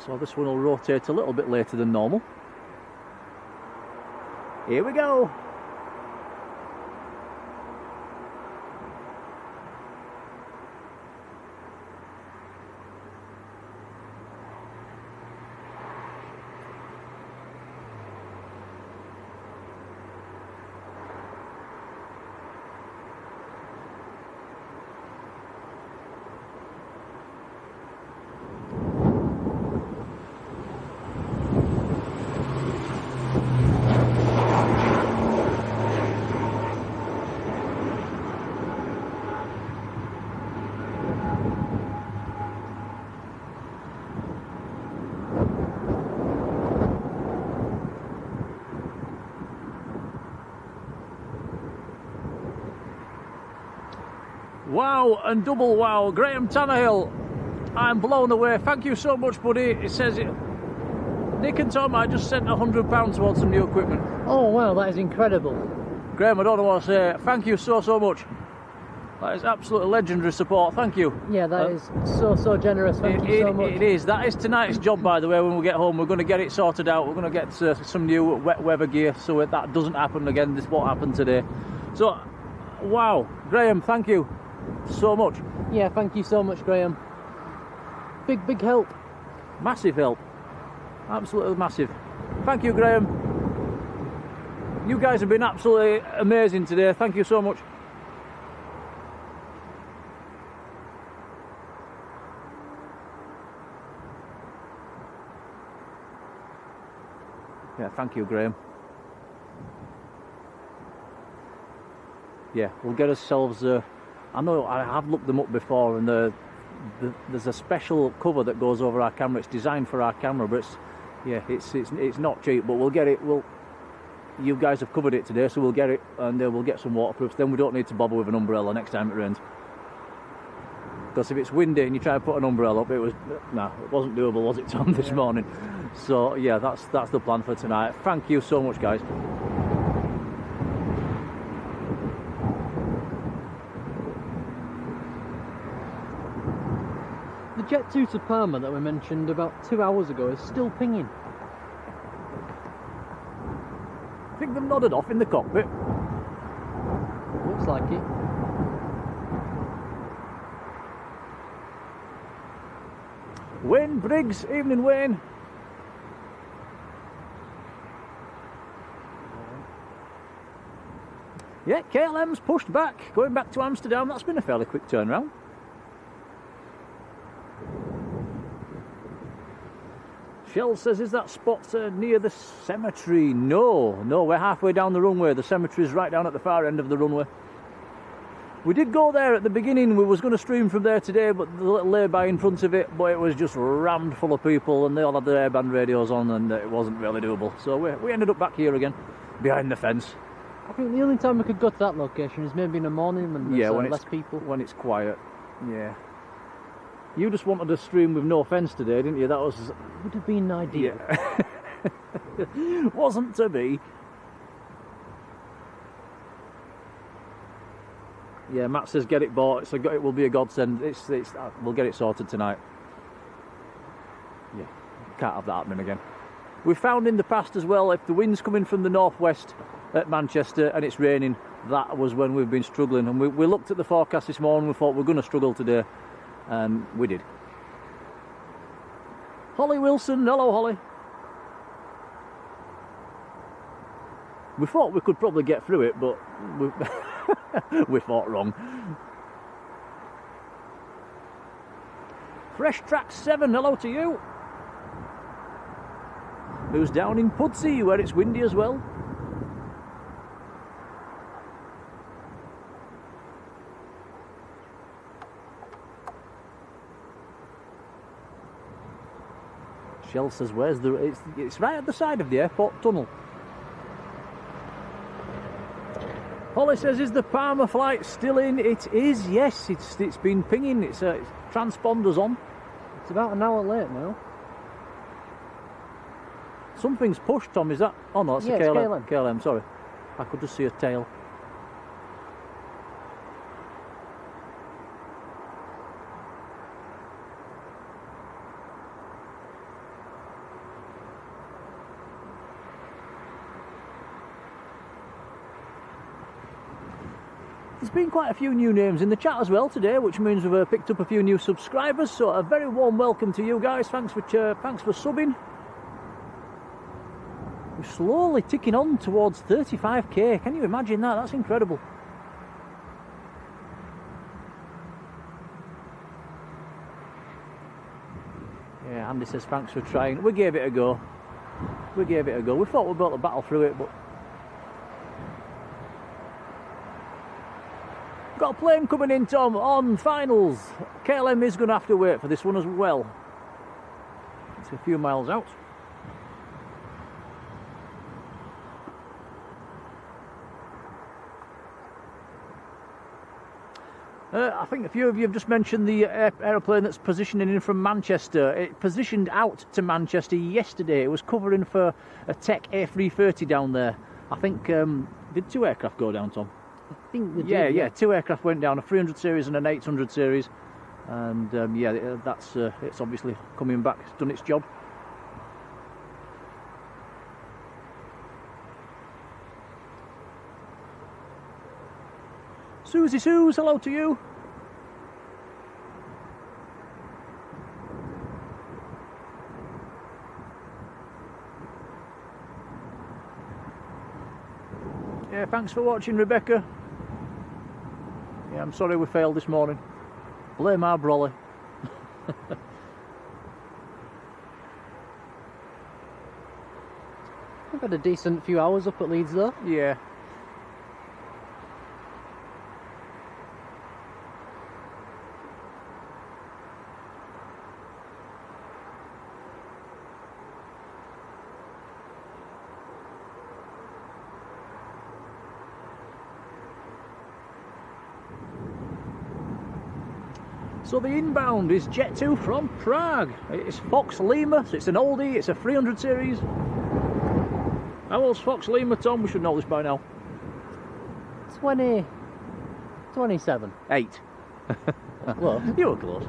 So this one will rotate a little bit later than normal. Here we go. Wow and double wow, Graham Tannehill, I'm blown away. Thank you so much, buddy. It says it. Nick and Tom, I just sent £100 towards some new equipment. Oh wow, that is incredible. Graham, I don't know what to say. Thank you so much. That is absolutely legendary support. Thank you. Yeah, that is so generous. Thank you so much. It is. That is tonight's job, by the way. When we get home, we're going to get it sorted out. We're going to get some new wet weather gear so that doesn't happen again. This won't happen today. So, wow, Graham, thank you so much. Yeah, thank you so much, Graham. Big help. Massive help. Absolutely massive. Thank you, Graham. You guys have been absolutely amazing today. Thank you so much. Yeah, thank you, Graham. Yeah, we'll get ourselves I know I have looked them up before, and there's a special cover that goes over our camera. It's designed for our camera, but it's not cheap. But we'll get it. You guys have covered it today, so we'll get it, and we'll get some waterproofs. Then we don't need to bother with an umbrella next time it rains. Because if it's windy and you try to put an umbrella up, it wasn't doable, was it, Tom, this morning? So yeah, that's the plan for tonight. Thank you so much, guys. The Jet 2 to Parma that we mentioned about 2 hours ago is still pinging. I think they've nodded off in the cockpit. Looks like it. Wayne Briggs, evening Wayne. Yeah, KLM's pushed back, going back to Amsterdam. That's been a fairly quick turnaround. Shell says, is that spot near the cemetery? No, we're halfway down the runway. The cemetery's right down at the far end of the runway. We did go there at the beginning. We was going to stream from there today, but the little lay-by in front of it, but it was just rammed full of people and they all had their airband radios on and it wasn't really doable. So we ended up back here again, behind the fence. I think the only time we could go to that location is maybe in the morning when there's when less people. When it's quiet, yeah. You just wanted a stream with no fence today, didn't you? That would have been ideal. Yeah. Wasn't to be. Yeah, Matt says get it bought. It will be a godsend. We'll get it sorted tonight. Yeah, can't have that happening again. We found in the past as well, if the wind's coming from the northwest at Manchester and it's raining, that was when we've been struggling. And we looked at the forecast this morning. We thought we're going to struggle today. And we did. Holly Wilson, hello Holly. We thought we could probably get through it, but we thought wrong. Fresh Track 7, hello to you. Who's down in Pudsey, where it's windy as well. Shell says, where's it's right at the side of the airport tunnel. Holly says, is the Parma flight still in? It is, yes, it's been pinging, it's transponder's on. It's about an hour late now. Something's pushed, Tom, is that? Oh no, it's a KLM. KLM, sorry. I could just see a tail. There's been quite a few new names in the chat as well today, which means we've picked up a few new subscribers, so a very warm welcome to you guys. Thanks for subbing. We're slowly ticking on towards 35k. Can you imagine that? That's incredible. Yeah, Andy says thanks for trying. We gave it a go. We thought we'd be able to battle through it, but got a plane coming in, Tom, on finals. KLM is going to have to wait for this one as well. It's a few miles out. I think a few of you have just mentioned the aeroplane that's positioning in from Manchester. It positioned out to Manchester yesterday. It was covering for a Tech A330 down there. I think, did 2 aircraft go down, Tom? I think they did, yeah, 2 aircraft went down, a 300 series and an 800 series. And yeah, that's it's obviously coming back, it's done its job. Susie Suze, hello to you. Yeah, thanks for watching, Rebecca. Yeah, I'm sorry we failed this morning. Blame our brolly. We've had a decent few hours up at Leeds though. Yeah. So the inbound is Jet 2 from Prague. It's Fox Lima, so it's an oldie, it's a 300 series. How old's Fox Lima, Tom? We should know this by now. 27. 8. Close. You were close.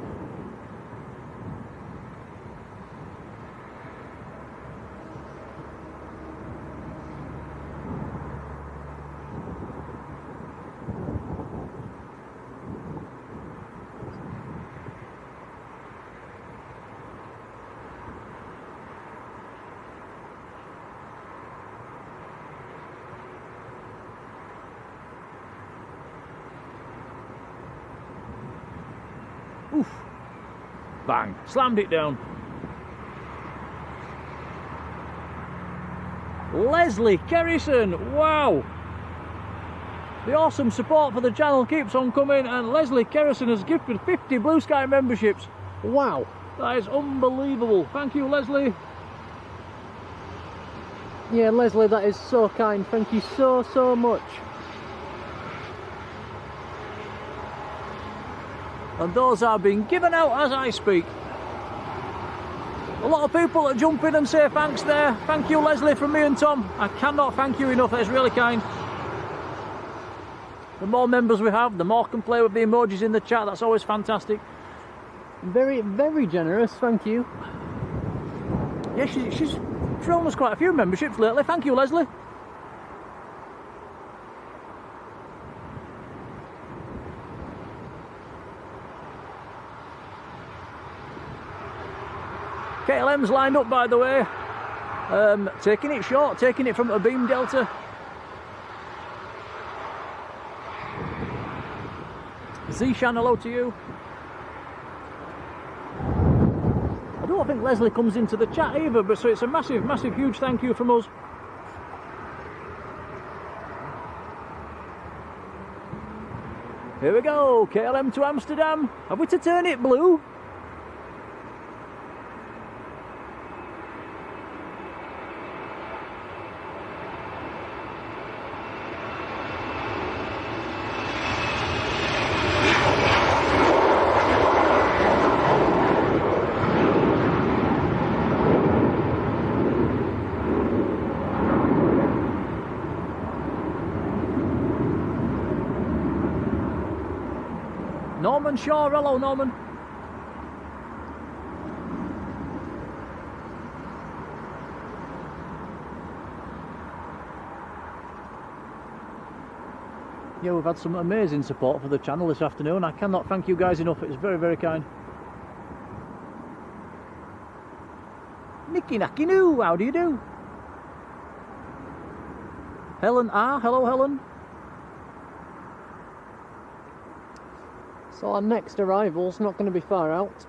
Oof. Bang. Slammed it down. Leslie Kerrison. Wow. The awesome support for the channel keeps on coming, and Leslie Kerrison has gifted 50 Blue Sky memberships. Wow. That is unbelievable. Thank you, Leslie. Yeah, Leslie, that is so kind. Thank you so much. And those are being given out as I speak. A lot of people that jump in and say thanks there. Thank you, Leslie, from me and Tom. I cannot thank you enough. That's really kind. The more members we have, the more can play with the emojis in the chat. That's always fantastic. Very generous, thank you. Yeah, she's thrown us quite a few memberships lately. Thank you, Leslie. KLM's lined up, by the way, taking it short, taking it from a beam delta. Zishan, hello to you. I don't think Leslie comes into the chat either, but so it's a massive, huge thank you from us. Here we go, KLM to Amsterdam. Have we to turn it blue? Norman Shaw, hello Norman. Yeah, we've had some amazing support for the channel this afternoon. I cannot thank you guys enough. It's very kind. Nicky Nacky Noo, how do you do? Helen R, hello Helen. So our next arrival's not going to be far out.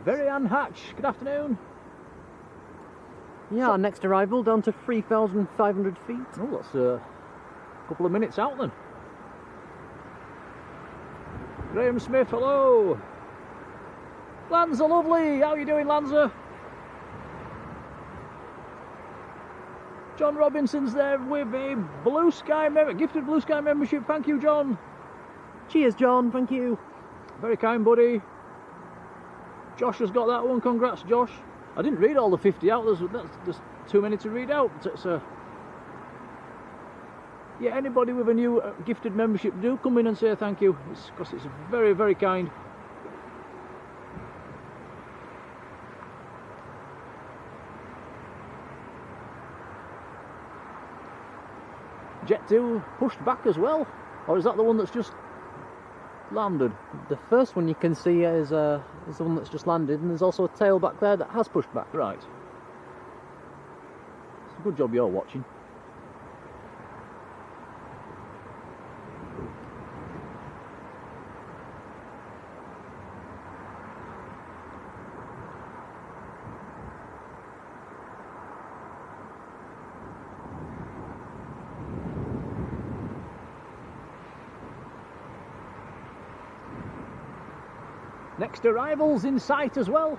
Very Ann Hatch, good afternoon. Yeah, our next arrival down to 3,500 feet. Oh, that's a couple of minutes out then. Graham Smith, hello. Lanza lovely, how are you doing, Lanza? John Robinson's there with a Blue Sky gifted Blue Sky membership. Thank you, John. Cheers, John, thank you. Very kind, buddy. Josh has got that one, congrats, Josh. I didn't read all the 50 out, there's too many to read out. It's yeah, anybody with a new gifted membership, do come in and say thank you, because it's very kind. Jet 2 pushed back as well, or is that the one that's just landed? The first one you can see is the one that's just landed, and there's also a tail back there that has pushed back. Right. It's a good job you're watching. Next arrivals in sight as well.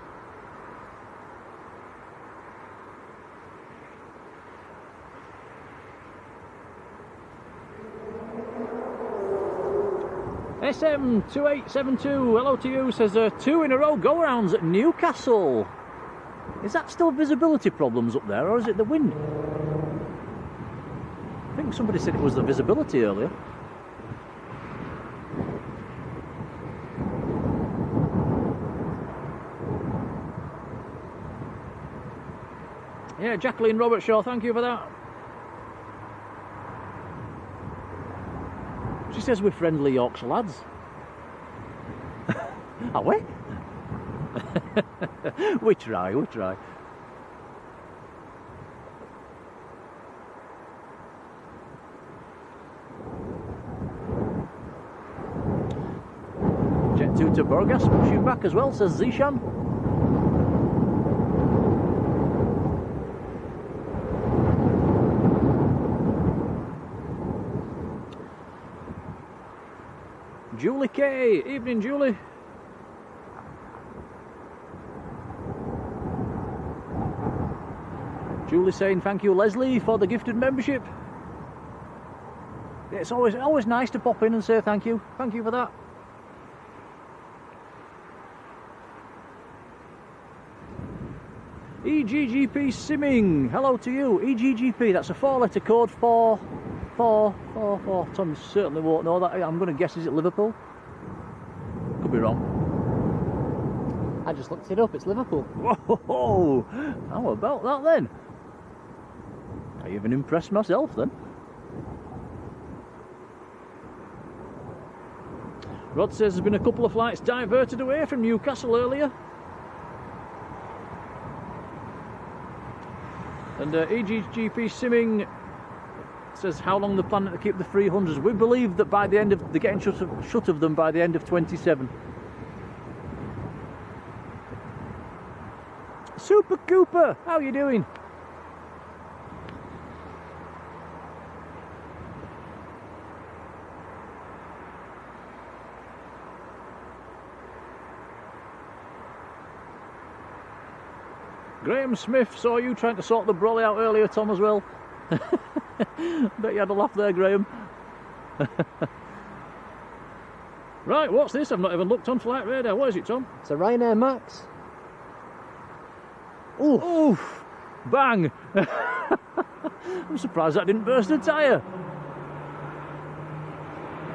SM2872, hello to you, says 2 in a row go-arounds at Newcastle. Is that still visibility problems up there, or is it the wind? I think somebody said it was the visibility earlier. Yeah, Jacqueline Robertshaw, thank you for that. She says we're friendly Yorkshire lads. Are we? We try, we try. Jet 2 to Burgas, pushing back as well, says Zishan. Julie K, evening Julie. Julie saying thank you Leslie for the gifted membership. Yeah, it's always nice to pop in and say thank you. Thank you for that. EGGP Simming, hello to you. EGGP, that's a 4-letter code for 4. Tom certainly won't know that. I'm going to guess, is it Liverpool? Could be wrong. I just looked it up, it's Liverpool. Whoa! How about that then? I even impressed myself then. Rod says there's been a couple of flights diverted away from Newcastle earlier. And EGGP Simming says how long they're planning to keep the 300s. We believe that by the end of, they're getting shut of them by the end of 27. Super Cooper, how are you doing? Graham Smith, saw you trying to sort the brolly out earlier, Tom, as well. Bet you had a laugh there, Graham. Right, what's this? I've not even looked on Flight Radar. What is it, Tom? It's a Ryanair Max. Oof! Oof! Bang! I'm surprised that didn't burst a tyre.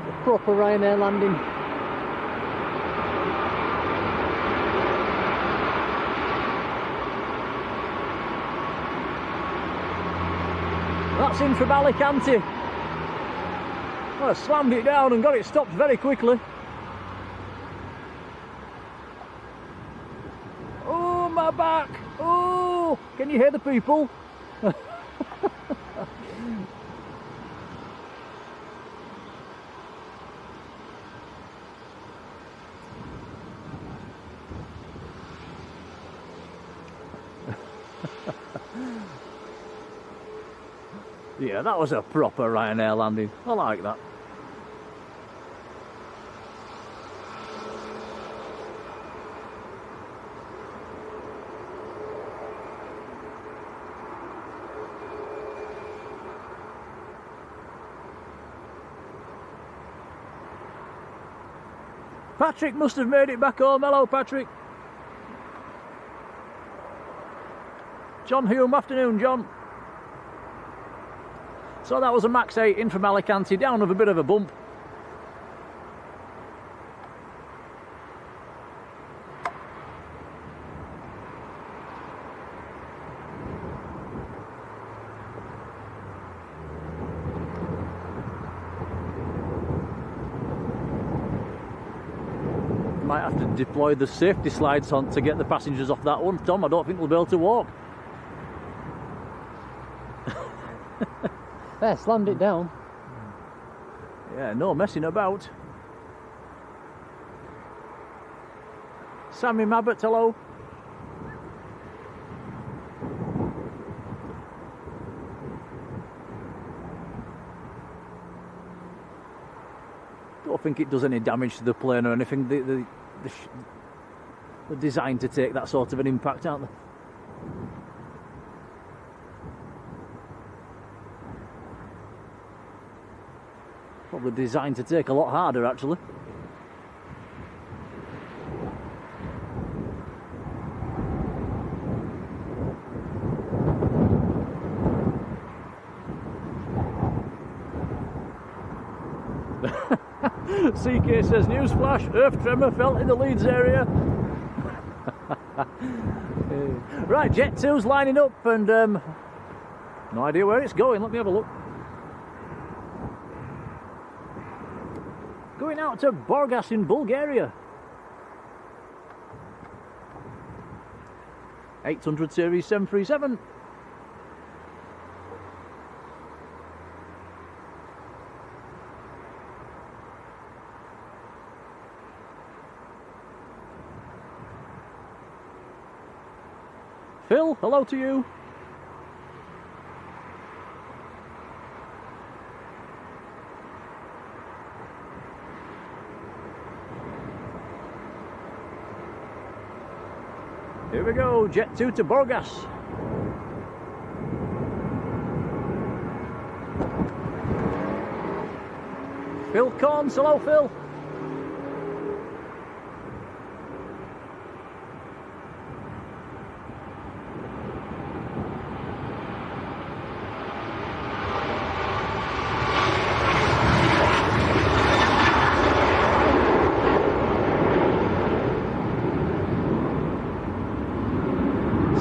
A proper Ryanair landing. That's in from Alicante. Well, I slammed it down and got it stopped very quickly. Oh, my back! Oh! Can you hear the people? Yeah, that was a proper Ryanair landing. I like that. Patrick must have made it back home. Hello, Patrick. John Hume, afternoon, John. So that was a Max 8 in from Alicante, down with a bit of a bump. Might have to deploy the safety slides on to get the passengers off that one, Tom. I don't think we'll be able to walk. There, slammed it down. Yeah, no messing about. Sammy Mabbott, hello. Don't think it does any damage to the plane or anything. They're designed to take that sort of an impact, aren't they? Probably designed to take a lot harder, actually. CK says, newsflash, earth tremor felt in the Leeds area. Right, Jet 2's lining up and no idea where it's going. Let me have a look. Going out to Burgas in Bulgaria. 800 series 737. Phil, hello to you. Here we go, Jet 2 to Burgas. Phil Corns, hello Phil.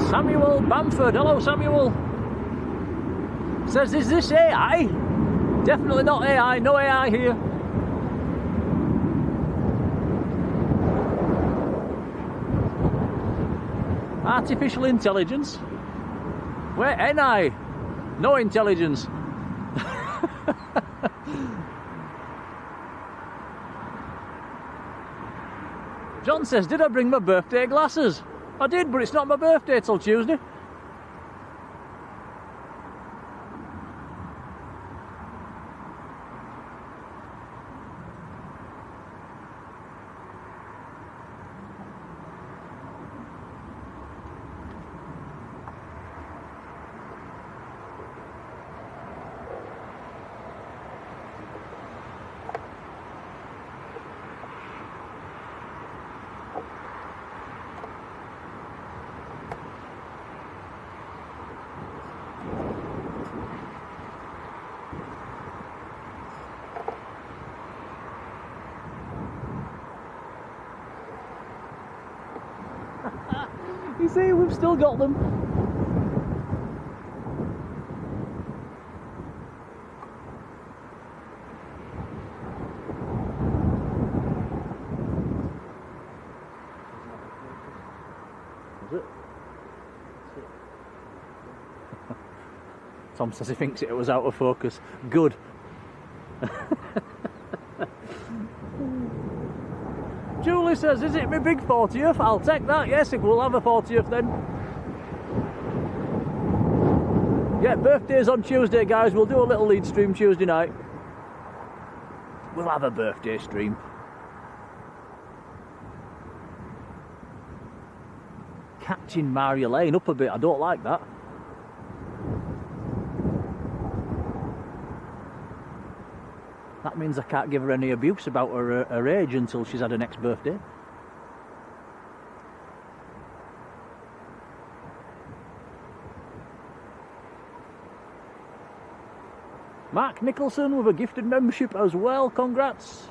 Samuel Bamford, hello Samuel. Says, is this AI? Definitely not AI, no AI here. Artificial intelligence? Where NI? No intelligence. John says, did I bring my birthday glasses? I did, but it's not my birthday till Tuesday. You see, we've still got them. Is it? Tom says he thinks it was out of focus. Good. Julie says, is it my big 40th? I'll take that, yes, we'll have a 40th then. Yeah, birthday's on Tuesday, guys. We'll do a little lead stream Tuesday night. We'll have a birthday stream. Catching Marjolein up a bit, I don't like that. That means I can't give her any abuse about her age until she's had her next birthday. Mark Nicholson with a gifted membership as well, congrats.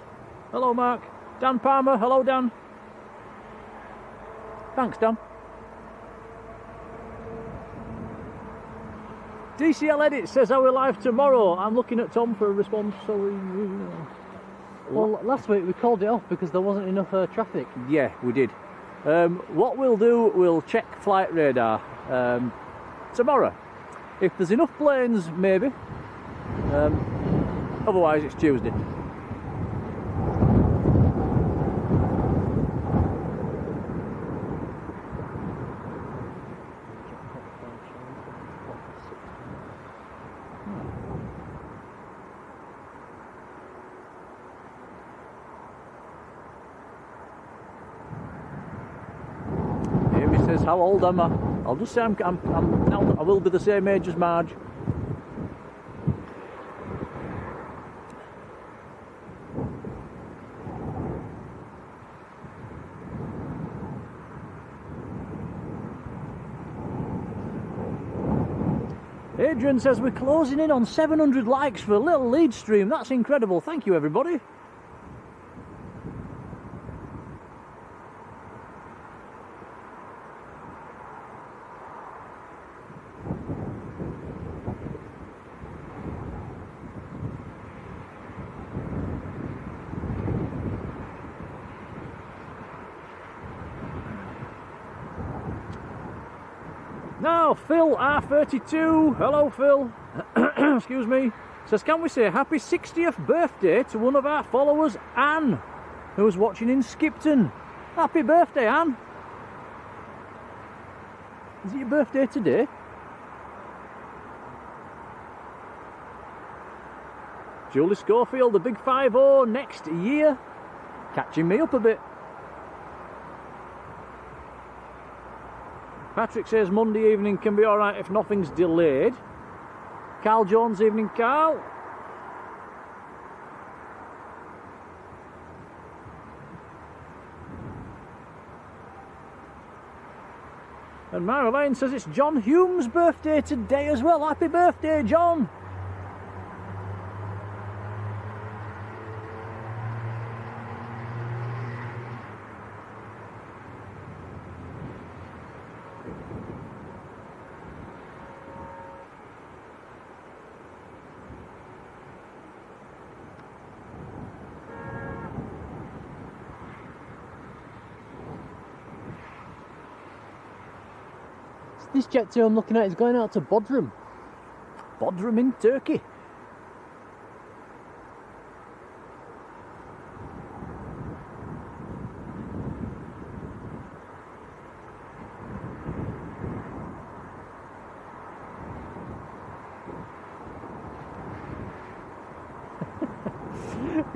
Hello Mark. Dan Palmer, hello Dan. Thanks Dan. DCL Edit says, are we live tomorrow? I'm looking at Tom for a response, so Well, last week we called it off because there wasn't enough traffic. Yeah, we did. What we'll do, we'll check flight radar tomorrow. If there's enough planes, maybe. Otherwise, it's Tuesday. How old am I? I'll just say I'm now, I will be the same age as Marge. Adrian says we're closing in on 700 likes for a little lead stream. That's incredible. Thank you, everybody. Now, Phil R32, hello Phil, excuse me, says, can we say happy 60th birthday to one of our followers, Anne, who's watching in Skipton. Happy birthday, Anne. Is it your birthday today? Julie Schofield, the big 5-0 next year, catching me up a bit. Patrick says Monday evening can be alright if nothing's delayed. Carl Jones, evening Carl. And Marjolein says it's John Hume's birthday today as well. Happy birthday, John. This jet 2 I'm looking at is going out to Bodrum. Bodrum in Turkey.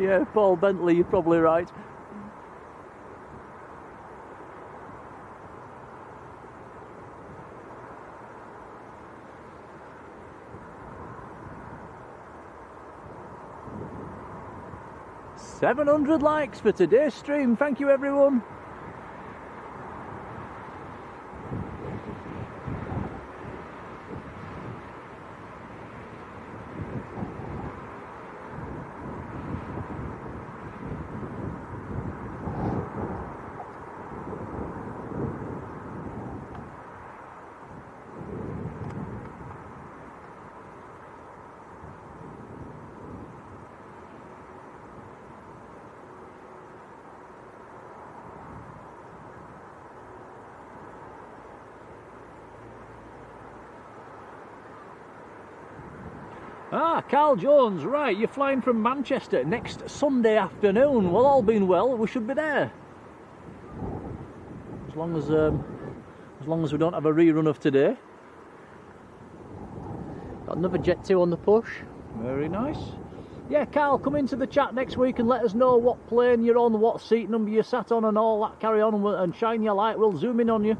Yeah, Paul Bentley, you're probably right. $700 likes for today's stream. Thank you, everyone. Ah, Carl Jones, right, you're flying from Manchester next Sunday afternoon. Well, all being well, we should be there. As long as we don't have a rerun of today. Got another jet 2 on the push. Very nice. Yeah, Carl, come into the chat next week and let us know what plane you're on, what seat number you sat on and all that. Carry on and shine your light. We'll zoom in on you.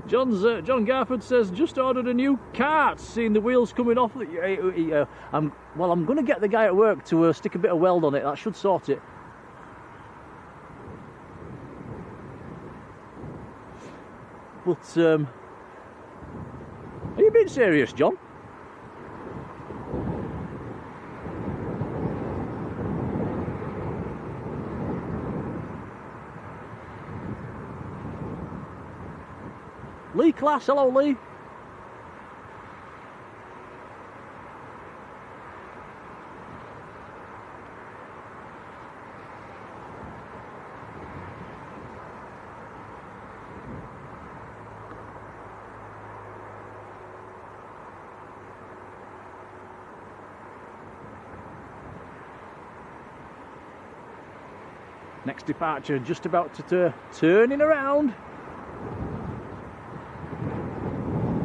John Garford says, just ordered a new cart, seeing the wheels coming off. I'm going to get the guy at work to stick a bit of weld on it. That should sort it. But are you being serious, John? Lee class, hello Lee. Next departure just about to turning around.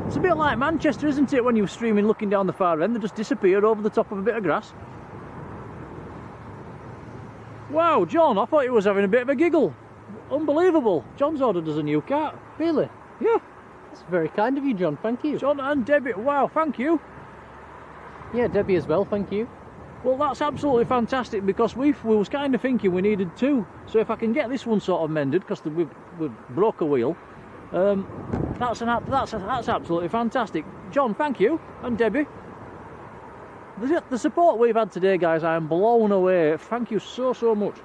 It's a bit like Manchester, isn't it, when you were streaming looking down the far end, they just disappeared over the top of a bit of grass. Wow, John, I thought you was having a bit of a giggle. Unbelievable. John's ordered us a new car. Really? Yeah. That's very kind of you, John, thank you. John and Debbie, wow, thank you. Yeah, Debbie as well, thank you. Well, that's absolutely fantastic, because we was kind of thinking we needed two. So if I can get this one sort of mended, because we broke a wheel. That's absolutely fantastic. John, thank you, and Debbie. The support we've had today, guys, I am blown away. Thank you so much.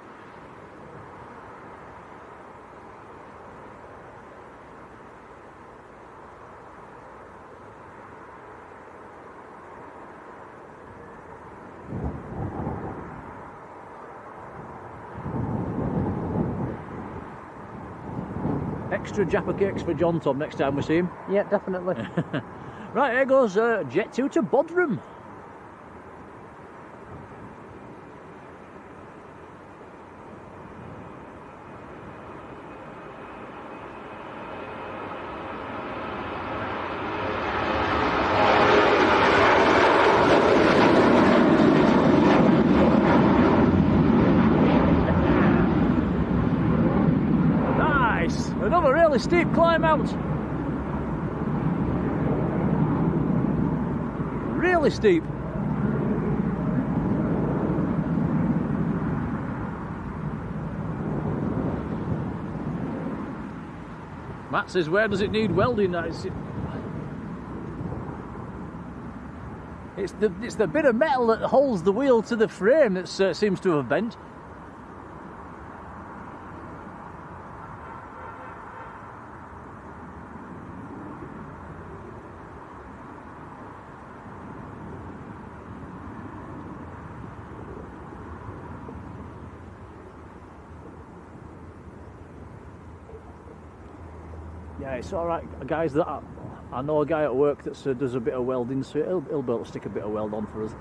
Extra Jaffa cakes for John, Tom, next time we see him. Yeah, definitely. Right, here goes Jet 2 to Bodrum. Another really steep climb out. Really steep. Matt says, where does it need welding? It's the bit of metal that holds the wheel to the frame that seems to have bent. Yeah, it's all right, guys. That I know a guy at work that does a bit of welding, so he'll be able to stick a bit of weld on for us.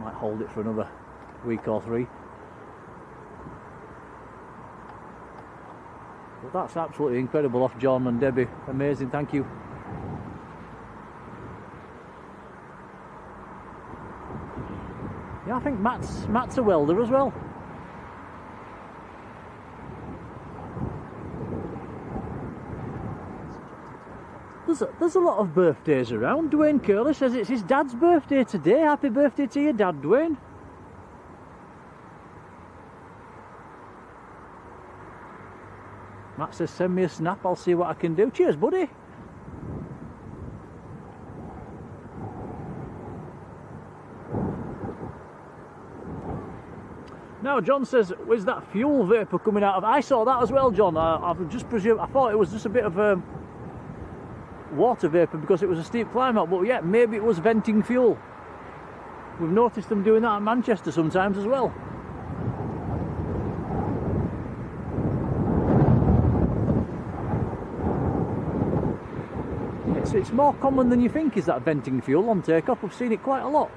Might hold it for another week or 3. But that's absolutely incredible off John and Debbie. Amazing, thank you. Yeah, I think Matt's a welder as well. There's a lot of birthdays around. Dwayne Curley says it's his dad's birthday today. Happy birthday to your dad, Dwayne. Matt says send me a snap, I'll see what I can do. Cheers, buddy. Now John says, was that fuel vapour coming out of... I saw that as well, John. I've just presumed, I thought it was just a bit of water vapour because it was a steep climb up, but yeah, maybe it was venting fuel. We've noticed them doing that at Manchester sometimes as well. It's more common than you think, is that venting fuel on takeoff. We've seen it quite a lot.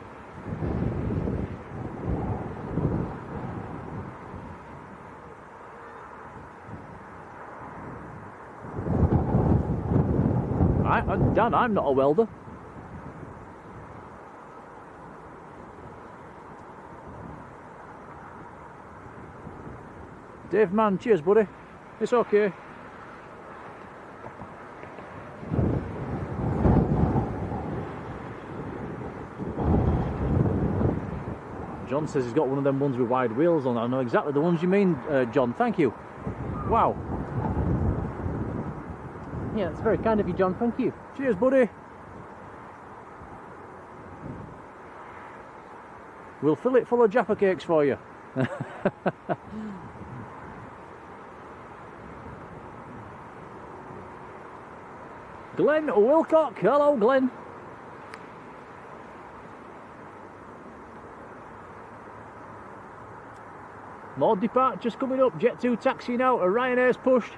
Dan, I'm not a welder. Dave Mann, cheers buddy. It's okay. John says he's got one of them ones with wide wheels on. I know exactly the ones you mean, John. Thank you. Wow. Yeah, it's very kind of you, John. Thank you. Cheers, buddy. We'll fill it full of Jaffa cakes for you. Glenn Wilcock. Hello, Glenn. More departures coming up. Jet 2 taxiing out. Ryanair's pushed.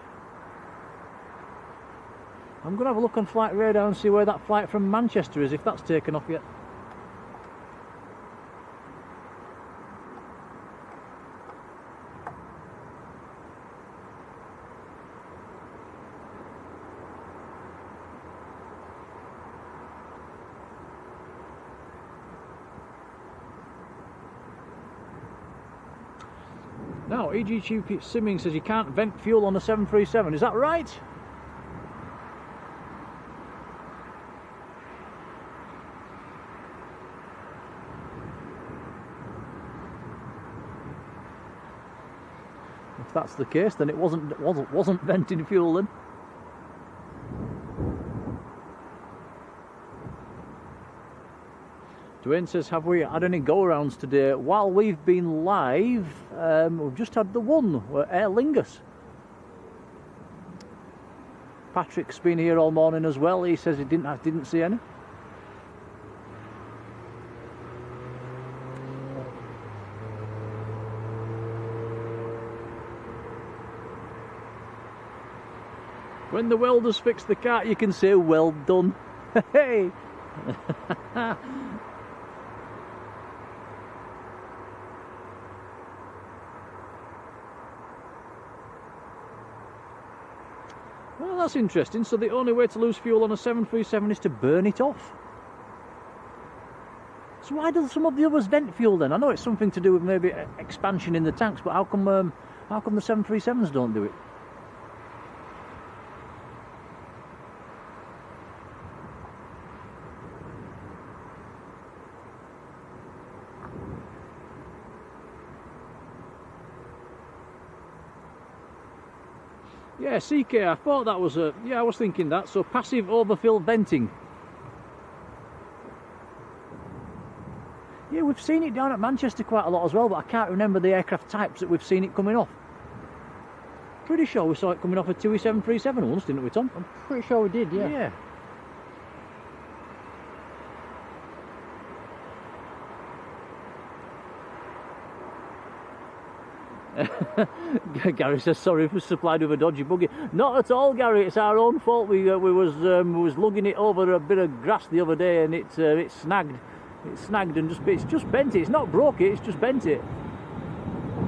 I'm going to have a look on flight radar and see where that flight from Manchester is, if that's taken off yet. Now, EGQ Simming says you can't vent fuel on a 737. Is that right? that's the case, then it wasn't venting fuel then. Dwayne says, have we had any go-arounds today? While we've been live, we've just had the one, Aer Lingus. Patrick's been here all morning as well. He says he didn't see any. When the welders fix the car, you can say, well done. Hey! Well, that's interesting. So the only way to lose fuel on a 737 is to burn it off. So why do some of the others vent fuel then? I know it's something to do with maybe expansion in the tanks, but how come the 737s don't do it? Yeah, CK, I thought that was yeah, I was thinking that. So passive overfill venting. Yeah, we've seen it down at Manchester quite a lot as well, but I can't remember the aircraft types that we've seen it coming off. Pretty sure we saw it coming off a TUI 737 once, didn't we, Tom? I'm pretty sure we did, yeah. Yeah. Gary says sorry for supplied with a dodgy buggy. Not at all, Gary. It's our own fault. We was lugging it over a bit of grass the other day, and it snagged. It snagged and it's just bent it. It's not broke it. It's just bent it.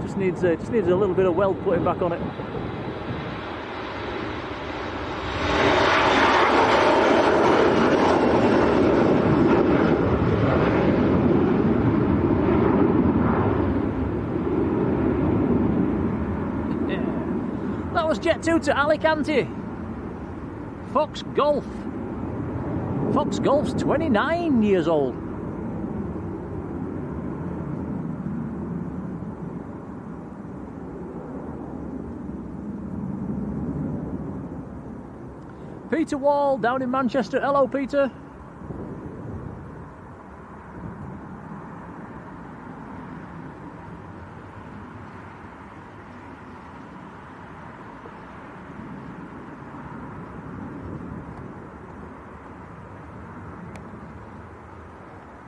Just needs a little bit of weld putting back on it. That was Jet 2 to Alicante. Fox Golf. Fox Golf's 29 years old. Peter Wall down in Manchester. Hello, Peter.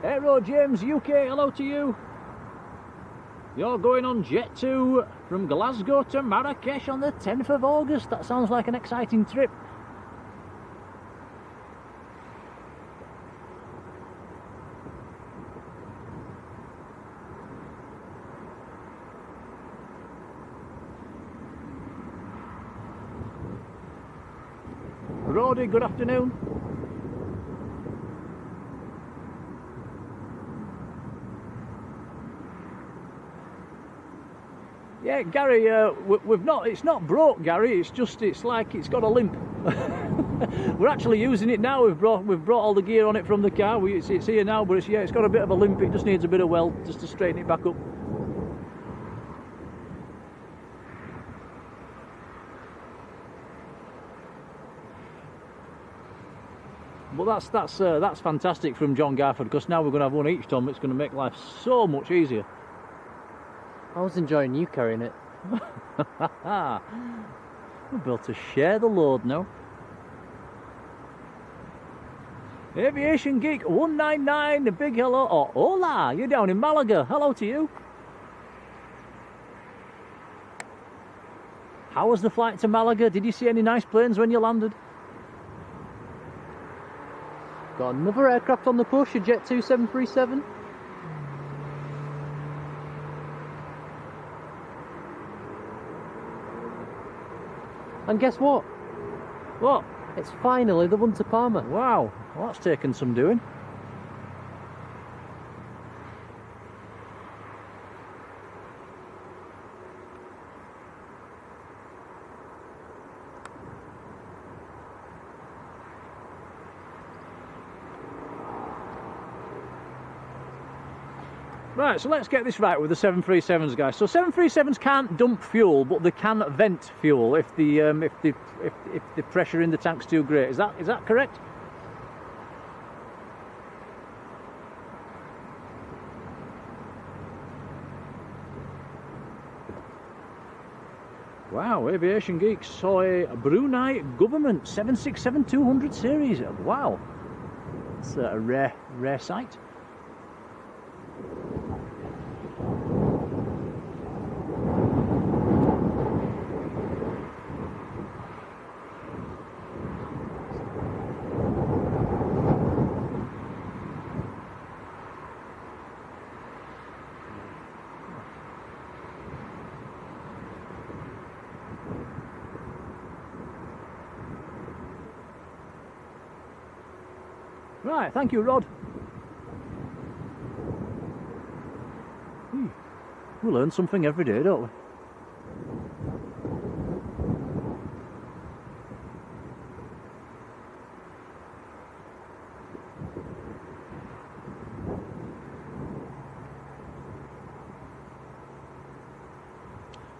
Aero James UK, hello to you. You're going on Jet 2 from Glasgow to Marrakesh on the 10th of August. That sounds like an exciting trip. Roddy, good afternoon. Yeah, Gary, we've not. It's not broke, Gary. It's like it's got a limp. We're actually using it now. We've brought all the gear on it from the car. It's here now, but it's got a bit of a limp. It just needs a bit of weld just to straighten it back up. But that's fantastic from John Garford, because now we're going to have one each, Tom. It's going to make life so much easier. I was enjoying you carrying it. We're able to share the load now. Aviation Geek 199, a big hello. Oh, hola, you're down in Malaga. Hello to you. How was the flight to Malaga? Did you see any nice planes when you landed? Got another aircraft on the push, a Jet 2 737. And guess what? What? It's finally the one to Palma. Wow, well, that's taken some doing. Right, so let's get this right with the 737s, guys. So 737s can't dump fuel, but they can vent fuel if the pressure in the tank's too great. Is that correct? Wow, Aviation Geeks saw a Brunei government 767-200 series. Wow, it's a rare sight. Right, thank you, Rod. We learn something every day, don't we?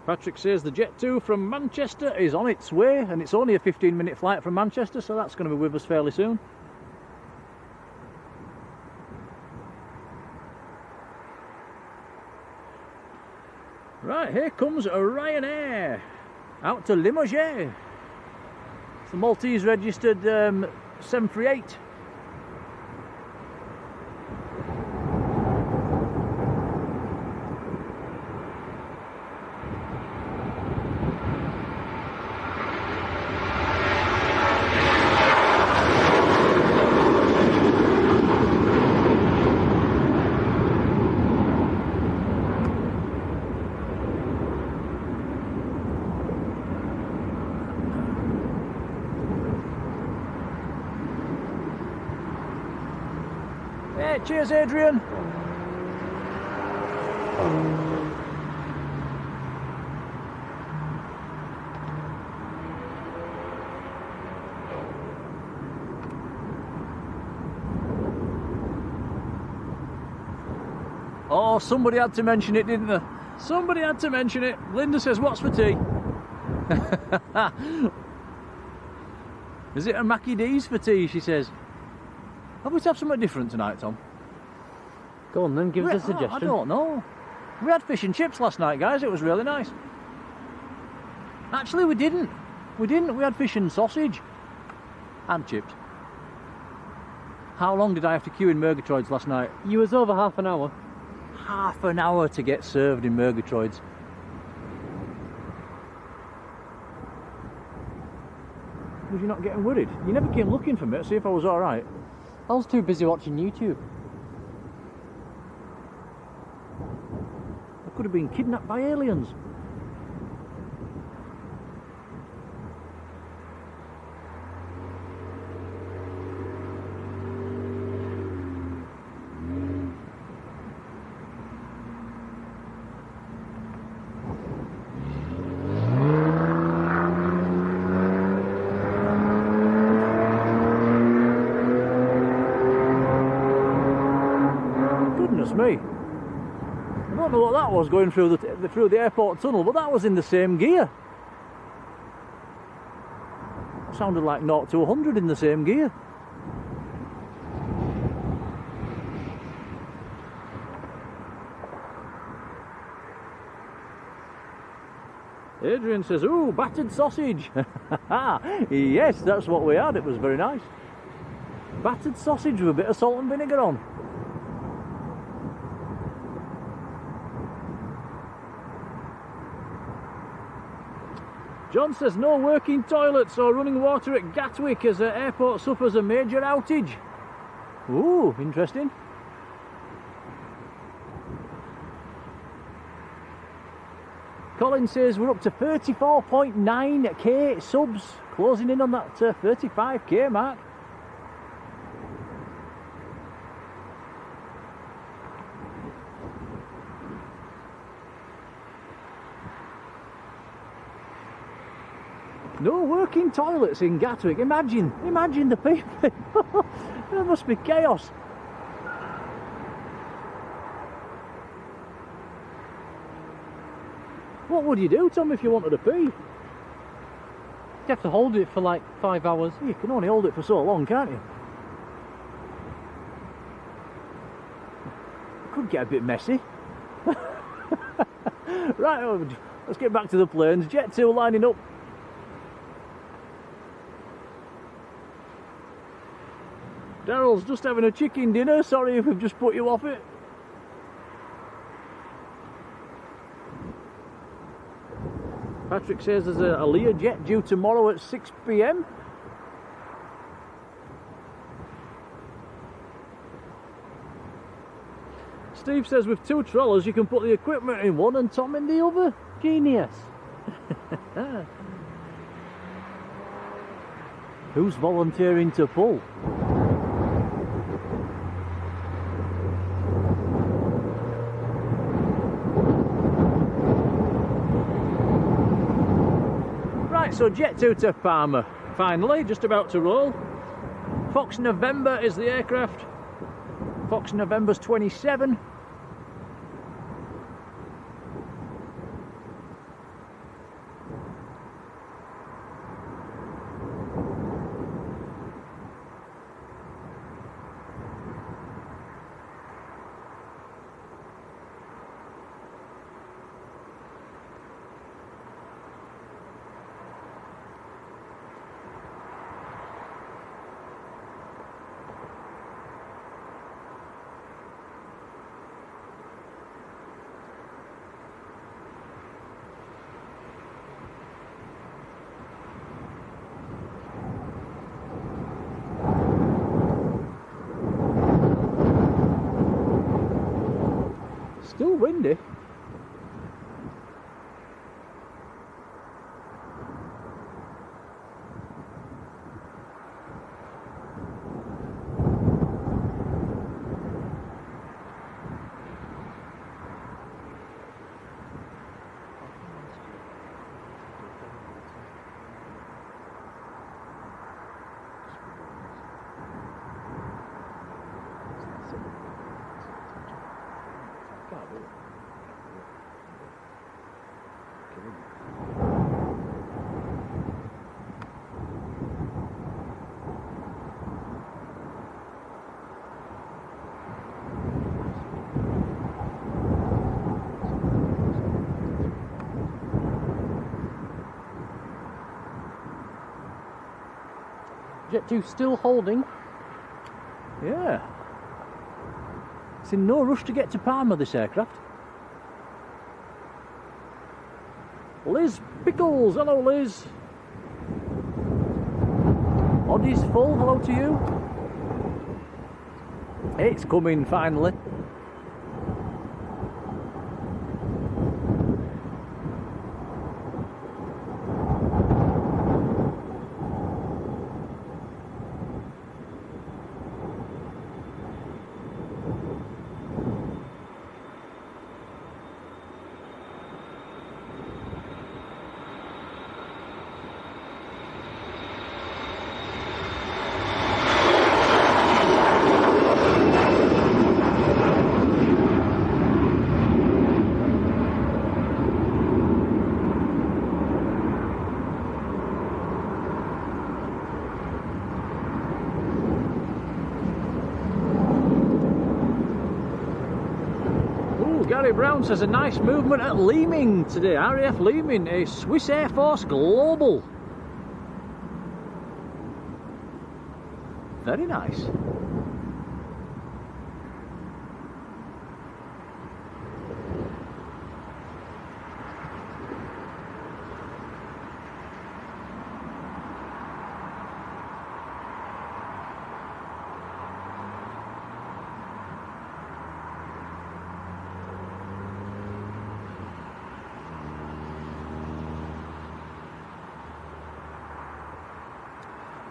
Patrick says the Jet 2 from Manchester is on its way, and it's only a 15-minute flight from Manchester, so that's going to be with us fairly soon. Right, here comes Ryanair out to Limoges. It's the Maltese registered 738. Hey, cheers, Adrian. Oh, somebody had to mention it, didn't they? Somebody had to mention it. Linda says, what's for tea? Is it a Mackie D's for tea, she says. Have we to have something different tonight, Tom? Go on then, give us a suggestion. I don't know. We had fish and chips last night, guys. It was really nice. Actually, we didn't. We had fish and sausage. And chips. How long did I have to queue in Murgatroyd's last night? You was over half an hour. Half an hour to get served in Murgatroyd's. Was you not getting worried? You never came looking for me to see if I was alright. I was too busy watching YouTube. I could have been kidnapped by aliens. Me. I don't know what that was going through the airport tunnel, but that was in the same gear. It sounded like 0 to 100 in the same gear. Adrian says, ooh, battered sausage. Yes, that's what we had. It was very nice. Battered sausage with a bit of salt and vinegar on. John says no working toilets or running water at Gatwick as the airport suffers a major outage. Ooh, interesting. Colin says we're up to 34.9k subs, closing in on that 35k mark. No working toilets in Gatwick. Imagine the people. There must be chaos. What would you do, Tom, if you wanted to pee? You have to hold it for like 5 hours. You can only hold it for so long, can't you? Could get a bit messy. Right, let's get back to the planes. Jet 2 lining up. Daryl's just having a chicken dinner. Sorry if we've just put you off it. Patrick says there's a Learjet due tomorrow at 6 PM. Steve says with 2 trawlers you can put the equipment in one and Tom in the other. Genius. Who's volunteering to pull? Right, so Jet 2 to Palmer. Finally, just about to roll. Fox November is the aircraft. Fox November's 27. Still windy. Jet 2 still holding. Yeah. It's in no rush to get to Palmer, this aircraft. Liz Pickles, hello Liz. Oddie's full, hello to you. It's coming finally. Gary Brown says a nice movement at Leeming today. RAF Leeming, a Swiss Air Force Global. Very nice.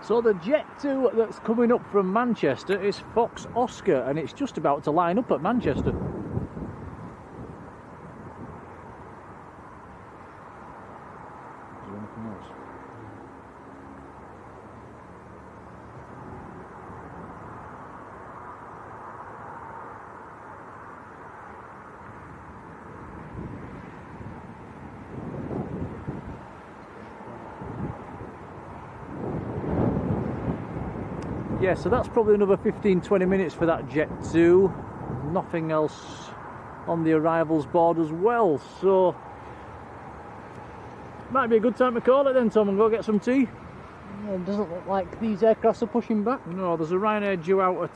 So the Jet 2 that's coming up from Manchester is Fox Oscar, and it's just about to line up at Manchester. Is there anything else? Yeah, so that's probably another 15-20 minutes for that Jet 2. Nothing else on the arrivals board as well, so might be a good time to call it then, Tom, and go get some tea. Yeah, it doesn't look like these aircrafts are pushing back. No, there's a Ryanair due out at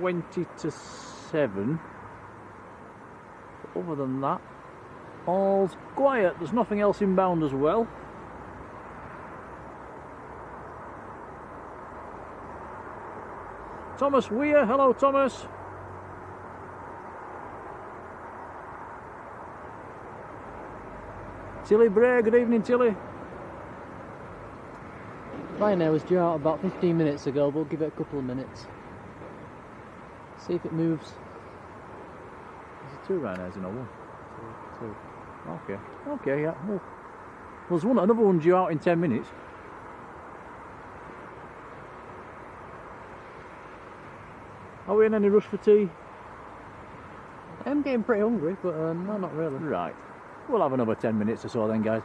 20 to 7. But other than that, all's quiet. There's nothing else inbound as well. Thomas Weir, hello Thomas. Tilly Bray, good evening Tilly. Ryanair was due out about 15 minutes ago, but we'll give it a couple of minutes. See if it moves. Is it 2 Ryanairs in or 1? 2. Okay, okay, yeah. Well, there's another one due out in 10 minutes. Are we in any rush for tea? I'm getting pretty hungry, but no, not really. Right. We'll have another 10 minutes or so then, guys.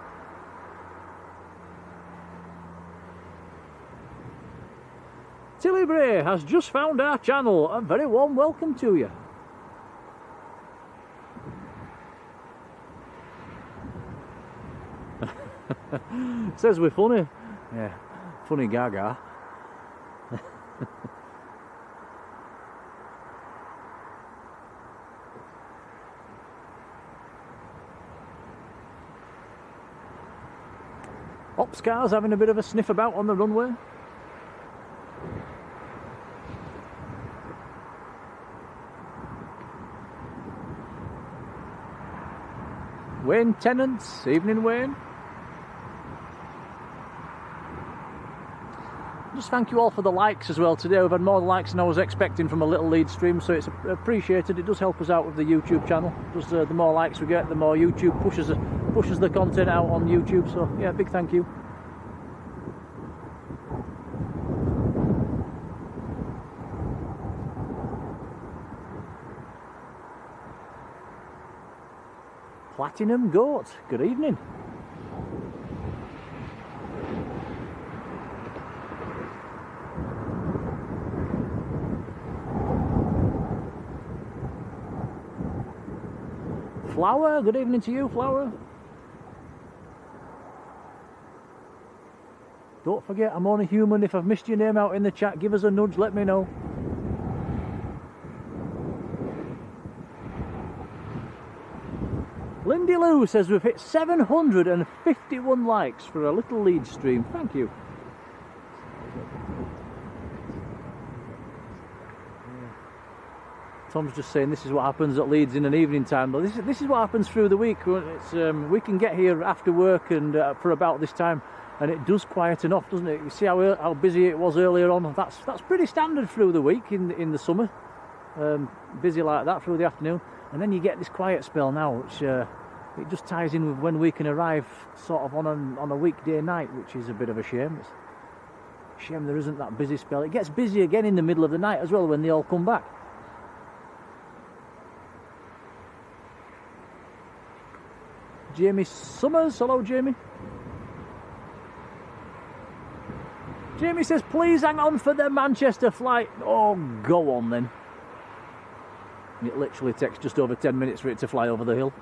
Tilly Bray has just found our channel. A very warm welcome to you. Says we're funny. Yeah, funny gaga. Ops cars having a bit of a sniff about on the runway. Wayne Tennants, evening Wayne. Just thank you all for the likes as well today. We've had more likes than I was expecting from a little lead stream, so it's appreciated. It does help us out with the YouTube channel. Just the more likes we get, the more YouTube pushes the content out on YouTube. So yeah, big thank you. Platinum Goat, good evening. Flower, good evening to you, Flower. Don't forget, I'm only human. If I've missed your name out in the chat, give us a nudge, let me know. Lindy Lou says we've hit 751 likes for a little lead stream. Thank you. Tom's just saying this is what happens at Leeds in an evening time, but this is what happens through the week. It's, we can get here after work and for about this time, and it does quieten off, doesn't it? You see how busy it was earlier on. That's pretty standard through the week in the summer. Busy like that through the afternoon, and then you get this quiet spell now, which it just ties in with when we can arrive sort of on a weekday night, which is a bit of a shame. It's a shame there isn't that busy spell. It gets busy again in the middle of the night as well when they all come back. Jamie Summers, hello Jamie. Jamie says, please hang on for the Manchester flight. Oh, go on then. It literally takes just over 10 minutes for it to fly over the hill.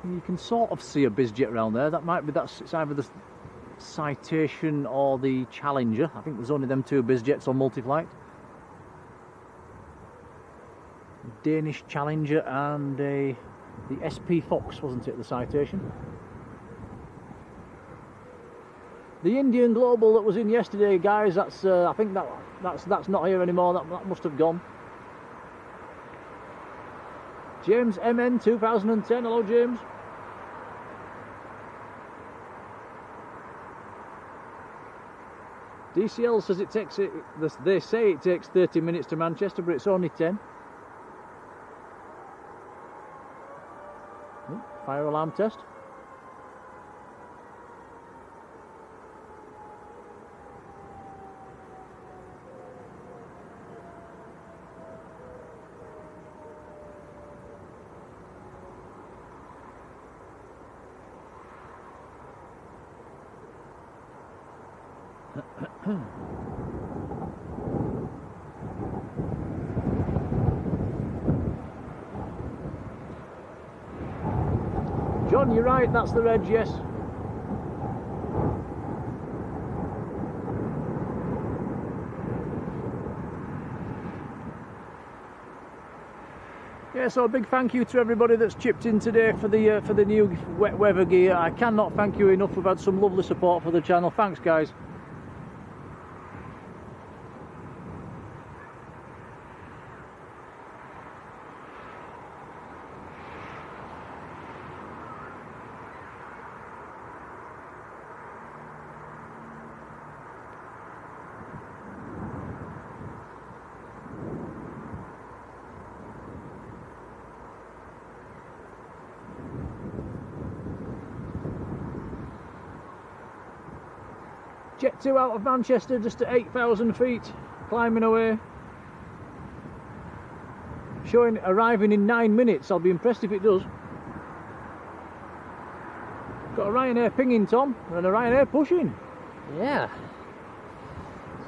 You can sort of see a bizjet around there. It's either the Citation or the Challenger. I think there's only them two bizjets on multi-flight. Danish Challenger and the SP Fox, wasn't it, the Citation? The Indian Global that was in yesterday, guys, that's I think that's not here anymore. That must have gone. James MN 2010, hello James. DCL says they say it takes 30 minutes to Manchester, but it's only 10. Fire alarm test. John, you're right, that's the reg, yes. Yeah, so a big thank you to everybody that's chipped in today for the new wet weather gear. I cannot thank you enough. We've had some lovely support for the channel. Thanks, guys. Jet 2 out of Manchester, just at 8,000 feet, climbing away. Showing arriving in 9 minutes. I'll be impressed if it does. Got a Ryanair pinging, Tom, and a Ryanair pushing. Yeah.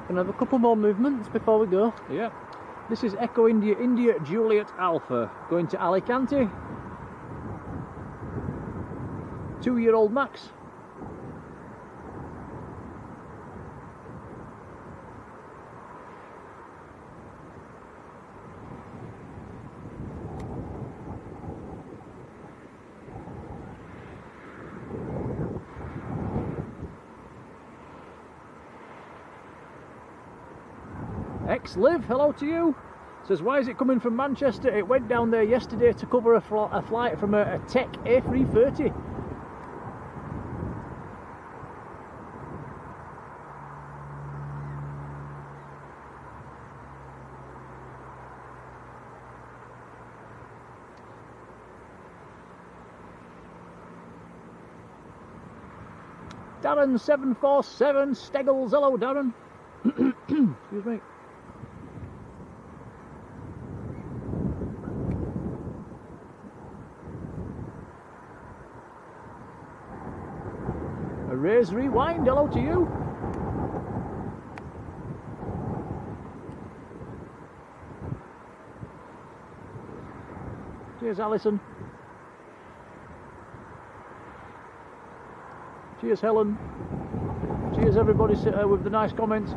Gonna have a couple more movements before we go. Yeah. This is Echo India, India Juliet Alpha, going to Alicante. 2-year-old Max. Liv, hello to you. Says, why is it coming from Manchester? It went down there yesterday to cover a flight from a Tech A330. Darren 747 Steggles, hello Darren. Excuse me. Raise Rewind, hello to you. Cheers, Alison. Cheers, Helen. Cheers, everybody with the nice comments.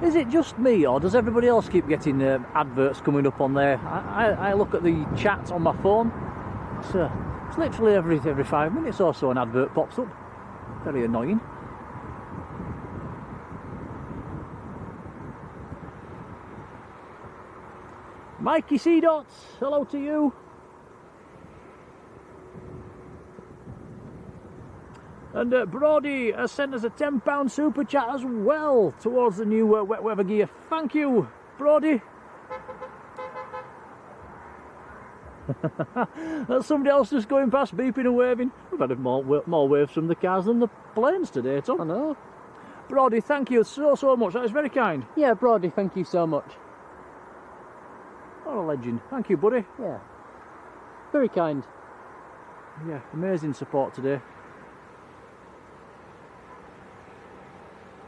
Is it just me, or does everybody else keep getting adverts coming up on there? I look at the chat on my phone. It's literally every 5 minutes or so an advert pops up. Very annoying. Mikey C. Dots, hello to you. And Brody has sent us a £10 super chat as well towards the new wet weather gear. Thank you, Brody. That's somebody else just going past, beeping and waving. We've had more waves from the cars than the planes today, Tom. I know. Brody, thank you so much. That is very kind. Yeah, Brody, thank you so much. What a legend. Thank you, buddy. Yeah. Very kind. Yeah, amazing support today.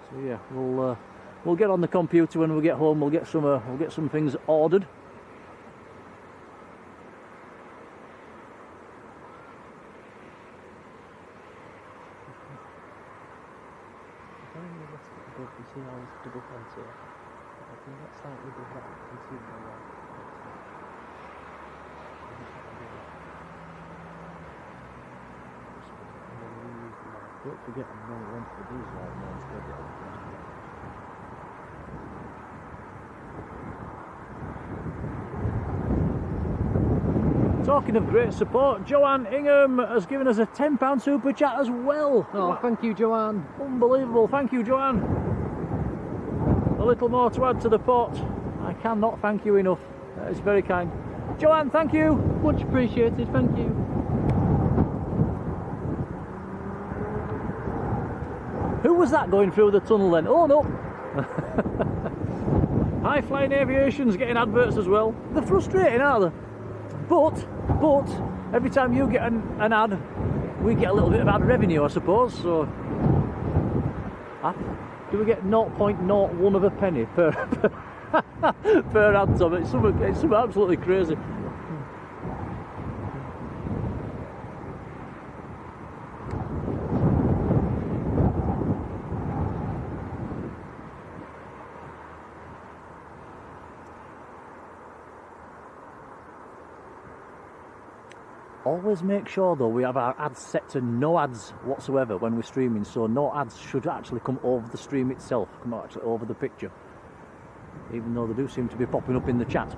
So yeah, we'll get on the computer when we get home. We'll get some things ordered. Don't forget I'm going to run for these right now instead. Talking of great support, Joanne Ingham has given us a £10 super chat as well. Oh, thank you, Joanne. Unbelievable, thank you, Joanne. A little more to add to the pot. I cannot thank you enough. It's very kind. Joanne, thank you. Much appreciated, thank you. Who was that going through the tunnel then? Oh no! High Flying Aviation's getting adverts as well. They're frustrating, aren't they? But every time you get an ad, we get a little bit of ad revenue, I suppose. So do we get 0.01 of a penny per per ad, Tom? It's something absolutely crazy. Always make sure though we have our ads set to no ads whatsoever when we're streaming, so no ads should actually come over the stream itself, come actually over the picture, even though they do seem to be popping up in the chat.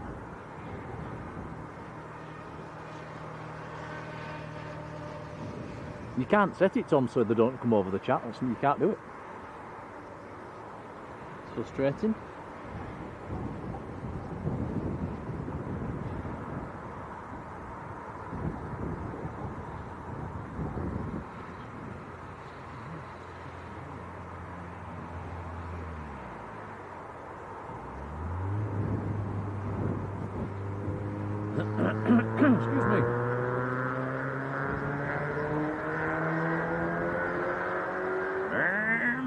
You can't set it, Tom, so they don't come over the chat. You can't do it. It's frustrating. Excuse me.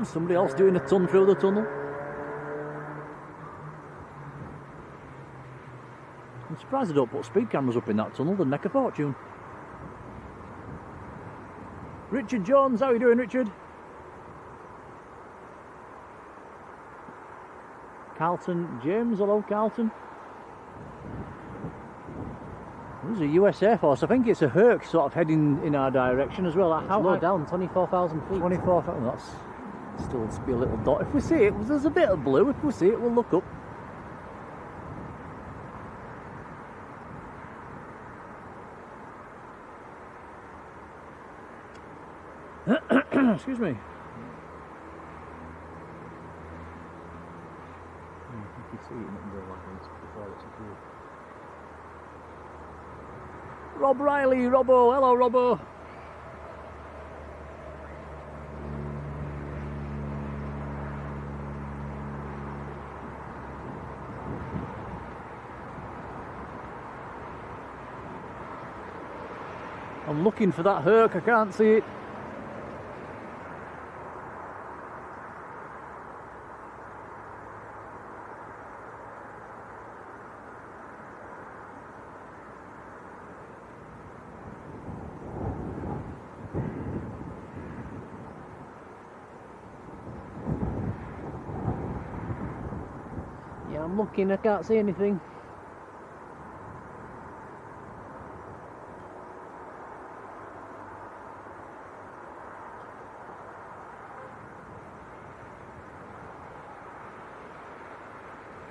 Somebody else doing a ton through the tunnel. I'm surprised they don't put speed cameras up in that tunnel. They'd make a fortune. Richard Jones, how are you doing, Richard? Carlton James, hello Carlton. There's a US Air Force. I think it's a Herc sort of heading in our direction as well. How low down? 24,000 feet. 24,000. That's still be a little dot. If we see it, there's a bit of blue. If we see it, we'll look up. Excuse me. You can see it in real life before it's approved. Rob Riley, Robbo. Hello, Robbo. I'm looking for that Herc. I can't see it. Yeah, I'm looking, I can't see anything.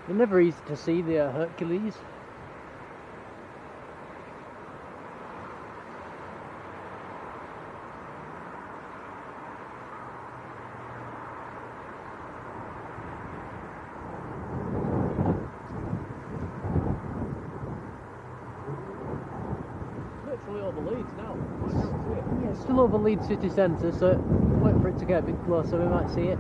They're never easy to see, the Hercules. Literally over Leeds now. Yeah, it's still over Leeds city centre, so wait for it to get a bit closer, we might see it.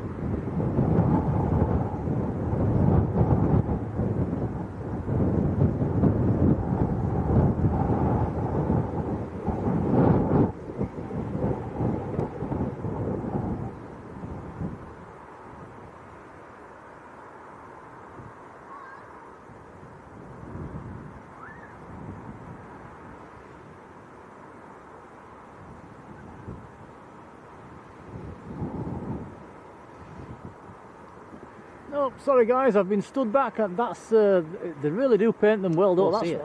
Oh, sorry guys, I've been stood back. That's they really do paint them well, though. Don't see it.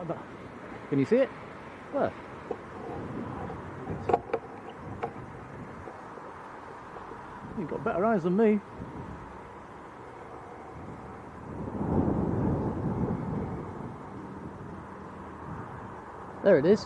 Can you see it? Where? You've got better eyes than me. There it is.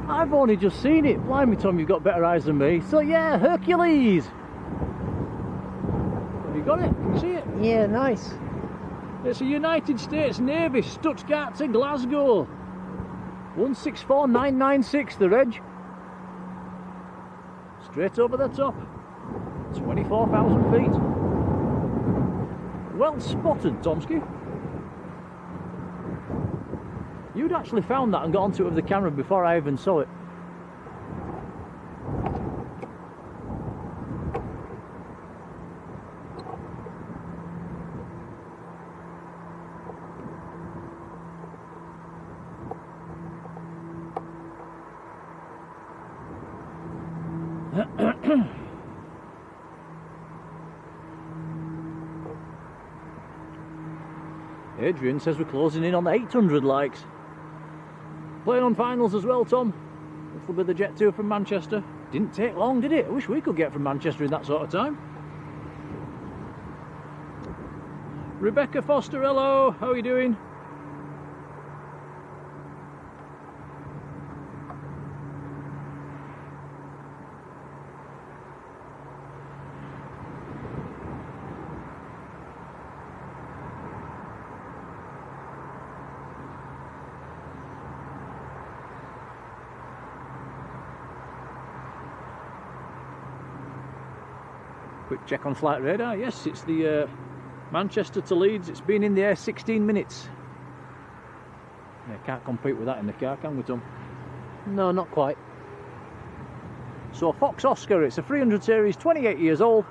I've only just seen it. Blimey, Tom, you've got better eyes than me. So yeah, Hercules. Have you got it? Can you see it? Yeah, nice. It's a United States Navy, Stuttgart to Glasgow. 164996, the reg. Straight over the top. 24,000 feet. Well spotted, Tomsky. You'd actually found that and got onto it with the camera before I even saw it. Adrian says we're closing in on the 800 likes. Playing on finals as well, Tom. This will be the jet tour from Manchester. Didn't take long, did it? I wish we could get from Manchester in that sort of time. Rebecca Foster, hello. How are you doing? Quick check on flight radar. Yes, it's the Manchester to Leeds. It's been in the air 16 minutes. Yeah, can't compete with that in the car, can we, Tom? No, not quite. So Fox Oscar, it's a 300 series, 28 years old.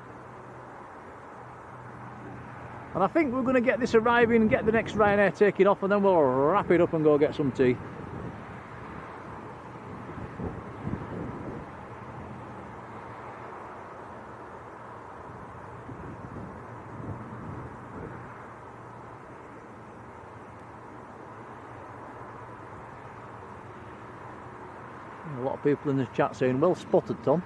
And I think we're going to get this arriving and get the next Ryanair taking off, and then we'll wrap it up and go get some tea. A lot of people in the chat saying, well spotted, Tom.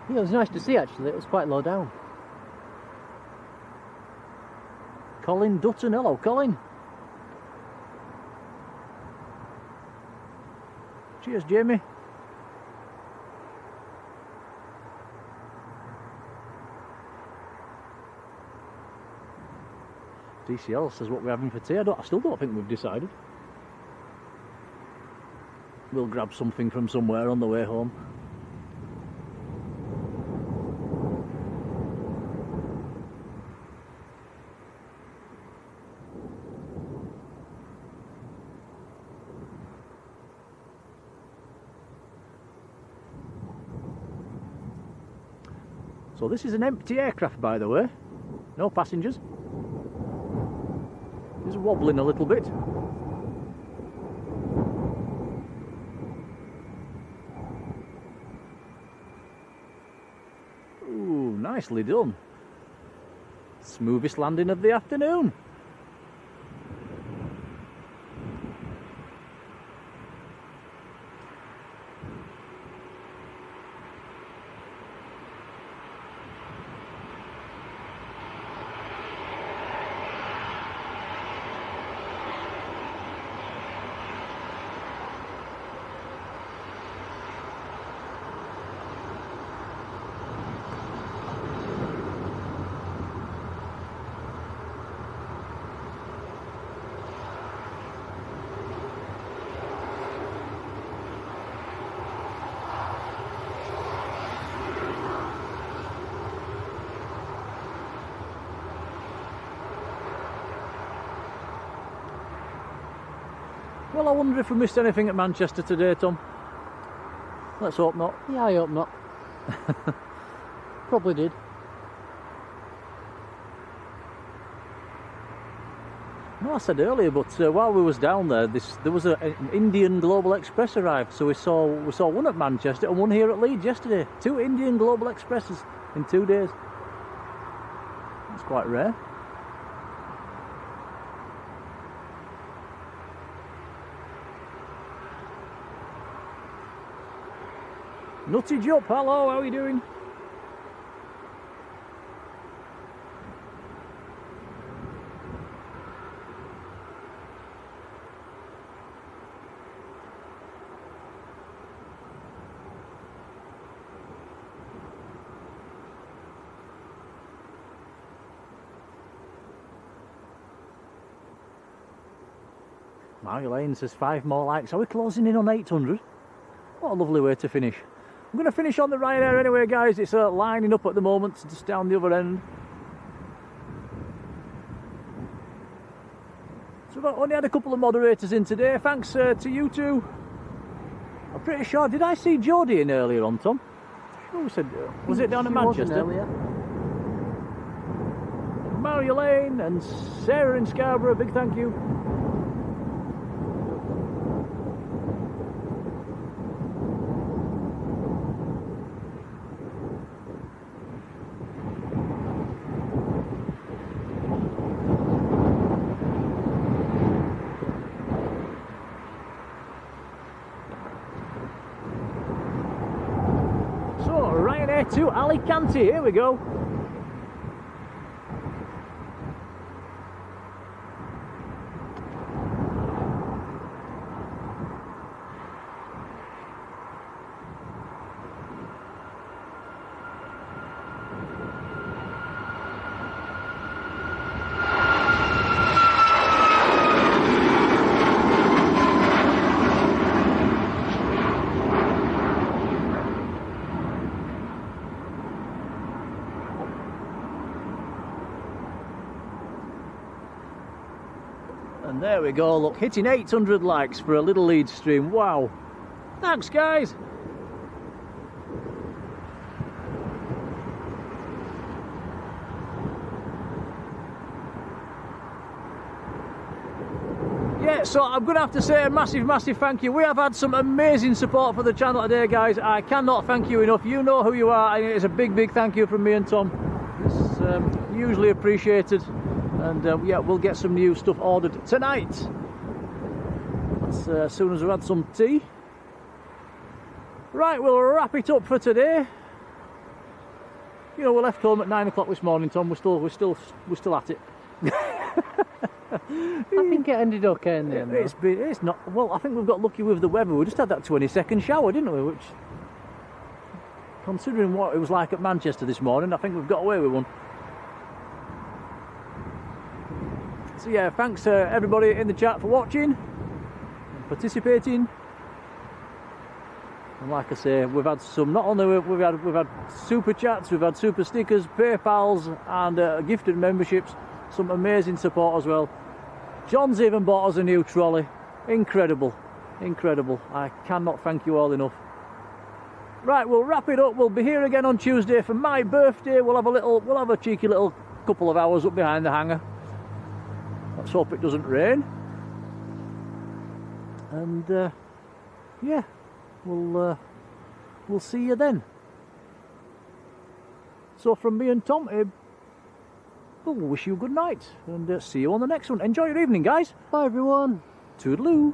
Yeah, it was nice to see actually, it was quite low down. Colin Dutton, hello Colin. Cheers, Jamie. DCL says what we're having for tea. I still don't think we've decided. We'll grab something from somewhere on the way home. So this is an empty aircraft, by the way. No passengers. It's wobbling a little bit. Ooh, nicely done. Smoothest landing of the afternoon. Well, I wonder if we missed anything at Manchester today, Tom. Let's hope not. Yeah, I hope not. Probably did. No, I said earlier, but while we was down there, there was an Indian Global Express arrived. So we saw one at Manchester and one here at Leeds yesterday. 2 Indian Global Expresses in 2 days. That's quite rare. Nutty Jup, hello, how are you doing? Marjolein says 5 more likes. Are we closing in on 800? What a lovely way to finish. I'm going to finish on the Ryanair anyway, guys. It's lining up at the moment, just down the other end. So we've only had a couple of moderators in today. Thanks to you two. I'm pretty sure, did I see Jodie in earlier on, Tom? Sure we said, was it down in Manchester? Marjolein and Sarah in Scarborough, big thank you. To Alicante, here we go. And there we go, look, hitting 800 likes for a little Leeds stream. Wow. Thanks, guys. Yeah, so I'm going to have to say a massive thank you. We have had some amazing support for the channel today, guys. I cannot thank you enough. You know who you are, and it's a big thank you from me and Tom. It's hugely appreciated. And yeah, we'll get some new stuff ordered tonight. That's as soon as we've had some tea. Right, we'll wrap it up for today. You know, we left home at 9 o'clock this morning, Tom. We're still at it. I think it ended okay in the end. It's not. Well, I think we've got lucky with the weather. We just had that 20-second shower, didn't we? Which, considering what it was like at Manchester this morning, I think we've got away with one. So yeah, thanks everybody in the chat for watching and participating. And like I say, we've had some. Not only we've had super chats, we've had super stickers, PayPals, and gifted memberships. Some amazing support as well. John's even bought us a new trolley. Incredible, incredible. I cannot thank you all enough. Right, we'll wrap it up. We'll be here again on Tuesday for my birthday. We'll have a cheeky little couple of hours up behind the hangar. Let's hope it doesn't rain. And yeah, we'll see you then. So from me and Tom, we'll wish you a good night and see you on the next one. Enjoy your evening, guys. Bye, everyone. Toodaloo.